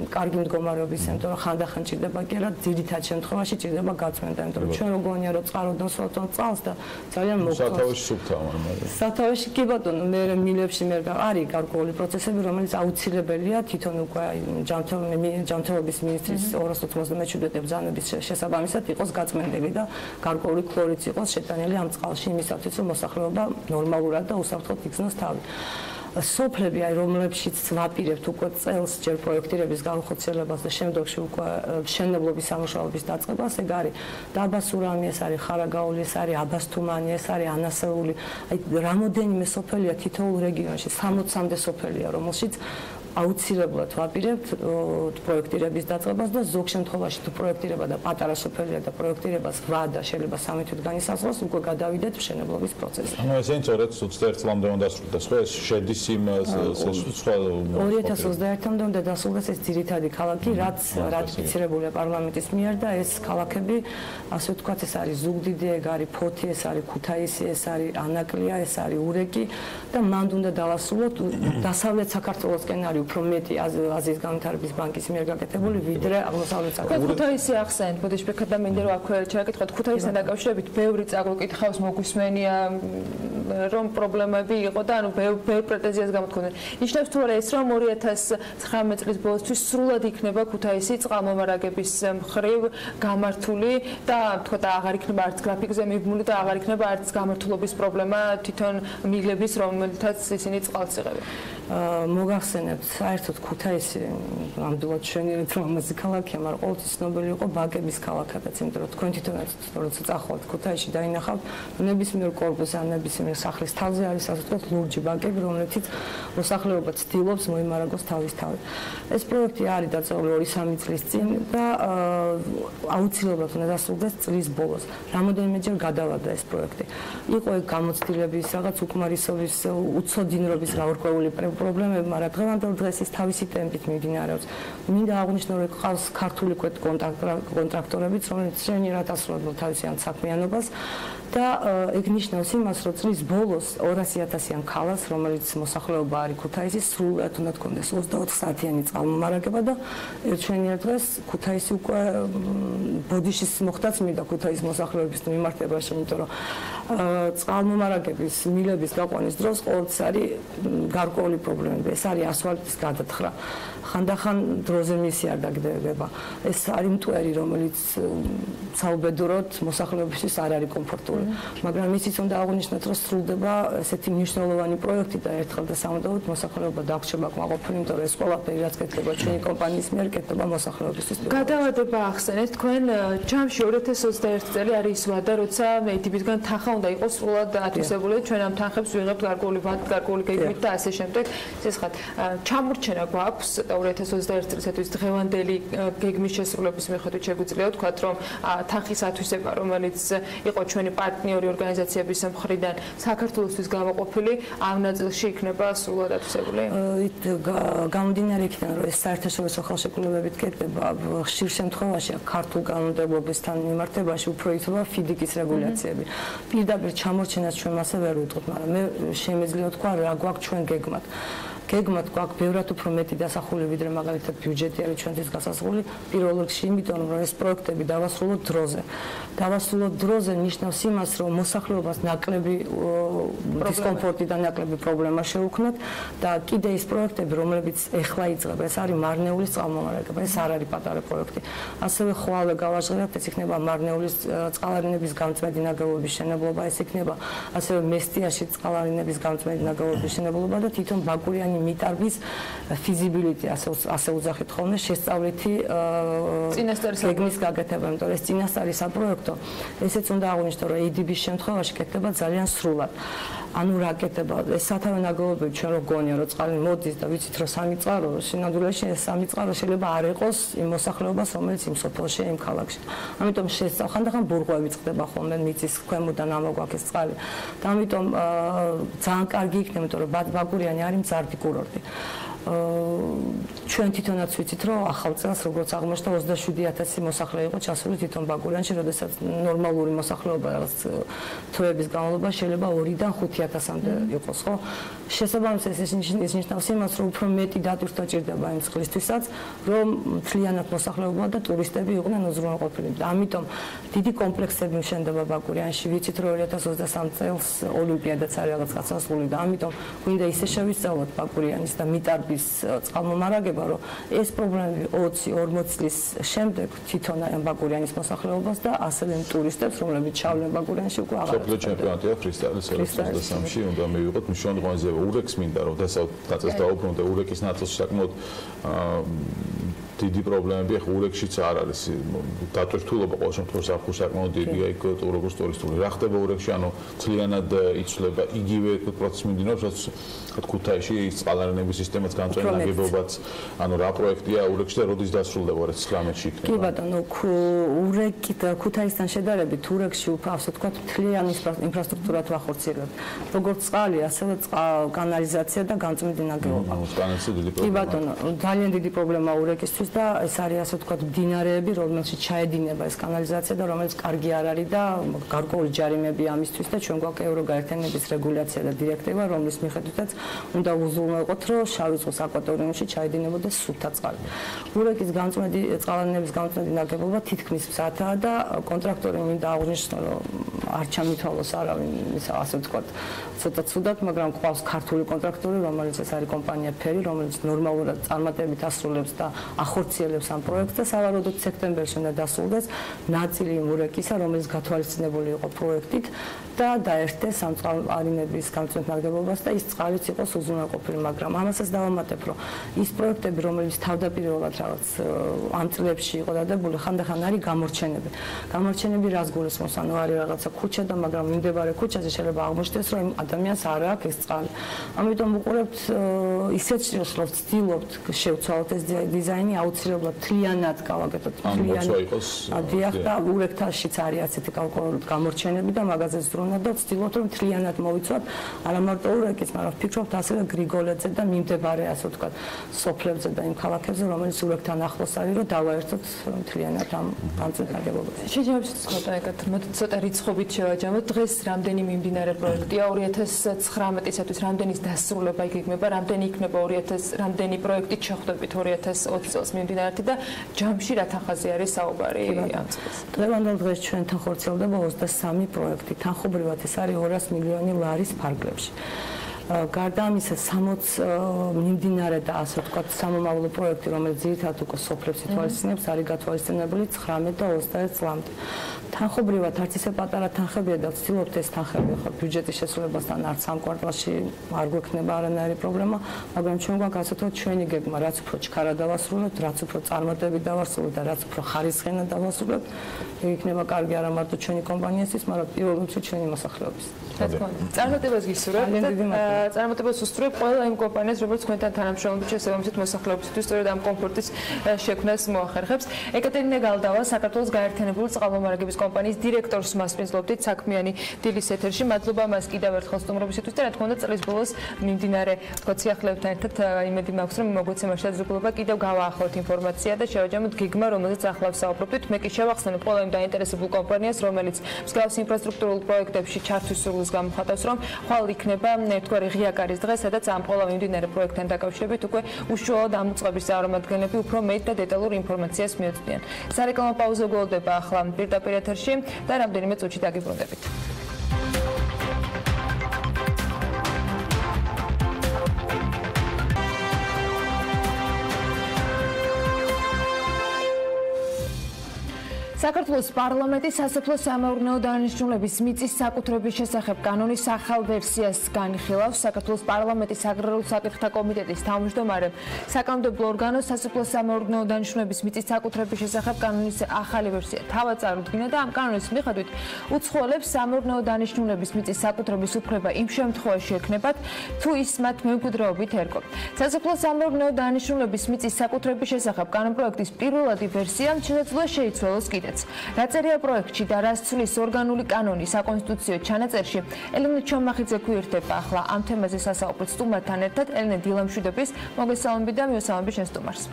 კარგი მდგომარეობის, იმიტომ რომ ხანდახან ჭირდება კი არა, ძირითად შემთხვევაში ჭირდება გაწმენდა, იმიტომ რომ ჩვენ როგორია რომ წყაროდნოს ვატონ წყალს და ძალიან მოგვწონს. სათავეში სუფთავ მაგრამ. სათავეში კი ბატონო, მე მილებში მე არის გარკვეული პროცესები, რომელიც აუცილებელია თვითონ უკვე ჯანმრთელობის მინისტრის 297 ბრძანების შესაბამისად იყოს გაწმენდილი და გარკვეული ქლორიც იყოს შეტანილი ამ წყალში იმისათვის, რომ მოსახლეობა ნორმალურად და უსაფრთხოდ იქნას თავი. სოფლები, რომლებშიც ვაპირებთ უკვე წელს ჯერ პროექტირების განხორციელებას და შემდგომში უკვე მშენებლობის სამუშაოების დაწყებას, ეგ არის დაბა სურამი, ეს არის ხარაგაული, ეს არის აბასთუმანი, ეს არის ანასეული. აი რამოდენიმე სოფელია თითოეულ რეგიონში, 60-მდე სოფელია, რომელშიც აუცილებლად ვაპირებთ პროექტირების დაწყებას და ზოგ შემთხვევაში თუ პროექტირება და პატარა სოფელია და პროექტირებას ვა და შეიძლება 3 თვით განისაზღვროს, უკვე გადავიდეთ მშენებლობის პროცესში. ანუ ესენი 2021 წლამდე უნდა დასრულდეს, ხო? ეს შედის იმ სხვა 2021-მდე უნდა დასრულდეს ეს ძირითადი ქალაქი, რაც რატიფიცირებულია პარლამენტის მიერ და ეს ქალაქები, ასე ვთქვათ, ეს არის ზუგდიდი, ეგ არის ფოთი, ეს არის ქუთაისი, ეს არის ანაკლია, ეს არის ურეკი და მანდ უნდა დავასრულოთ დასავლეთ საქართველოსკენ არის უფრო მეტი აზიის განვითარების ბანკის მიერ გაკეთებული, ვიდრე აღმოსავლეთ საქართველოს. ქუთაისი ახსენეთ, ბოდიში ბექადა მინდა რომ აქვე ჩაკითხოთ, ქუთაისთან დაკავშირებით ბევრი წაგვიკითხავს, მოგვისმენია რომ პრობლემები იყო და ანუ ბევრ პრეტენზიას გამოთქვნენ. ნიშნავს თუ არა ეს რომ 2019 წლის ბოლოსთვის სრულად იქნება ქუთაისი წყალმომარაგების მხრივ გამართული და თქვა და აღარ იქნება არც გრაფიკზე მიბმული და აღარ იქნება არც გამართულობის პრობლემა თვითონ მილების, რომელთაც ისინი წყალს იღებენ. მოგახსენებთ, საერთოდ ქუთაისი ნამდვილად შენიერეთ ლამაზი ქალაქია, მაგრამ ყოველთვის ცნობილი იყო ბაგების ქალაქადაც, იმიტომ რომ თქვენ თვითონაც როცა წახვალთ ქუთაისში დაინახავთ, ნებისმიერ კორპუსზე ან ნებისმიერ სახლის თავზე არის ასე ვთქვათ ლურჯი ბაგები, რომლებიც მოსახლეობა ცდილობს მოიმარაგოს თავის თავი. ეს პროექტი არის დაწყებული 2-3 წლის წინ და აუცილებლად უნდა დასრულდეს წლის ბოლოს. რამოდენიმეჯერ გადავარდა ეს პროექტი. იყო ეგ გამოცდილების, რაღაც უკმარისობის, უცოდინრობის გაურკვეველი პრობლემები, მაგრამ დღევანდელ დღეს ის თავისი ტემპით მიმდინარეობს. მინდა აღვნიშნო, რომ ყავს ქართული კონტრაქტორებიც, რომელიც შენიერად ასრულებენ თავისიან საქმიანობას და ეგ ნიშნავს იმას, რომ წლის ბოლოს 200.000-იან ქალას, რომელიც მოსახლეობა არის ქუთაისის, სრულად უნდა თქონდეს 24 საათიანი წყალმომარაგება და ერთშენიერ დღეს ქუთაისი უკვე ბოდიშის მოხდაც მინდა ქუთაისის მოსახლეობის მიმართებაში, იმიტომ რომ წყალმომარაგების მილების გაყვანის დროს ყოველთვის არის გარკვეული პრობლემები. ეს არის ასფალტის გადათხრა. ხანდახან დროზე მისი არ დაგდებება. ეს არის მტვერი, რომელიც საუბედუროდ მოსახლეობისთვის არ არის კომფორტული. მაგრამ ისიც უნდა აღვნიშნოთ, რომ სრულდება ესეთი მნიშვნელოვანი პროექტი და ერთხელ და სამუდამოდ მოსახლეობა დაგვრჩება კმაყოფილი, იმიტომ რომ ეს ყველაფერი რაც კეთდება ჩვენი კომპანიის მიერ კეთდება მოსახლეობისთვის. გადავადება ახსენეთ, თქვენ ჯამში 2021 წელი არის ის ვადა, როცა ATB-გან თანხა უნდა იყოს სრულად ათვისებული, ჩვენ ამ თანხებს ვიღებთ გარკვეული გეგმით და ასე შემდეგ. ცეცხლად, ჩამორჩენა გვაქვს 2021 წლისათვის დღევანდელი გეგმის შესრულების მიხედვით შეგვიძლია ვთქვათ, რომ თანხის ათვისება, რომელიც იყო ჩვენი პარტნიორი ორგანიზაციების მხრიდან საქართველოსთვის გამოყოფილი, ამ ნაწილში იქნება სრულად ათვისებული? გამომდინარე იქიდან, რომ ეს საერთაშორისო ხელშეკრულებებით კეთდება, ხშირ შემთხვევაში ქართულ კანონმდებლობასთან მიმართებაში უფრო ითვლება ფიდიკის რეგულაციები. პირდაპირ ჩამორჩენას ჩვენ მასე ვერ ვიტყვით, მაგრამ მე შემეძლია ვთქვა, რა გვაქვს ჩვენ გეგმად. გეგმად გვაქვს ბევრად უფრო მეტი დასახული, ვიდრე მაგალითად ბიუჯეტი არის ჩვენთვის გასაზღვრული, პირველ რიგში იმიტომ, რომ ეს პროექტები დავასრულოთ დროზე. დავასრულოთ დროზე ნიშნავს იმას, რომ მოსახლეობას ნაკლები დისკომფორტი და ნაკლები პრობლემა შეუქმნათ და კიდე ის პროექტები, რომლებიც ეხლა იწყება, ეს არის მარნეულის წყალმომარაგება, ეს არ არის პატარა პროექტი. ასევე ხვალე გავაჟღერებთ, ეს იქნება მარნეულის წყალარინების გამწმენდი ნაგებობის შენებლობა, ეს იქნება ასევე მესტიაში წყალარინების გამწმენდი ნაგებობის შენებლობა და თვითონ ბაკურიანი მიტარგის feasibility, ასე უძახით ხოლმე, შესწავლითი გეგმის გაკეთება, იმიტომ რომ ეს წინასწარი საპროექტო, ესეც უნდა აღვნიშნო, რომ ADB-ის შემთხვევაში კეთდება ძალიან სრულად. ანუ რა კეთდება, ეს სათავე ნაგებობები ჩვენ რო გონია, რომ წყალი მოდის და ვიცით, რომ სამი წყარო, სინამდვილეში ეს სამი წყარო შეიძლება არ იყოს იმ მოსახლეობას, რომელიც იმ სოფელში, იმ ქალაქში. ამიტომ ხანდახან ბურღვები წყდება ხოლმე მიწის ქვემოდან ამოგვაქვს წყალი. და ამიტომ ძალიან კარგი იქნება, იმიტომ რომ ბაკურიანი არის მზარდი კურორტი. ჩვენ თვითონაც ვიცით, რომ ახალ წელს როგორც აღმოჩნდა 27000 მოსახლე იყო ჩასული თვითონ ბაკურიანში, როდესაც ნორმალური მოსახლეობა რაღაც თვეების განმავლობაში შეიძლება 2-დან 5000-მდე იყოს, ხო? შესაბამისად ეს ნიშნავს იმას, რომ უფრო მეტი დატვირთვა ჭირდება იმ წყლისთვისაც, რომ მთლიანად მოსახლეობა და ტურისტები იყვნენ უზრუნველყოფილი. ამიტომ დიდი კომპლექსები მშენდება ბაკურიანში. ვიცით, რომ 2023 წელს ოლიმპიადაც არის რაღაც გასასვლელი და ამიტომ გვინდა ისე შევისწავლოთ ბაკურიანის და მიტარგის წყალმომარაგება, რომ ეს პრობლემები 20-40 წლის შემდეგ თვითონ ამ ბაკურიანის მოსახლეობას და ასევე ტურისტებს, რომლებიც ჩავლენ ბაკურიანში უკვე აღარ. სოფლიო ჩემპიონატია ფრისტაილის 2023-ში უნდა მივიღოთ მნიშვნელოვანი ღონისძიება. ურეკს მინდა რომ დაწეს დაუბრუნდე ურეკის ნაწილში საკმაოდ დიდი პრობლემები ახლა ურეკშიც არ არის დატვირთულობა ყოველ შემთხვევაში საფუძველი საკმაოდ დიდია იქ როგორც ტურისტული რა ხდება ურეკში ანუ ძალიან იცვლება იგივე პროცესი მიმდინარეობს რაც ქუთაისში წყალარინების სისტემაც გამწვენი ნაგებობაც ანუ რა პროექტია ურეკში და როდის დასრულდება 2019-ში იქნება კი ბატონო ურეკი და ქუთაისთან შედარებით ურეკში უფრო ასე ვთქვათ მთლიანი ინფრასტრუქტურა ვახორციელებთ როგორც წყალი ასევე კანალიზაცია და გამწვენი ნაგებობა კი ბატონო ძალიან დიდი პრობლემა ურეკისთვის და ეს არის ასე ვთქვათ მდინარეები, რომელშიც ჩაედინება ეს კანალიზაცია და რომელიც კარგი არ არის და გარკვეული ჯარიმები ამისთვის და ჩვენ გვაქვს ევროგაერთიანების რეგულაცია და დირექტივა, რომლის მიხედვითაც უნდა უზრუნველყოთ, რომ შავი ზღვის აკვატორიუმში ჩაედინებოდეს სუფთა წყალი. ურეკის გამწმენდი წყალარინების გამწმენდი ნაგებობა თითქმის მზადაა და კონტრაქტორი მინდა აღვნიშნო, რომ არ ჩამითვალოს არავინ ასე ვთქვათ, ცოტა ცუდად, მაგრამ ყავს ქართული კონტრაქტორი, რომელიც ეს არის კომპანია Pirveli, რომელიც ნორმალურად წარმატებით ასრულებს და ახორციელებს ამ პროექტს და სავარაუდოდ სექტემბერში უნდა დასრულდეს ნაწილი ურეკისა, რომელიც გათვალისწინებული იყო პროექტით და დაერთეს ამ წყალარინების გამწვენთ ნაგებობას და ის წყალიც იყოს უზრუნველყოფილი, მაგრამ ამასაც დავამატებ, რომ ის პროექტები, რომელიც თავდაპირველად რაღაც ამ წლებში იყო დადებული, ხანდახან არის გამორჩენები. გამორჩენები რას გულისხმობს? ანუ არის რაღაცა ქუჩა და მაგრამ მიმდებარე ქუჩაზე შეიძლება აღმოჩნდეს, რომ ადამიანს არ აქვს ეს წყალი. ამიტომ უყურებთ ისეთ ჭირს, რომ ვცდილობთ შევცვალოთ ეს დიზაინი აუცილებლად თლიანად გავაკეთოთ თლიანად. დიახ და ურექტაშიც არის ასეთი გამორჩენები და მაგაზე ზრუნავთ და ვცდილობთ რომ თლიანად მოვიცვათ არა მარტო ურეკის, მაგრამ ვფიქრობთ ასევე გრიგოლეთზე და მიმდებარე ასე ვთქვათ სოფლებზე და იმ ქალაქებზე, რომელიც ურეკთან ახლოს არის, რომ დავაერთოთ თლიანად ამ გამწვენთ ნაგებობებს. შეიძლება ცოტა მოდით ცოტა რიცხვობით შევაჯამოთ. დღეს რამდენი მიმდინარე პროექტია 2019-ისათვის რამდენის დასრულება იგეგმება, რამდენი იქნება 2000 რამდენი პროექტით შეხვდებით 2020 წელს მიმდინარე და ჯამში რა თანხაზე არის საუბარი ამ წელს. დღევანდელ დღეს ჩვენთან ხორციელდება 23 პროექტი. თანხობრივად ეს არის 200 მილიონი ლარის ფარგლებში. გარდა ამისა 60 მიმდინარე და ასე ვთქვათ სამომავლო პროექტი, რომელიც ძირითადად უკვე სოფლებს ითვალისწინებს, არის გათვალისწინებული 19 და 21 წლამდე. თანხობრივად არც ისე პატარა თანხებია და ვცდილობთ ეს თანხები ხო ბიუჯეტის შესრულებასთან არც ამ კვარტალში არ გვექნება არანაირი პრობლემა, მაგრამ ჩვენ გვაქვს ასე ვთქვათ ჩვენი გეგმა, რაც უფრო ჩქარა დავასრულებთ, რაც უფრო წარმატებით დავასრულებთ და რაც უფრო ხარისხიანად დავასრულებთ, ეგ იქნება კარგი არა მარტო ჩვენი კომპანიისთვის, მაგრამ პირველ რიგში ჩვენი მოსახლეობის. წარმატებას გისურვებთ. წარმატებას უსურვებ ყველა იმ კომპანიას, რომელიც თქვენთან თანამშრომლობით შესაბამისად მოსახლეობისთვის სწორედ ამ კომფორტის შექმნას მოახერხებს. ეკატერინე გალდავა, საქართველოს გაერთიანებული წყალმომარაგების კომპანიის დირექტორს მასპინძლობდით საქმიანი დილის ეთერში. მადლობა მას კიდევ ერთხელ სტუმრობისათვის და რა თქმა უნდა წლის ბოლოს მიმდინარე სიახლეებთან ერთად იმედი მაქვს რომ მოგვეცემას შესაძლებლობა კიდევ გავაახლოთ ინფორმაცია და შევაჯამოთ გიგმა რომელზეც ახლა ვსაუბრობთ. მე კი შევახსენებ ყველა იმ დაინტერესებულ კომპანიას რომელიც მსგავს ინფრასტრუქტურულ პროექტებში ჩართვის სურვილს გამოხატავს რომ ხვალ იქნება ერთგვარი ღია კარის დღე სადაც ამ ყველა მიმდინარე პროექტთან დაკავშირებით უკვე უშუალოდ ამ უწყების წარმომადგენლები უფრო მეტ და დეტალურ ინფორმაციას მიეწვდიან. სარეკლამო პაუზა გულდება ახლა პირდაპირ ეთერში და რამდენიმე წუთში დაგიბრუნდებით. საქართველოს პარლამენტის სასოფლო-სამეურნეო დანიშნულების მიწის საკუთრების შესახებ კანონის ახალ ვერსიას განიხილავს. საქართველოს პარლამენტის აგრარულ საკითხთა კომიტეტის თავმჯდომარე საკანონმდებლო ორგანოს სასოფლო-სამეურნეო დანიშნულების მიწის საკუთრების შესახებ კანონის ახალი ვერსია თავად წარუდგინა და ამ კანონის მიხედვით უცხოელებს სამეურნეო დანიშნულების მიწის საკუთრების უფლება იმ შემთხვევაში ექნებათ, თუ ის მათ მემკვიდრეობით ერგო. სასოფლო-სამეურნეო დანიშნულების მიწის საკუთრების შესახებ კანონპროექტის პირველადი ვერსია შესაძლოა შეიცვალოს კიდეც. რაწერია პროექტში და რას ცვლის ორგანული კანონი საკონსტიტუციო ჩანაწერში ელენე ჩომახიძე გვერდება ახლა ამ თემაზე სასაუბრად სტუმართან ერთად ელენე დილამშვიდობის მოგესალმები და მივესალმები შენ სტუმარს.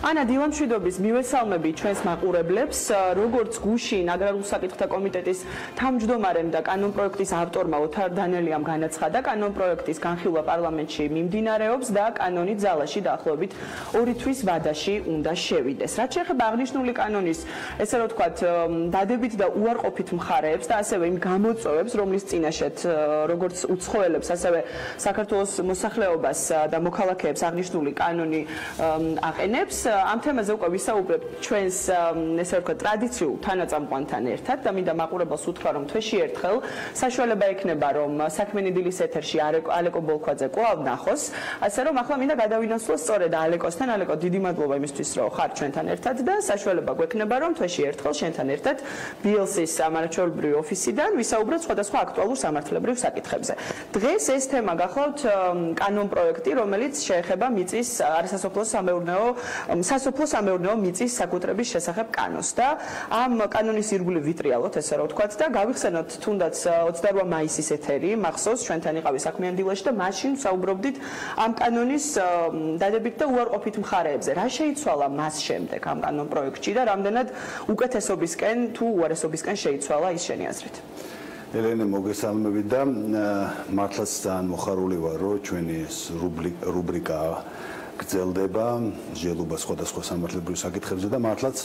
ანა დილამშვიდობის მივესალმები ჩვენს მაყურებლებს როგორც გუშინ აგრარულ საკითხთა კომიტეტის თავმჯდომარემ და კანონპროექტის ავტორმა ოთარ დანელიამ განაცხადა კანონპროექტის განხილვა პარლამენტში მიმდინარეობს და კანონი ძალაში დაახლოებით 2 თვის ვადაში უნდა შევიდეს. რაც შეეხება აღნიშნული კანონის ესე რომ ვთქვათ დადებით და უარყოფით მხარეებს და ასევე იმ გამოწვევებს რომლის წინაშეთ როგორც უცხოელებს ასევე საქართველოს მოსახლეობას და მოქალაქეებს აღნიშნული კანონი აყენებს ამ თემაზე უკვე ვისაუბრებთ ჩვენს ესე ვთქვათ ტრადიციულ თანაწამყვანთან ერთად და მინდა მაყურებელს უთხრა რომ თვეში ერთხელ საშუალება ექნება რომ საქმიანი დილის ეთერში ალეკო ბოლქვაძე კვლავ ნახოს ასე რომ ახლა მინდა გადავინაცვლოს სწორედ ალეკოსთან. ალეკო დიდი მადლობა იმისთვის რომ ხარ ჩვენთან ერთად და საშუალება გვექნება რომ თვეში ერთხელ შენთან ერთად BLC-ის სამართლებრივი ოფისიდან ვისაუბროთ სხვადასხვა აქტუალურ სამართლებრივ საკითხებზე. დღეს ეს თემა გახლავთ კანონპროექტი რომელიც შეეხება მიწის სასოფლო-სამეურნეო მიწის საკუთრების შესახებ კანონს და ამ კანონის ირგვლივ ვიტრიალოთ ესე რომ ვთქვათ და გავიხსენოთ თუნდაც 28 მაისის ეთერი მახსოვს ჩვენთან იყავი საქმიან დილაში და მაშინ საუბრობდით ამ კანონის დადებით და უარყოფით მხარეებზე. რა შეიცვალა მას შემდეგ ამ კანონპროექტში და რამდენად უკეთესობისკენ თუ უარესობისკენ შეიცვალა ის შენი აზრით? ელენე მოგესალმები და მართლაც ძალიან მოხარული ვარ რომ ჩვენი ეს რუბრიკა გრძელდება ჟელობა სხვადასხვა სამართლებრივ საკითხებზე და მართლაც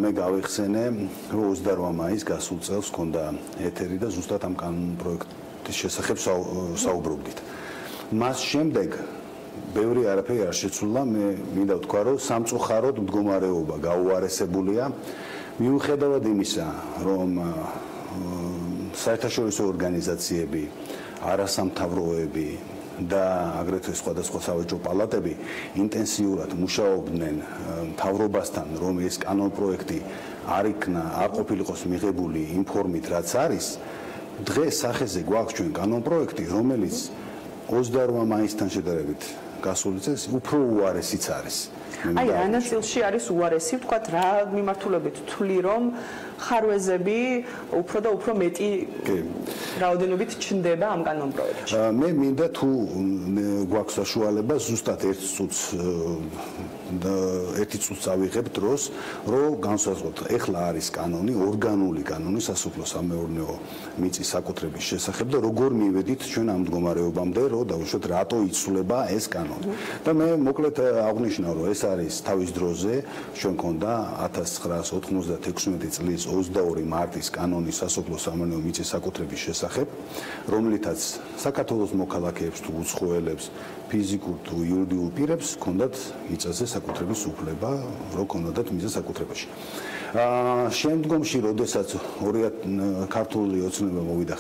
მე გავიხსენე რომ 28 მაისს გასულ წელს ჰქონდა ეთერი და ზუსტად ამ კანონპროექტის შესახებ საუბრობდით. მას შემდეგ ბევრი არაფერი არ შეცვლა. მე მინდა ვთქვა რომ სამწუხაროდ მდგომარეობა გაუარესებულია მიუხედავად იმისა რომ საერთაშორისო ორგანიზაციები არასამთავროები და აგრეთვე სხვადასხვა სავაჭრო პალატები ინტენსიურად მუშაობდნენ მთავრობასთან რომ ეს კანონპროექტი არ ყოფილიყოს მიღებული იმ ფორმით რაც არის. დღეს სახეზე გვაქვს ჩვენ კანონპროექტი რომელიც 28 მაისთან შედარებით გასული წელს უფრო უარესიც არის. აი რა ნაწილში არის უარესი ვთქვათ რა მიმართულებით თვლი რომ ხარვეზები უფრო და უფრო მეტი რაოდენობით ჩნდება ამ კანონპროექტში. მე მინდა თუ გვაქვს საშუალება ზუსტად ერთი წუთს ავიღებ დროს რომ განსაზღვროთ ეხლა არის კანონი ორგანული კანონი სასოფლო-სამეურნეო მიწის საკუთრების შესახებ და როგორ მივედით ჩვენ ამ მდგომარეობამდე რომ დავუშვათ რატო იცვლება ეს კანონი. და მე მოკლედ აღნიშნავ რომ ეს არის თავის დროზე ჩვენ ქონდა 1996 წლის 22 მარტის კანონის სასოფლო-სამეურნეო მიწის საკუთრების შესახებ, რომლითაც საქართველოს მოქალაქეებს თუ უცხოელებს, ფიზიკურ თუ იურიდიულ პირებს ჰქონდათ მიწაზე საკუთრების უფლება, რო ჰქონდათ მიწის საკუთრებაში. შემდგომში, როდესაც ქართული ოცნება მოვიდა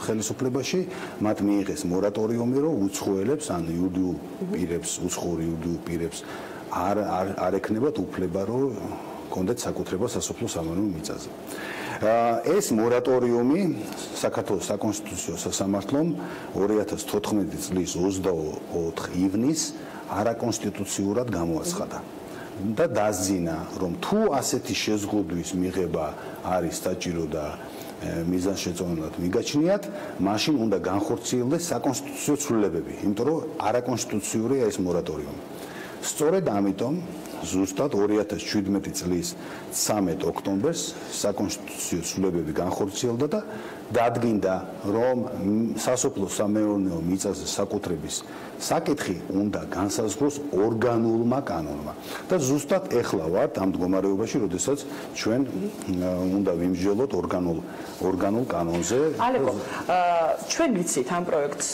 ხელისუფლებაში, მათ მიიღეს მორატორიუმი, რომ უცხოელებს ან იურიდიულ პირებს, უცხოურ იურიდიულ პირებს არ ექნებათ უფლება, რომ ჰქონდეთ საკუთრება სასოფლო-სამეურნეო მიწაზე. ეს მორატორიუმი საქართველოს საკონსტიტუციო სასამართლომ 2014 წლის 24 ივნისს არაკონსტიტუციურად გამოაცხადა. და დაზინა, რომ თუ ასეთი შეზღუდვის მიღება არის საჭირო და მიზანშეწონილად მიგაჩნიათ, მაშინ უნდა განხორციელდეს საკონსტიტუციო ცვლილებები, იმიტომ რომ არაკონსტიტუციურია ეს მორატორიუმი. სწორედ ამიტომ ზუსტად 2017 წლის 13 ოქტომბერს საკონსტიტუციო ცვლილებები განხორციელდა და დადგინდა, რომ სასოფლო-სამეურნეო მიწაზე საკუთრების საკითხი უნდა განსაზღვროს ორგანულმა კანონმა. და ზუსტად ეხლა ვართ ამ მდგომარეობაში, როდესაც ჩვენ უნდა ვიმსჯელოთ ორგანულ კანონზე. ალეკო, ჩვენ ვიცით ამ პროექტს,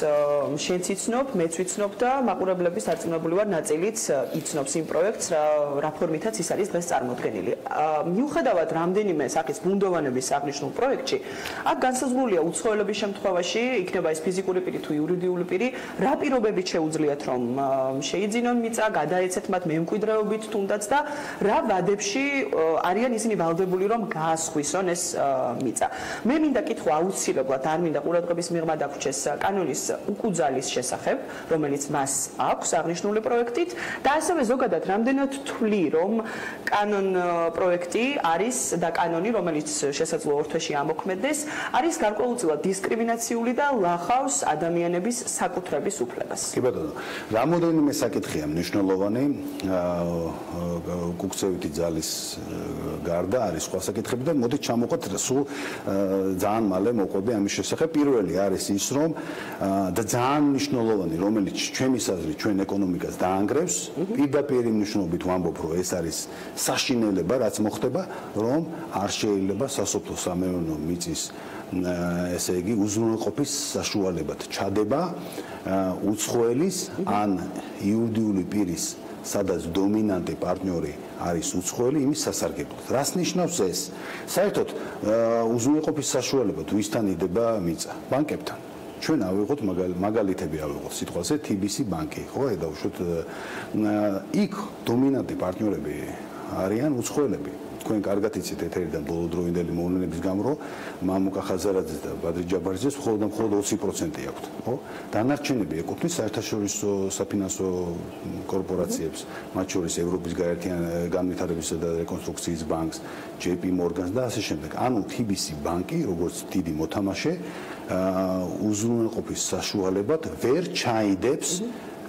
შენც იცნობ, მეც ვიცნობ და მაყურებლების დარწმუნებული ვარ, ნაწილიც იცნობს იმ პროექტს, რა ფორმითაც ის არის დღეს წარმოდგენილი. მიუხედავად რამდენიმე სახის ბუნდოვანების აღნიშნულ პროექტში, აქ განსაზღვრულია უცხოელების შემთხვევაში, იქნება ეს ფიზიკური პირი თუ იურიდიული პირი, რა პირობებით შეუძლიათ რომ შეიძინონ მიწა, გადაეცეთ მათ მემკვიდრეობით თუნდაც და რა ვადებში არიან ისინი ვალდებული რომ გაასხვისონ ეს მიწა. მე მინდა კითხვა აუცილებლად არ მინდა ყურადღების მიღმა დაგვრჩეს კანონის უკუძალის შესახებ, რომელიც მას აქვს აღნიშნული პროექტით და ასევე ზოგადად რამდენად თვლი რომ კანონპროექტი არის და კანონი რომელიც შესაძლოა ორ თვეში ამოქმედდეს არის გარკვეულწილად დისკრიმინაციული და ლახავს ადამიანების საკუთრების უფლებას. კი ბატონო, რამოდენიმე საკითხია მნიშვნელოვანი უკუქცევითი ძალის გარდა არის სხვა საკითხები და მოდით ჩამოვყოთ სულ ძალიან მალე მოყვები ამის შესახებ. პირველი არის ის რომ და ძალიან მნიშვნელოვანი რომელიც ჩვენის აზრით ჩვენ ეკონომიკას დაანგრევს, პირდაპირ მნიშვნელობით ვამბობ რომ ეს არის საშინელება რაც მოხდება, რომ არ შეიძლება სასოფლო-სამეურნეო მიწის ესე იგი უზრუნველყოფის საშუალებად ჩადება უცხოელის ან იურიდიული პირის სადაც დომინანტი პარტნიორი არის უცხოელი იმის სასარგებლოდ. რას ნიშნავს ეს? საერთოდ უზრუნველყოფის საშუალებად ვისთან იდება მიწა? ბანკებთან. ჩვენ ავიღოთ მაგალითები ავიღოთ სიტყვაზე TBC ბანკი, ხო, დაუშვოთ იქ დომინანტი პარტნიორები არიან უცხოელები. თქვენ კარგად იცით ეთერიდან ბოლო დროინდელი მოვლენების გამო რომ მამუკა ხაზარაძეს და ბადრი ჯაბარიძეს მხოლოდ 20% აქვთ, ხო? დანარჩენები ეკუთვნის საერთაშორისო საფინანსო კორპორაციებს, მათ შორის ევროპის განვითარებისა და რეკონსტრუქციის ბანკს, JP Morgan-ს და ასე შემდეგ. ანუ TBC ბანკი, როგორც დიდი მოთამაშე, უზრუნველყოფის საშუალებად ვერ ჩაიდებს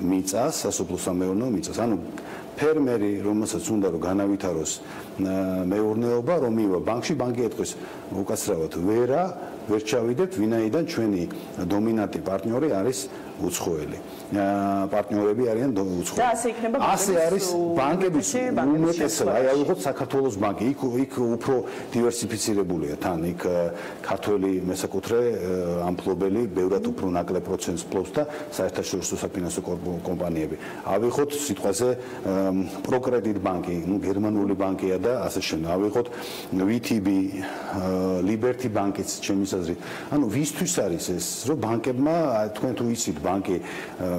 მიწას, სასოფლო-სამეურნეო მიწას. ანუ ფერმერი, რომელსაც უნდა რომ განავითაროს მეურნეობა, რომ მივა ბანკში, ბანკი ეთქვის უკაცრავად ვერ ჩავიდებთ, ვინაიდან ჩვენი დომინანტი პარტნიორი არის უცხოელი. პარტნიორები არიან უცხოელი. და ასე იქნება ასე არის ბანკების უმეტესობა. აი ავიღოთ საქართველოს ბანკი, იქ უფრო დივერსიფიცირებულია თან, იქ ქართველი მესაკუთრე ამფლობელი ბევრად უფრო ნაკლებ პროცენტს ფლობს და საერთაშორისო საფინანსო კომპანიები. ავიღოთ სიტყვაზე პროკრედიტ ბანკი, გერმანული ბანკია და ასე შემდეგ. ავიღოთ VTB, Liberty ბანკიც ჩემი აზრით. ანუ ვისთვის არის ეს, რომ ბანკებმა თქვენ თუ იცით ბანკი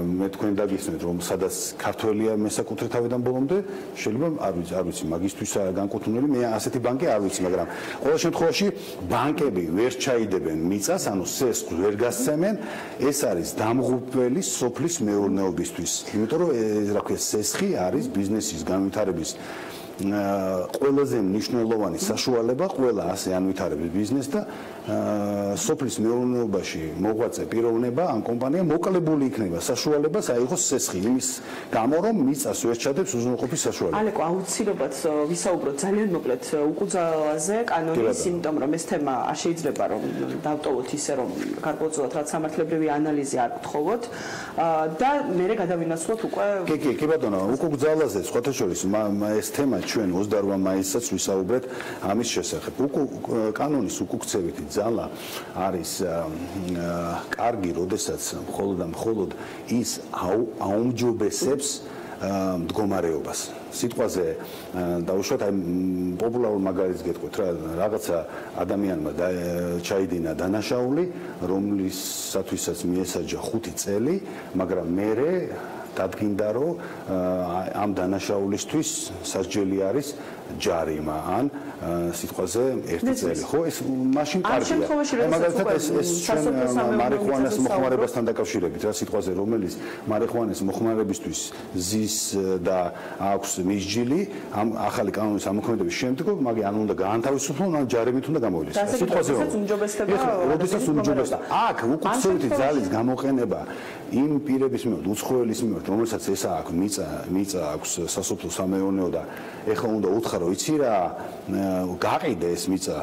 მე თქვენ დაგიხსნით რომ სადაც ქართველია მესაკუთრე თავიდან ბოლომდე შეიძლება არ ვიცი მაგისთვისაა განკუთვნილი მე ასეთი ბანკი არ ვიცი მაგრამ ყოველ შემთხვევაში ბანკები ვერ ჩაიდებენ მიწას ანუ სესხს ვერ გასცემენ ეს არის დამღუპველი სოფლის მეურნეობისთვის იმიტომ რომ რა ქვია სესხი არის ბიზნესის განვითარების ყველაზე მნიშვნელოვანი საშუალება ყველა ასე ანვითარების ბიზნეს და სოფლის მეურნეობაში მოღვაწე პიროვნება ამ კომპანიამ მოკლებული იქნება საშუალებას აიღოს სესხი იმის გამო რომ მიწას ვერ ჩადებს უზრუნველყოფის საშუალება. ალეკო აუცილებლად ვისაუბროთ ძალიან მოკლედ უკუძალაზე კანონის იმიტომ რომ ეს თემა არ შეიძლება რომ დავტოვოთ ისე რომ გარკვეულწილად რაც სამართლებრივი ანალიზი არ გთხოვოთ და მე გადავინაცვლოთ უკვე კი ბატონო უკუძალაზე სხვათა შორის ეს თემა ჩვენ 28 მაისსაც ვისაუბრეთ ამის შესახებ. კანონის უკუქცევითი ძალა არის კარგი, როდესაც მხოლოდ და მხოლოდ ის აუმჯობესებს მდგომარეობას. სიტყვაზე დაუშვათ აი პოპულარულ მაგალითს გეტყვით რა რაღაცა ადამიანმა ჩაიდინა დანაშაული, რომლისათვისაც მიესაჯა 5 წელი, მაგრამ მერე დადგინდა რომ ამ დანაშაულისთვის სასჯელი არის ჯარიმა ან სიტყვაზე ერთი წელი. ხო, ეს მაშინ კარგია. მაგალითად ეს ჩვენ მარიხუანას მოხმარებასთან დაკავშირებით რა სიტყვაზე რომელიც მარიხუანას მოხმარებისთვის ზის და აქვს მისჯილი ამ ახალი კანონის ამოქმედების შემდგომ მაგ ან უნდა გაანთავისუფლონ ან ჯარიმით უნდა გამოიდეს. სიტყვაზე როდესაც უმჯობესდება. აქ უკუცევითი ძალის გამოყენება იმ პირების მიმართ, უცხოელის მიმართ, რომელსაც ესა აქვს მიწა აქვს სასოფლო-სამეურნეო და ეხლა უნდა უთხრა, იცი რა, გაყიდე ეს მიწა.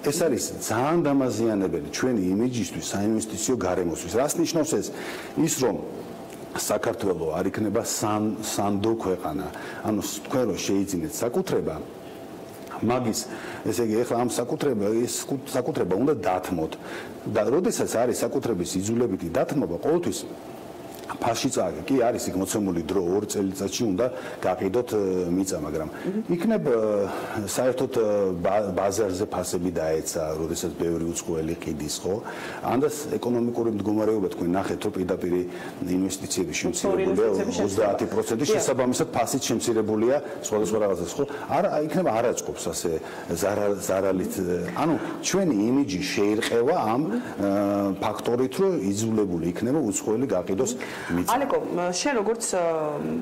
ეს არის ძალიან დამაზიანებელი ჩვენი იმიჯისთვის, საინვესტიციო გარემოსთვის. რას ნიშნავს ეს? ის რომ საქართველო არ იქნება სანდო ქვეყანა. ანუ თქვენ რო შეიძინეთ საკუთრება მაგის ესე იგი ეხლა ამ საკუთრება უნდა დათმოთ და როდესაც არის საკუთრების იძულებითი დათმობა ყოველთვის ფასში წააგე კი არის იქ მოცემული დრო 2 წელიწადში უნდა გაყიდოთ მიწა მაგრამ იქნებ საერთოდ ბაზარზე ფასები დაეცა როდესაც ბევრი უცხოელი ყიდის ხო ანდას ეკონომიკური მდგომარეობა თქვენ ნახეთ რომ პირდაპირ ინვესტიციების შემცირებულია 30% შესაბამისად ფასიც შემცირებულია სხვადასხვა რაღაცას ხო არა იქნება არაწყობს ასე ზარალით ანუ ჩვენი იმიჯი შეირყევა ამ ფაქტორით რომ იძულებული იქნება უცხოელი გაყიდოს ალეკო, შენ როგორც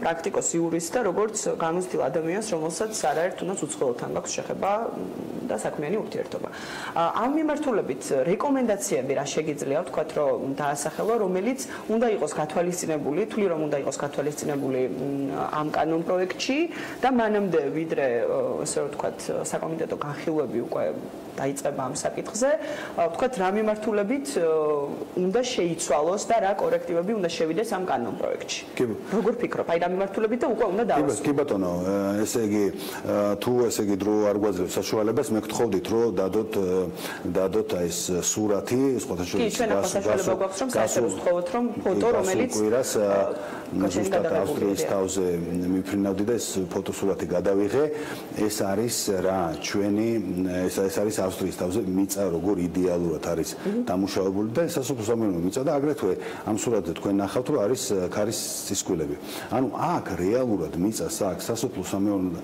პრაქტიკოსი იურისტი და როგორც განუცდილ ადამიანს, რომელსაც არაერთ თუნდაც უცხოელთან გაქვს შეხება და საქმიანი ურთიერთობა. ამ მიმართულებით რეკომენდაციები რა შეგიძლია ვთქვათ, რომ დაასახელო, რომელიც უნდა იყოს გათვალისწინებული, თვლი რომ უნდა იყოს გათვალისწინებული ამ კანონპროექტში და მანამდე ვიდრე ასე ვთქვათ, საკომიტეტო განხილვები უკვე დაიწყება ამ საკითხზე, ვთქვათ, რა მიმართულებით უნდა შეიცვალოს და რა კორექტივები უნდა შევიდეს ამ კანონპროექტში. როგორ ფიქრობ? აი რა მიმართულებით და უკვე უნდა დავასრულოთ. კი ბატონო, ესე იგი თუ ესე იგი დრო არ გვაძლევს საშუალებას, მე გთხოვდით რომ დადოთ აი ეს სურათი, სხვათა შორის კი, ჩვენ ახლა საშუალება გვაქვს რომ საერთოდ ვთხოვოთ რომ ფოტო რომელიც ზუსტად ავსტრიის თავზე მიფრინავდი და ეს ფოტოსურათი გადავიღე. ეს არის რა ჩვენი ეს არის ავსტრიის თავზე მიწა როგორ იდეალურად არის დამუშავებული და სასოფლო-სამეურნეო მიწა და აგრეთვე ამ სურათზე თქვენ ნახავთ რომ არის ქარის წისქვილები. ანუ აქ რეალურად მიწას აქვს სასოფლო-სამეურნეო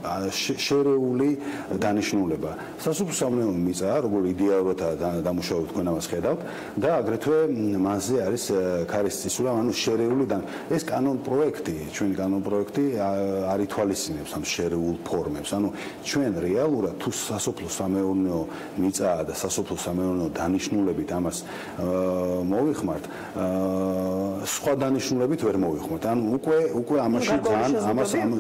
შერეული დანიშნულება. სასოფლო-სამეურნეო მიწა როგორ იდეალურად დამუშავებული თქვენ ამას ხედავთ და აგრეთვე მასზე არის ქარის წისქვილები, ანუ შერეული ეს კანონპროექტი, ჩვენი კანონპროექტი არ ითვალისწინებს ამ შერეულ ფორმებს. ანუ ჩვენ რეალურად თუ სასოფლო-სამეურნეო მიწაა და სასოფლო-სამეურნეო დანიშნულებით ამას მოვიხმართ, სხვა დანიშნულებით ვერ მოვიხმართ. ანუ უკვე ამაში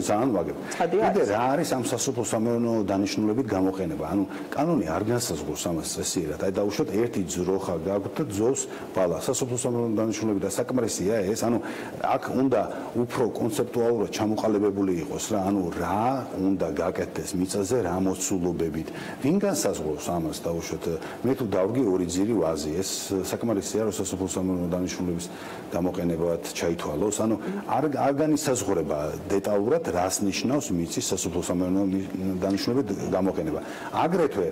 ძალიან ვაგებ. კიდე რა არის ამ სასოფლო-სამეურნეო დანიშნულებით გამოყენება? ანუ კანონი არ განსაზღვრავს ამას წესიერად. აი დაუშვათ ერთი ძროხა გაგვთ და ძოვს ბალა. სასოფლო-სამეურნეო დანიშნულებით და საკმარისია ეს. ანუ აქ უნდა უფრო კონცეპტუალურად ჩამოყალიბებული იყოს რა, ანუ რა უნდა გაკეთდეს მიწაზე რა მოცულობებით. ვინ განსაზღვრავს ამას დაუშვათ? მე თუ დავგი ორი ძირი ვაზი, ეს საკმარისია რომ სასოფლო-სამეურნეო დანიშნულების გამოყენებად ჩაითვალოს. ანუ არ განისაზღვრება დეტალურად რას ნიშნავს მიწის სასოფლო-სამეურნეო დანიშნულებით გამოყენება. აგრეთვე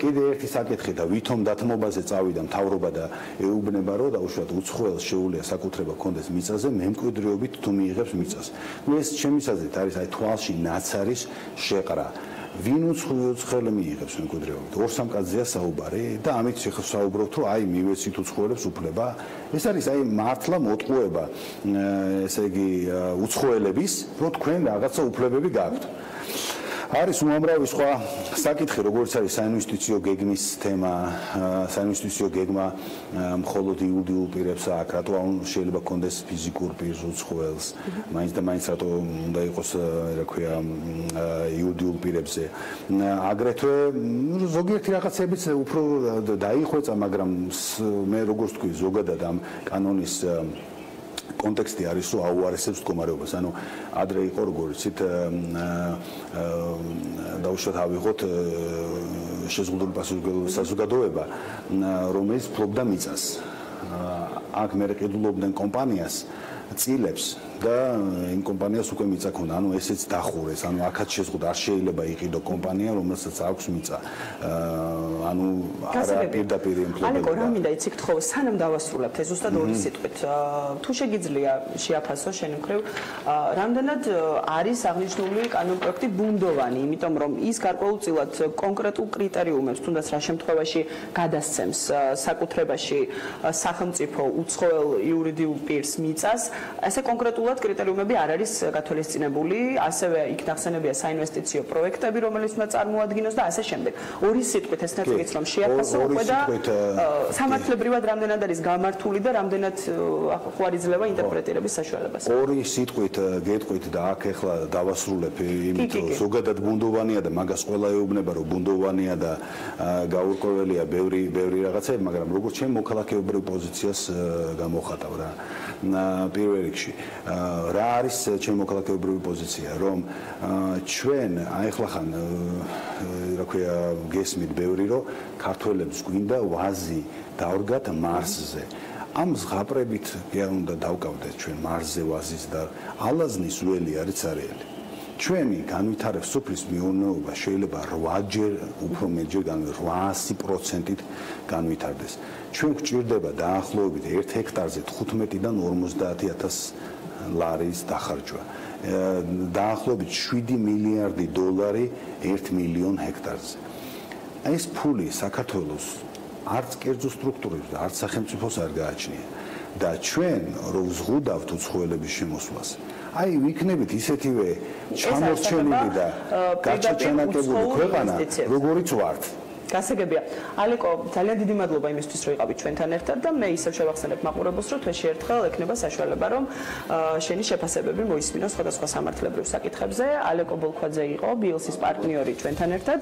კიდე ერთი საკითხი და ვითომ დათმობაზე წავიდა მთავრობა და ეუბნება რომ დაუშვათ უცხოელს შეუძლია საკუთრება ჰქონდეს მიწაზე მემკვიდრეობით თუ მიიღებს მიწას. ეს ჩემი აზრით არის აი თვალში ნაცარის შეყრა. ვინ უცხოელი მიიღებს მემკვიდრეობით? ორ-სამ კაცზეა საუბარი და ამით შეხსაუბრობთ რომ აი მივეცით უცხოელებს უფლება. ეს არის აი მართლა მოტყუება ესე იგი უცხოელების რომ თქვენ რაღაცა უფლებები გაქვთ. არის უამრავი სხვა საკითხი, როგორც არის საინვესტიციო გეგმის თემა, საინვესტიციო გეგმა მხოლოდ იურიდიულ პირებს აქვს, რატო შეიძლება კონდეს ფიზიკურ პირს უცხოელს, მაინც და მაინც რატო უნდა იყოს, რა ქვია, იურიდიულ პირებზე. აგრეთვე ზოგიერთი რაღაცებიც უფრო დაიხვეწა, მაგრამ მე როგორც თქვი, ზოგადად ამ კანონის კონტექსტი არის რომ აუარესებს მდგომარეობას. ანუ ადრე იყო როგორ იცით დაუშვათ ავიღოთ შეზღუდული პასუხისმგებლობის საზოგადოება, რომელიც ფლობდა მიწას. აქ მე ყიდულობდნენ კომპანიას წილებს და იმ კომპანიას უკვე მიწა ქონდა, ანუ ესეც დახურეს, ანუ აქაც შეზღუდა, არ შეიძლება იყიდო კომპანია, რომელსაც აქვს მიწა. ანუ არა პირდაპირ იმპლემენტი. ალეკო, რა მინდა იცი გთხოვ, სანამ დავასრულებთ ეს ზუსტად ორი სიტყვით. თუ შეგიძლია შეაფასო შენ მხრივ, რამდენად არის აღნიშნული კანონპროექტი ბუნდოვანი, იმიტომ რომ ის გარკვეულწილად კონკრეტულ კრიტერიუმებს, თუნდაც რა შემთხვევაში გადასცემს საკუთრებაში სახელმწიფო უცხოელ იურიდიულ პირს მიწას, ასე კონკრეტულად კრიტერიუმები არ არის გათვალისწინებული, ასევე იქ ნახსენებია საინვესტიციო პროექტები, რომელიც უნდა წარმოადგინოს და ასე შემდეგ. ორი სიტყვით ეს ნაწილიც რომ შეაფასო უკვე და სამართლებრივად რამდენად არის გამართული და რამდენად ხوار იძლევა ინტერპრეტირების საშუალებას. ორი სიტყვით გეტყვით და აქ ახლა დავასრულებ, იმიტომ რომ ზოგადად ბუნდოვანია და მაგას ყველა ეუბნება რომ ბუნდოვანია და გაურკვეველია ბევრი რაღაცები, მაგრამ როგორც ჩემ მოქალაქეობრივ პოზიციას გამოხატავ რა. პირველ რიგში რა არის ჩემი მოქალაქეობრივი პოზიცია, რომ ჩვენ ახლა ხან რა ქვია გესმით ბევრი რომ ქართველებს გვინდა ვაზი დაორგათ მარსზე. ამ ზღაპრებით უნდა დავკავდეთ ჩვენ მარსზე ვაზის და ალაზნის ველი არის ცარიელი. ჩვენი განვითარების სოფლის მეურნეობა შეიძლება 8-ჯერ უფრო მეტჯერ 800%-ით განვითარდეს. ჩვენ გვჭირდება დაახლოებით 1 ჰექტარზე 15-დან 50,000 ლარის დახარჯვა. დაახლოებით 7 მილიარდი დოლარი 1 მილიონ ჰექტარზე. ეს ფული საქართველოს არც კერძო სტრუქტურებს და არც სახელმწიფოს არ გააჩნია. და ჩვენ რო ვზღუდავთ უცხოელების შემოსვლას, აი ვიქნებით ისეთივე ჩამორჩენილი და გაჩაჩანაკებული ქვეყანა, როგორიც ვართ. გასაგებია. ალეკო, ძალიან დიდი მადლობა იმისთვის, რომ იყავით ჩვენთან ერთად და მე ისევ შევახსენებ მაყურებელს, რომ თვეში ერთხელ ექნება საშუალება, რომ შენი შეფასებები მოისმინოს სხვადასხვა სამართლებრივ საკითხებზე. ალეკო ბოლქვაძე იყო BLC-ის პარტნიორი ჩვენთან ერთად.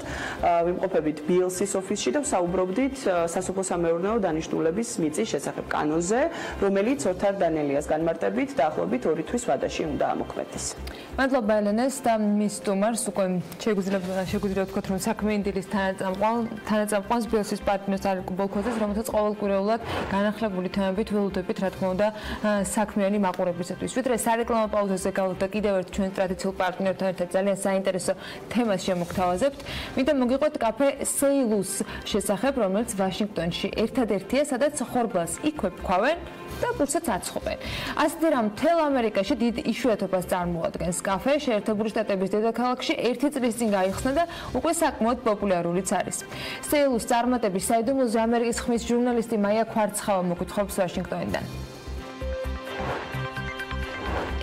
ვიმყოფებით BLC-ის ოფისში და ვსაუბრობდით სასოფლო-სამეურნეო დანიშნულების მიწის შესახებ კანონზე, რომელიც ოთარ დანელიას განმარტებით დაახლოებით 2 თვის ვადაში უნდა ამოქმედდეს. მადლობა ელენეს და მის სტუმარს უკვე შეგვიძლია ვთქვათ, რომ საქმიანი დილის თანაწამყვანს BLC-ის პარტნიორს ალეკო ბოლქვაძეს, რომელსაც ყოველკვირეულად განახლებული თემებით ველოდებით, რა თქმა უნდა, საქმიანი მაყურებლისათვის. ვიდრე სარეკლამო პაუზაზე გავდოთ და კიდევ ერთ ჩვენ ტრადიციულ პარტნიორთან ერთად ძალიან საინტერესო თემას შემოგთავაზებთ. მინდა მოგიყვეთ კაფე სეილუს შესახებ, რომელიც ვაშინგტონში ერთადერთია, სადაც ხორბალს იქვეფქვავენ და პურსაც აცხობენ. ასეთი რამ მთელ ამერიკაში დიდ იშვიათობას წარმოადგენს. კაფე შეერთებული შტატების დედაქალაქში 1 წლის წინ გაიხსნა და უკვე საკმაოდ პოპულარულიც არის. სეილუს წარმატების საიდუმლოზე ამერიკის ხმის ჟურნალისტი მაია ქვარცხავა მოგვითხრობს ვაშინგტონიდან.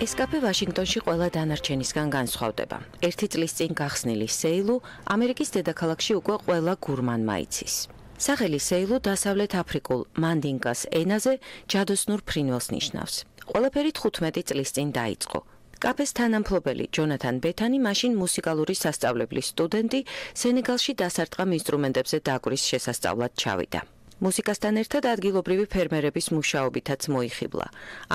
ეს კაფე ვაშინგტონში ყველა დანარჩენისგან განსხვავდება. 1 წლის წინ გახსნილი სეილუ ამერიკის დედაქალაქში უკვე ყველა გურმანმა იცის. სახელი სეილუ დასავლეთ აფრიკულ მანდინკას ენაზე ჯადოსნურ ფრინველს ნიშნავს. ყველაფერი 15 წლის წინ დაიწყო. კაფეს თანამფლობელი ჯონათან ბეთანი მაშინ მუსიკალური სასწავლებლის სტუდენტი სენეგალში დასარტყამ ინსტრუმენტებზე დაკვრის შესასწავლად ჩავიდა. მუსიკასთან ერთად ადგილობრივი ფერმერების მუშაობითაც მოიხიბლა.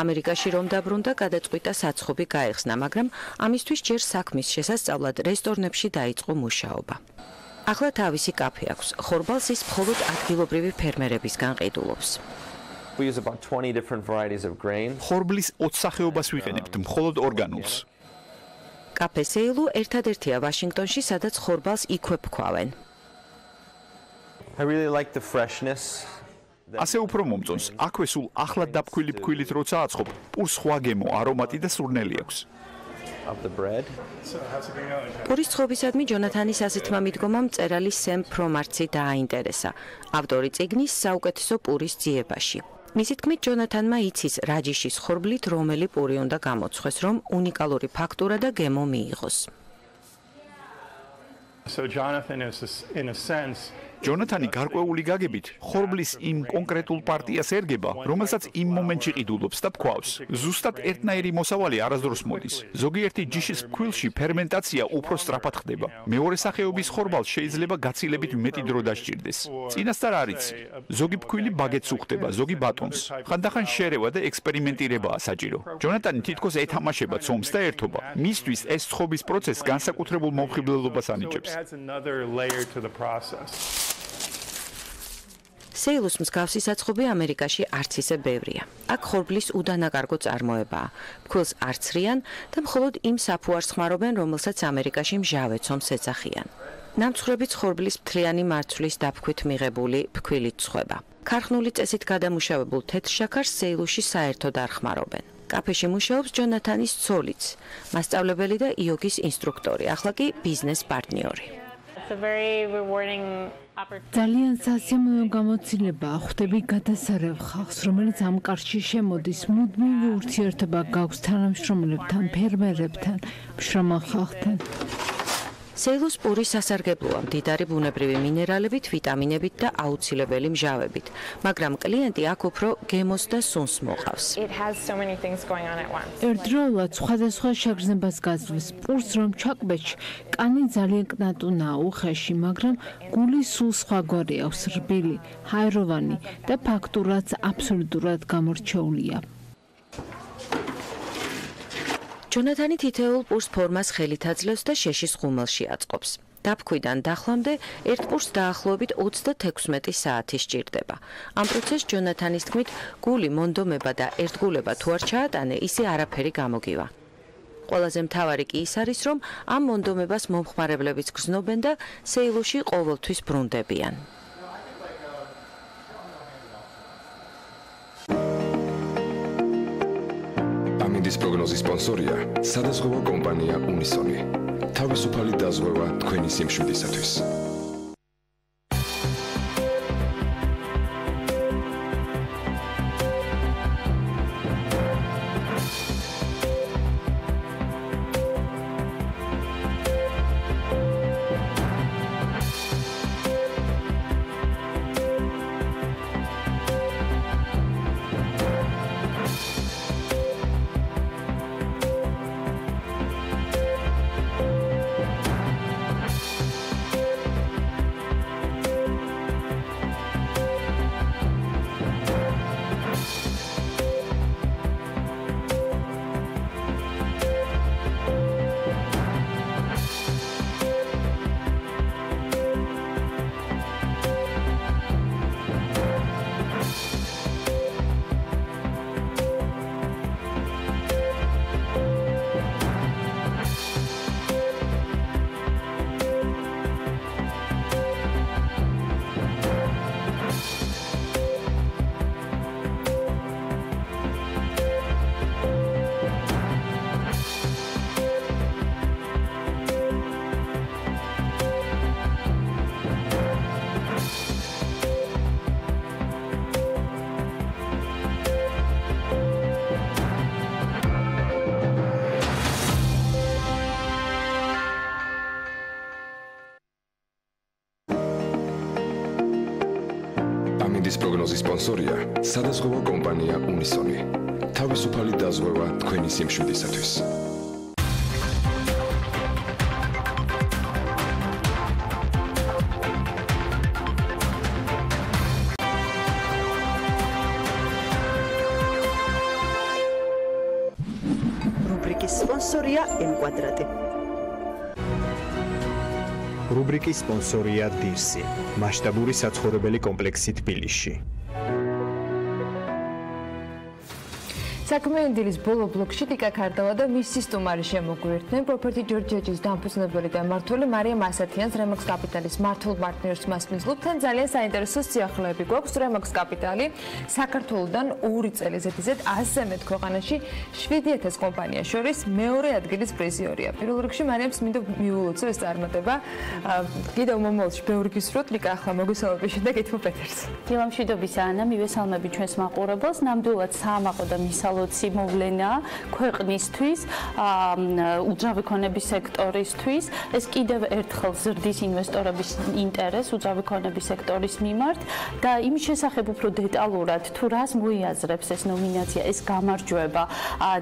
ამერიკაში რომ დაბრუნდა, გადაწყვიტა საცხობი გაეხსნა, მაგრამ ამისთვის ჯერ საქმის შესასწავლად რესტორნებში დაიწყო მუშაობა. ახლა თავისი კაფე აქვს. ხორბალს ის მხოლოდ ადგილობრივი ფერმერებისგან ყიდულობს. ხორბლის 20 სახეობას ვიყენებთ, მხოლოდ ორგანულს. კაფე სეილუ ერთადერთია ვაშინგტონში, სადაც ხორბალს იქვეფქვავენ. ასე უფრო მომწონს. აქვე სულ ახლად დაფქვილი ფქვილით როცა აცხობ, პურს სხვა გემო, არომატი და სურნელი აქვს. პურის ცხობისადმი ჯონათანის ასეთმა მიდგომამ მწერალი სემ ფრომარცი დააინტერესა. ავტორი წიგნის საუკეთესო პურის ძიებაში. მისი თქმით, ჯონათანმა იცის რა ჯიშის ხორბლით რომელი პური უნდა გამოცხვეს, რომ უნიკალური ფაქტურა და გემო მიიღოს. ჯონათანი გარკვეული გაგებით ხორბლის იმ კონკრეტულ პარტიას ერგება, რომელსაც იმ მომენტში ყიდულობს და ფქვავს. ზუსტად ერთნაირი მოსავალი არასდროს მოდის. ზოგიერთი ჯიშის ფქვილში ფერმენტაცია უფრო სწრაფად ხდება. მეორე სახეობის ხორბალს შეიძლება გაცილებით მეტი დრო დასჭირდეს. წინასწარ არ იცი. ზოგი ფქვილი ბაგეთს უხდება, ზოგი ბატონს. ხანდახან შერევა და ექსპერიმენტირებაა საჭირო. ჯონათანი თითქოს ეთამაშება ცომს და ერთობა. მისთვის ეს ცხობის პროცესს განსაკუთრებულ მომხიბლელობას ანიჭებს. სეილუს მსგავსი საწყობი ამერიკაში არც ისე ბევრია. აქ ხორბლის უდანაკარგო წარმოებაა. ფქვილს არც რიან და მხოლოდ იმ საფუარს ხმარობენ, რომელსაც ამერიკაში მჟავე ცომს ეძახიან. ნამცხრები ხორბლის მთლიანი მარცვლის დაფქვით მიღებული ფქვილით ცხება. ქარხნული წესით გადამუშავებულ თეთრ შაქარს სეილუში საერთოდ არ ხმარობენ. კაფეში მუშაობს ჯონათანის ცოლიც, მასწავლებელი და იოგის ინსტრუქტორი, ახლა კი ბიზნეს პარტნიორი. ძალიან სასიამოვნო გამოცდილებაა. ხვდები გადასარევ ხალხს, რომელიც ამ კარში შემოდის. მუდმივი ურთიერთობა გაქვს თანამშრომლებთან, ფერმერებთან, მშრომელ ხალხთან. სეილუს პური სასარგებლოა მდიდარი ბუნებრივი მინერალებით, ვიტამინებით და აუცილებელი მჟავებით, მაგრამ კლიენტი აქ უფრო გემოს და სუნს მოყავს. ერთდროულად სხვადასხვა შეგრძნებას გაძლევს. პურს რომ ჩაკვეთში, კანი ძალიან კნატუნაა უხეში, მაგრამ გული სულ სხვაგვარი აქვს, რბილი, ჰაეროვანი და ფაქტურაც აბსოლუტურად გამორჩეულია. ჯონათანი თითოეულ პურს ფორმას ხელით აძლევს და შეშის ღუმელში აწყობს. დაფქვიდან დახლამდე ერთ პურს დაახლოებით 36 საათი სჭირდება. ამ პროცესს ჯონათანის თქმით, გული, მონდომება და ერთგულება თუ არ ჩაატანე, ისე არაფერი გამოგივა. ყველაზე მთავარი კი ის არის, რომ ამ მონდომებას მომხმარებლებიც გრძნობენ და სეილუში ყოველთვის ბრუნდებიან. ამინდის პროგნოზის სპონსორია სადაზღვევო კომპანია უნისონი. თავისუფალი დაზღვევა თქვენი სიმშვიდისათვის. ამინდის პროგნოზის სპონსორია სადაზღვევო კომპანია უნისონი. თავისუფალი დაზღვევა თქვენი სიმშვიდისათვის. რუბრიკის სპონსორია M-კვადრატი. რუბრიკის სპონსორია დირსი, მასშტაბური საცხოვრებელი კომპლექსი თბილისში. საქმიანი დილის ბოლო ბლოკში ტიკა ქარდავა და მისი სტუმარი შემოგვიერთდნენ პროპერტი ჯორჯიაჯის დამფუძნებელი და მმართველი მარიამ ასათიანს Remax Capital-ის მართულ პარტნიორს მასპინძლობ. თან ძალიან საინტერესო სიახლეები გვაქვს. Remax Capital-ი საქართველოდან 2 წელი ზედიზედ 100 მეტ ქვეყანაში 7000 კომპანიას შორის მეორე ადგილის პრიზიორია. პირველ რიგში მარიამს მინდა მიულოცო ეს წარმატება. კიდევ მომავალში ბევრი გისურვოთ, ლიკა ახლა მოგესალმები და გითხრა პეტერს. დილა მშვიდობისა ანა, მივესალმები ჩვენს მაყურებელს. ნამდვილად საამაყო და მისალოცი მოვლენა ქვეყნისთვის, უძრავი ქონების სექტორისთვის. ეს კიდევ ერთხელ ზრდის ინვესტორების ინტერესს უძრავი ქონების სექტორის მიმართ და იმის შესახებ უფრო დეტალურად თუ რას მოიაზრებს ეს ნომინაცია, ეს გამარჯვება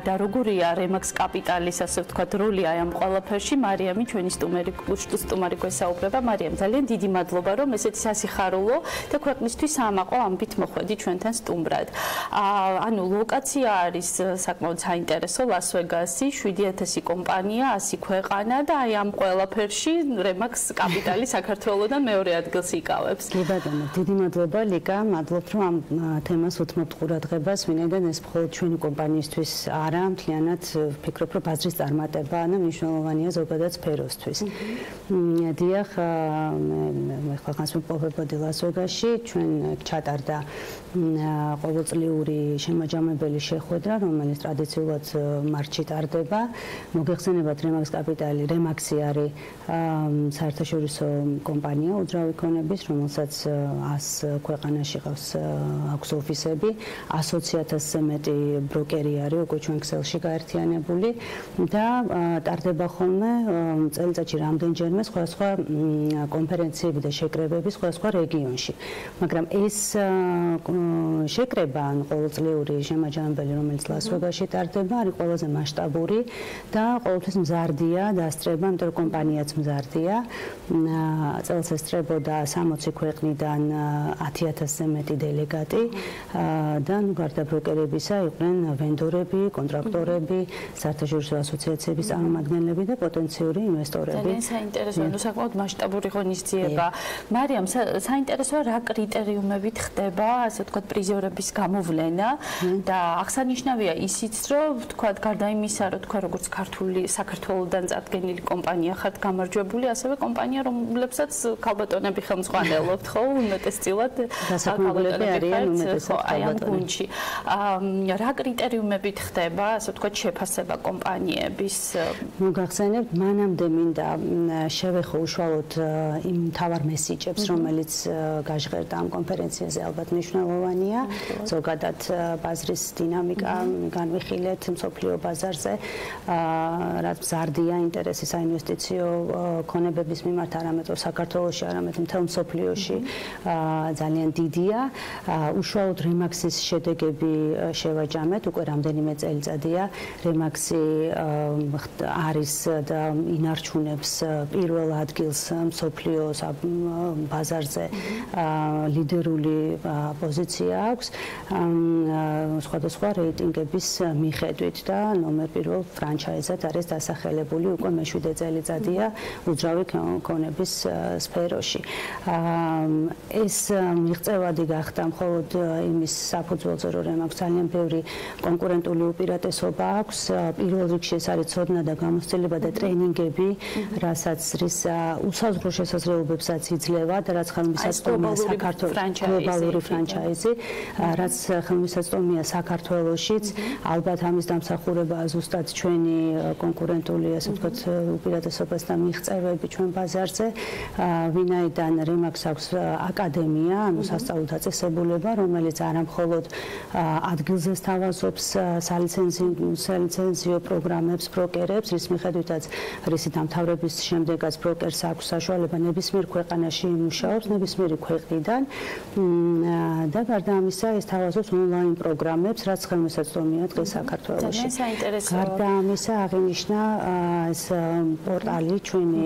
და როგორია Remax Capital-ის, ასე ვთქვათ, როლი აი ამ ყველაფერში. მარიამი ჩვენი სტუმარი გვესაუბრება. მარიამ, ძალიან დიდი მადლობა, რომ ესეთი სასიხარულო და ქვეყნისთვის საამაყო ამბით მოხვედი ჩვენთან სტუმრად. ანუ ლოკაცია არის საკმაოდ საინტერესო ლას-ვეგასი, 7000 კომპანია, 100 ქვეყანა და აი ამ ყველაფერში Remax Capital-ი საქართველოდან მეორე ადგილს იკავებს. კი ბატონო, დიდი მადლობა ლიკა, მადლობთ რომ ამ თემას უთმობთ ყურადღებას, ვინაიდან ეს მხოლოდ ჩვენი კომპანიისთვის არა, მთლიანად ვფიქრობ, რომ ბაზრის წარმატება და მნიშვნელოვანია ზოგადად სფეროსთვის. დიახ, მე ხალხს ვიპოვებოდი ლას-ვეგასში, ჩვენ ჩატარდა ყოველწლიური შემაჯამებელი შეხვედრა, რომელიც ტრადიციულად მარტში ტარდება. მოგეხსენებათ Remax Capital-ი, Remax-ი არის საერთაშორისო კომპანია უძრავი ქონების, რომელსაც 100 ქვეყანაში აქვს ოფისები, 120,000-ზე მეტი ბროკერი არის უკვე ჩვენ ქსელში გაერთიანებული და ტარდება ხოლმე წელიწადში რამდენჯერმე სხვადასხვა კონფერენციები და შეკრებები სხვადასხვა რეგიონში. მაგრამ ეს შეკრება ან ყოველწლიური შემაჯამებელი, რომელიც ლას-ვეგასში ტარდება, არის ყველაზე მასშტაბური და ყოველთვის მზარდია დასწრება, იმიტომ რომ კომპანიაც მზარდია. წელს ესწრებოდა 60 ქვეყნიდან 10,000-ზე მეტი დელეგატი და გარდა ბროკერებისა იყვნენ ვენდორები, კონტრაქტორები, საერთაშორისო ასოციაციების წარმომადგენლები და პოტენციური ინვესტორები. ძალიან საინტერესო, საკმაოდ მასშტაბური ღონისძიება. მარიამ, საინტერესოა რა კრიტერიუმებით ხდება, ასე ვთქვათ, პრიზიორების გამოვლენა და აღსანიშნავია ისიც, რომ ვთქვათ, გარდა იმისა, რომ თქვა როგორც საქართველოდან წარდგენილი კომპანია ხართ გამარჯვებული, ასევე კომპანია, რომლებსაც ქალბატონები ხელმძღვანელობთ, ხო, უმეტესწილად დასაქმებულები არიან უმეტესად ქალბატონები. რა კრიტერიუმებით ხდება, ასე ვთქვათ, შეფასება კომპანიების? მოგახსენებთ, მანამდე მინდა შევეხო უშუალოდ იმ მთავარ მესიჯებს, რომელიც გაჟღერდა ამ კონფერენციაზე, ალბათ მნიშვნელოვანია. ზოგადად ბაზრის დინამიკა განვიხილეთ მსოფლიო ბაზარზე, რაც მზარდია ინტერესი საინვესტიციო ქონებების მიმართ არამედ საქართველოში, არამედ მთელ მსოფლიოში ძალიან დიდია. უშუალოდ Remax-ის შედეგები შევაჯამეთ, უკვე რამდენიმე წელიწადია. Remax-ი არის და ინარჩუნებს პირველ ადგილს მსოფლიოს ბაზარზე, ლიდერული პოზიცია აქვს სხვადასხვა რეიტინგების მიხედვით და ნომერ პირველ ფრანჩაიზად არის დასახელებული უკვე მე-7 წელიწადია უძრავი ქონების სფეროში. ეს მიღწევადი გახდა მხოლოდ იმის საფუძველზე, რომ Remax ძალიან ბევრი კონკურენტული უპირატესობა აქვს. პირველ რიგში ეს არის ცოდნა და გამოცდილება და ტრეინინგები, რასაც რის უსაზღვრო შესაძლებლობებსაც იძლევა და რაც ხელმისაწვდომია საქართველოს გლობალური ფრანჩაიზი, რაც ხელმისაწვდომია საქართველოშიც. ალბათ ამის დამსახურება ზუსტად ჩვენი კონკურენტული, ასე ვთქვათ, უპირატესობასთან მიღწევები ჩვენ ბაზარზე, ვინაიდან Remax აქვს აკადემია, ანუ სასწავლო დაწესებულება, რომელიც არა მხოლოდ ადგილზე სთავაზობს სალიცენზიო პროგრამებს ბროკერებს, რის მიხედვითაც რისი დამთავრების შემდეგაც ბროკერს აქვს საშუალება ნებისმიერ ქვეყანაში იმუშაობს, ნებისმიერი ქვეყნიდან და გარდა ამისა ეს სთავაზობს ონლაინ პროგრამებს, რაც ხელმისაწვდომია დღეს საქართველოში. გარდა ამისა აღინიშნა ეს პორტალი ჩვენი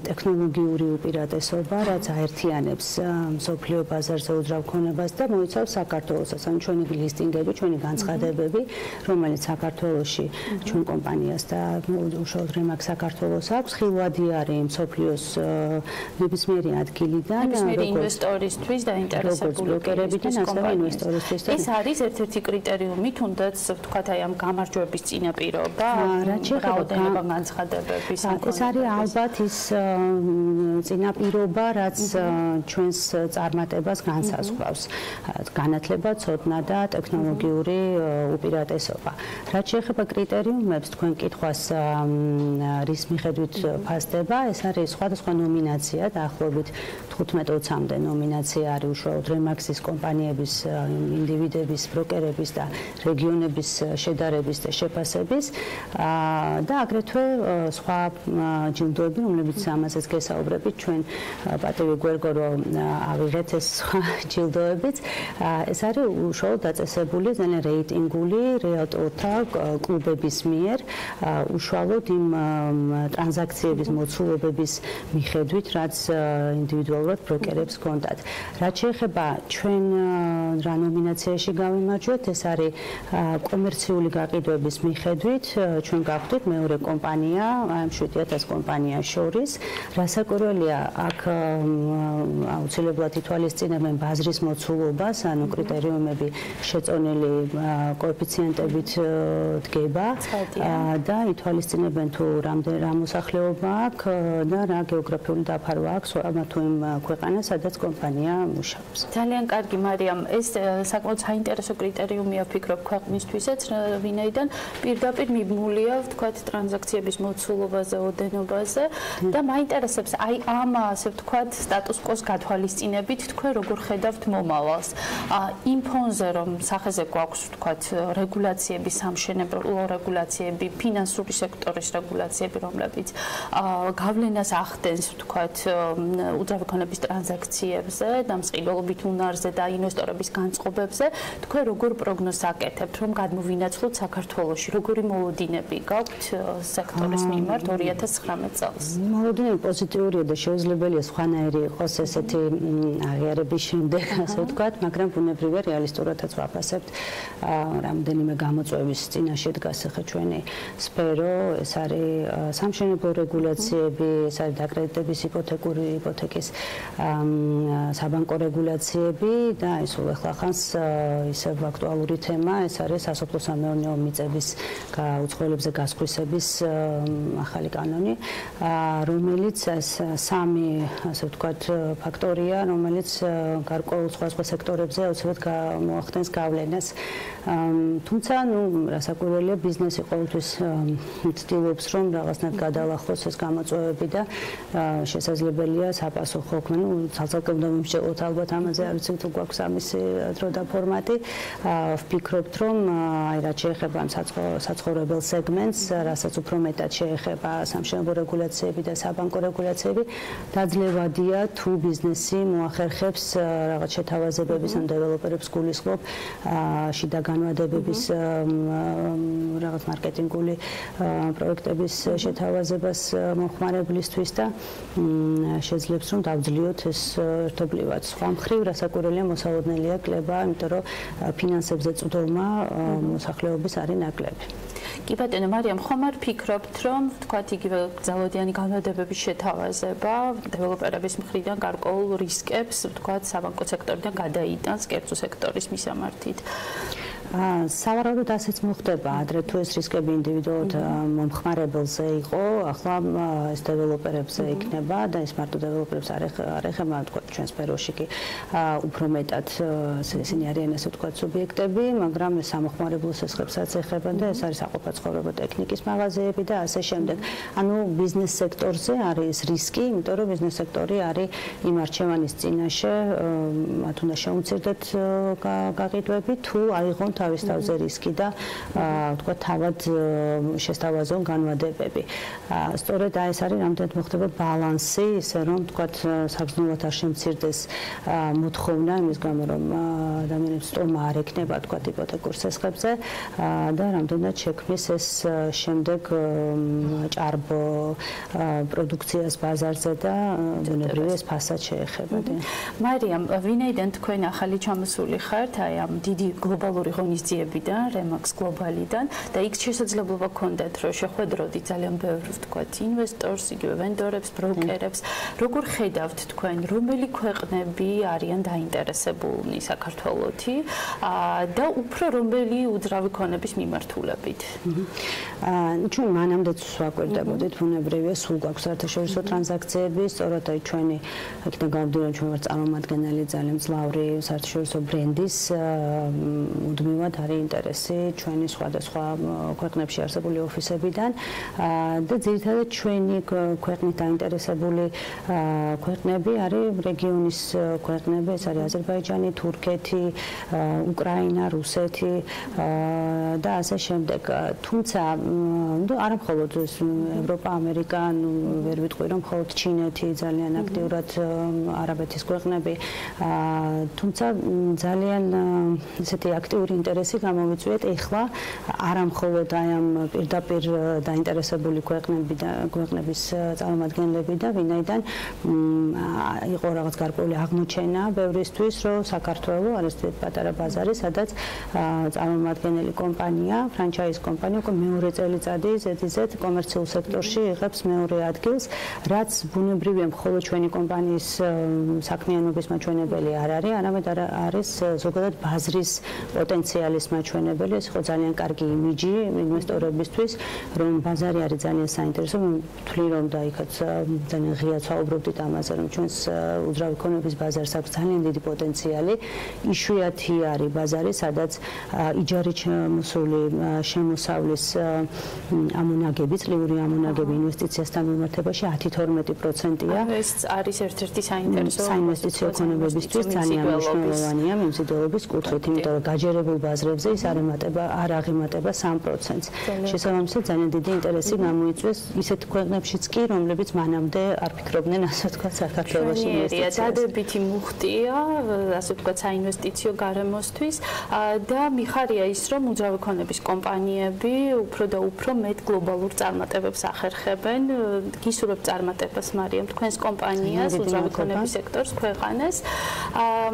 ტექნოლოგიური უპირატესობა, რაც აერთიანებს მსოფლიო ბაზარზე უძრავ ქონებას და მოიცავს საქართველოსაც, ანუ ჩვენი ლისტინგები, ჩვენი განცხადებები, რომელიც საქართველოში ჩვენ კომპანიას და უშუალოდ Remax საქართველოს აქვს, ხილვადი არის მსოფლიოს ნებისმიერი ადგილიდან, ნებისმიერი ინვესტორისთვის და ინტერესებული ბროკერებიდან, ასევე ინვესტორისთვის. ეს არის ერთ-ერთი კრიტერიუმი, თუნდაც ვთქვათ, აი ამ გამარჯვების წინაპირობა, რაოდენობა განცხადებების. ეს არის ალბათ ის წინაპირობა, რაც ჩვენს წარმატებას განსაზღვრავს. განათლება, ცოდნა და ტექნოლოგიური უპირატესობა. რაც შეეხება კრიტერიუმებს, თქვენ კითხვას რის მიხედვით ფასდება, ეს არის სხვადასხვა ნომინაცია, დაახლოებით 15-20-მდე ნომინაცია არის უშუალოდ Remax-ის კომპანიების, ინდივიდების, ბროკერების და რეგიონების შედარების და შეფასების და აგრეთვე სხვა ჯილდოები, რომლებიც ამასაც გესაუბრებით, ჩვენ პატივი გვერგო რომ ავიღეთ ეს სხვა ჯილდოებიც. ეს არის უშუალოდ დაწესებული ძალიან რეიტინგული რეალტორთა კლუბების მიერ, უშუალოდ იმ ტრანზაქციების მოცულობების მიხედვით, რაც ინდივიდუალურად ბროკერებს ჰქონდათ. რაც შეეხება ჩვენ რა ნომინაციაში გავიმარჯვეთ, ეს არის საკუთარი კომერციული გაყიდვების მიხედვით ჩვენ გავხდით მეორე კომპანია ამ 7000 კომპანიას შორის. რასაკვირველია, აქ აუცილებლად ითვალისწინებენ ბაზრის მოცულობას, ანუ კრიტერიუმები შეწონილი კოეფიციენტებით დგება და ითვალისწინებენ თუ რა მოსახლეობა აქვს და რა გეოგრაფიული დაფარვა აქვს ამა თუ იმ ქვეყანას, სადაც კომპანია მუშაობს. ძალიან კარგი, მარიამ, ეს საკმაოდ საინტერესო კრიტერიუმია ვფიქრობ ქვეყნისთვისაც, ვინაიდან პირდაპირ მიმულია, ვთქვათ, ტრანზაქციების მოცულობაზე, ოდენობაზე და მაინტერესებს აი ამ ასე ვთქვათ, სტატუს კოს გათვალისწინებით თქვენ როგორ ხედავთ მომავალს? იმ ფონზე რომ სახეზე გვაქვს ვთქვათ, რეგულაციები, სამშენებლო რეგულაციები, ფინანსური სექტორის რეგულაციები, რომლებიც გავლენას ახდენს ვთქვათ, უძრავი ქონების ტრანზაქციებზე და მსყიდველობით უნარზე და ინვესტორების განწყობებზე, თქვენ როგორ პროგნოზს აკეთებთ, რომ გადმოვინაცვლოთ საქართველოში, როგორი მოლოდინები გაქვთ სექტორის მიმართ 2019 წელს? მოლოდინები პოზიტიურია და შეუძლებელია სხვანაირი იყოს ესეთი აღიარების შემდეგ, ასე ვთქვათ, მაგრამ ბუნებრივია რეალისტურადაც ვაფასებთ რამდენიმე გამოწვევის წინაშე დგას ახლა ჩვენი სფერო, ეს არის სამშენებლო რეგულაციები, ეს არის დაკრედიტების იპოთეკის საბანკო რეგულაციები და ეს უახლახანს ისევ აქტუალური თემა, ეს არის სასოფლო-სამეურნეო მიწების უცხოელებზე გასხვისების ახალი კანონი, რომელიც სამი, ასე ვთქვათ, ფაქტორია, რომელიც გარკვეულ სხვადასხვა სექტორებზე აუცილებლად მოახდენს გავლენას. თუმცა, რასაკვირველია, ბიზნესი ყოველთვის ცდილობს, რომ რაღაცნაირად გადაალახოს ეს გამოწვევები და შესაძლებელია საპასუხო ქმნან, ცალ-ცალკე უნდა მიმსჯელოთ ალბათ ამაზე, არ ვიცი თუ გვაქვს ამისი დრო და ფორმატი. ვფიქრობთ, რომ აი რაც შეეხება ამ საცხოვრებელ სეგმენტს, რასაც უფრო მეტად შეეხება სამშენებლო რეგულაციები და საბანკო რეგულაციები, დაძლევადია თუ ბიზნესი მოახერხებს რაღაც შეთავაზებების ან დეველოპერებს გულისხმობ შიდა განვადებების რაღაც მარკეტინგული პროექტების შეთავაზებას მომხმარებლისთვის და შეძლებს რომ დავძლიოთ ეს ერთობლივად. სხვა მხრივ რასაკვირველია მოსალოდნელია კლება, იმიტომ რომ ფინანსებზე წვდომა მოსახლეობის არის ნაკლები. კი ბატონო მარიამ, ხომ არ ფიქრობთ, რომ ვთქვათ, იგივე ძალოდიანი განვადებების შეთავაზება დეველოპერების მხრიდან გარკვეულ რისკებს, ვთქვათ, საბანკო სექტორიდან გადაიტანს კერძო სექტორის მისამართით? სავარაუდოდ ასეც მოხდება, ადრე თუ ეს რისკები ინდივიდუალურად მომხმარებელზე იყო, ახლა ეს დეველოპერებზე იქნება და ეს მარტო დეველოპერებს არ ეხება, თქვა ჩვენ სფეროში კი უფრო მეტად ისინი არიან ასე ვთქვათ სუბიექტები, მაგრამ ეს სამოხმარებლოს ესხებსაც ეხება და ეს არის საყოფაცხოვრებო ტექნიკის მაღაზიები და ასე შემდეგ. ანუ ბიზნეს სექტორზე არის რისკი, იმიტომ რომ ბიზნეს სექტორი არის იმ არჩევანის წინაშე, მათ უნდა შეუმცირდეთ გაყიდვები თუ აიღონ თავის თავზე რისკი და თქვა თავად შესთავაზონ განვადებები. სწორედ ეს არის რამდენად მოხდება ბალანსი, ისე რომ თქვა საგრძნობლად არ შემცირდეს მოთხოვნა იმის გამო რომ ადამიანებს სტომა არ ექნება თქვა იპოთეკურ სესხებზე და რამდენად შექმნის ეს შემდეგ ჭარბო პროდუქციას ბაზარზე და ბუნებრივია ეს ფასად შეეხება. მარიამ, ვინაიდან თქვენ ახალი ჩამოსული ხართ აი ამ დიდი გლობალური ღონისძიებიდან, Remax Global-იდან და იქ შესაძლებლობა გქონდათ, რომ შეხვედროდით ძალიან ბევრ ვთქვათ ინვესტორს, იგივე ვენდორებს, ბროკერებს. როგორ ხედავთ თქვენ, რომელი ქვეყნები არიან დაინტერესებულნი საქართველოში და უფრო რომელი უძრავი ქონების მიმართულებით? ჩვენ მანამდეც ვაკვირდებოდით, ბუნებრივია, სულ გვაქვს საერთაშორისო ტრანზაქციები, სწორედ აი ჩვენი იქიდან გამომდინარე, ჩვენ ვართ წარმომადგენელი ძალიან მძლავრი საერთაშორისო ბრენდის მუდმივად არის ინტერესი ჩვენი სხვადასხვა ქვეყნებში არსებული ოფისებიდან და ძირითადად ჩვენი ქვეყნით დაინტერესებული ქვეყნები არის რეგიონის ქვეყნები, ეს არის აზერბაიჯანი, თურქეთი, უკრაინა, რუსეთი და ასე შემდეგ. თუმცა არა მხოლოდ ევროპა, ამერიკა, ვერ ვიტყვი რომ მხოლოდ ჩინეთი ძალიან აქტიურად არაბეთის ქვეყნები, თუმცა ძალიან ისეთი აქტიური ინტერესი გამოვიწვიეთ ეხლა არა მხოლოდ აი ამ პირდაპირ დაინტერესებული ქვეყნების წარმომადგენლები და ვინაიდან იყო რაღაც გარკვეული აღმოჩენა ბევრისთვის, რომ საქართველო არის პატარა ბაზარი, სადაც წარმომადგენელი კომპანია, ფრანჩაიზ კომპანია უკვე მეორე წელიწადი ზედიზედ კომერციულ სექტორში იღებს მეორე ადგილს, რაც ბუნებრივია მხოლოდ ჩვენი კომპანიის საქმიანობის მაჩვენებელი არ არის, არამედ არის ზოგადად ბაზრის პოტენციალის მაჩვენებელი. ეს იყო ძალიან კარგი იმიჯი ინვესტორებისთვის, რომ ბაზარი არის ძალიან საინტერესო. ვთვლი რომ და იქაც ძალიან ღია ვსაუბრობდით ამაზე, რომ ჩვენს უძრავი ქონების ბაზარს აქვს ძალიან დიდი პოტენციალი. იშვიათი არის ბაზარი, სადაც იჯარით შემოსული შემოსავლის ამონაგები, წლიური ამონაგები ინვესტიციასთან მიმართებაში 10-12%-ია. ეს არის ერთ-ერთი საინვესტიციო ქონებებისთვის ძალიან მნიშვნელოვანია მიმზიდველობის კუთხით, იმიტომ რომ გაჯერებულ ბაზრებზე ის არ აღემატება 3%-ს. შესაბამისად, ძალიან დიდი ინტერესი გამოიწვიეს ისეთ ქვეყნებშიც კი, რომლებიც მანამდე არ ფიქრობდნენ, ასე ვთქვათ, საქართველოში ინვესტიციას. დადებითი მუხტია, ასე ვთქვათ, საინვესტიციო გარემოსთვის და მიხარია ის, რომ უძრავი ქონების კომპანიები უფრო და უფრო მეტ გლობალურ წარმატებებს ახერხებენ. გისურვებთ წარმატებას, მარიამ, თქვენს კომპანიას, უძრავი ქონების სექტორს, ქვეყანას.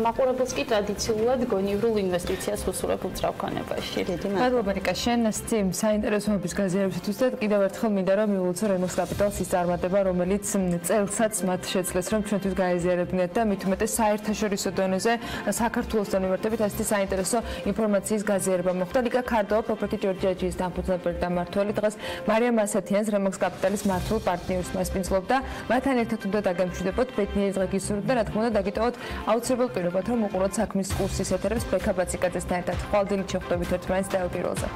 მაყურებელს კი ტრადიციულად გონივრულ ინვესტიციას უსურვებ უძრავ ქონებაში. მადლობა რიკა, შენ სცემ საინტერესოების გაზიარებისთვის და კიდევ ერთხელ მინდა რომ მივულოცო Remax Capital-ის ის წარმატება, რომელიც წელსაც მათ შეძლეს რომ ჩვენთვის გაეზიარებინათ და მით უმეტეს საერთაშორისო დონეზე საქართველოსთან მიმართებით ასეთი საინტერესო ინფორმაციის გაზიარება მოხდა. ლიკა ქარდავა პროპერტი ჯორჯიაჯის დამფუძნებელი და მმართველი დღეს მარიამ ასათიანს Remax Capital-ის მართულ პარტნიორს მასპინძლობდა. მათთან ერთად უნდა დაგემშვიდობოთ, ბედნიერი დღე გისურვებთ და რა თქმა უნდა დაგიტოვოთ აუცილებელ პირობად რომ უყუროთ საქმის კურსის ეთერებს ბექა ბაციკაძესთან ერთად. ხვალ დილით შეხვდებით ერთმანეთს და პირველზე.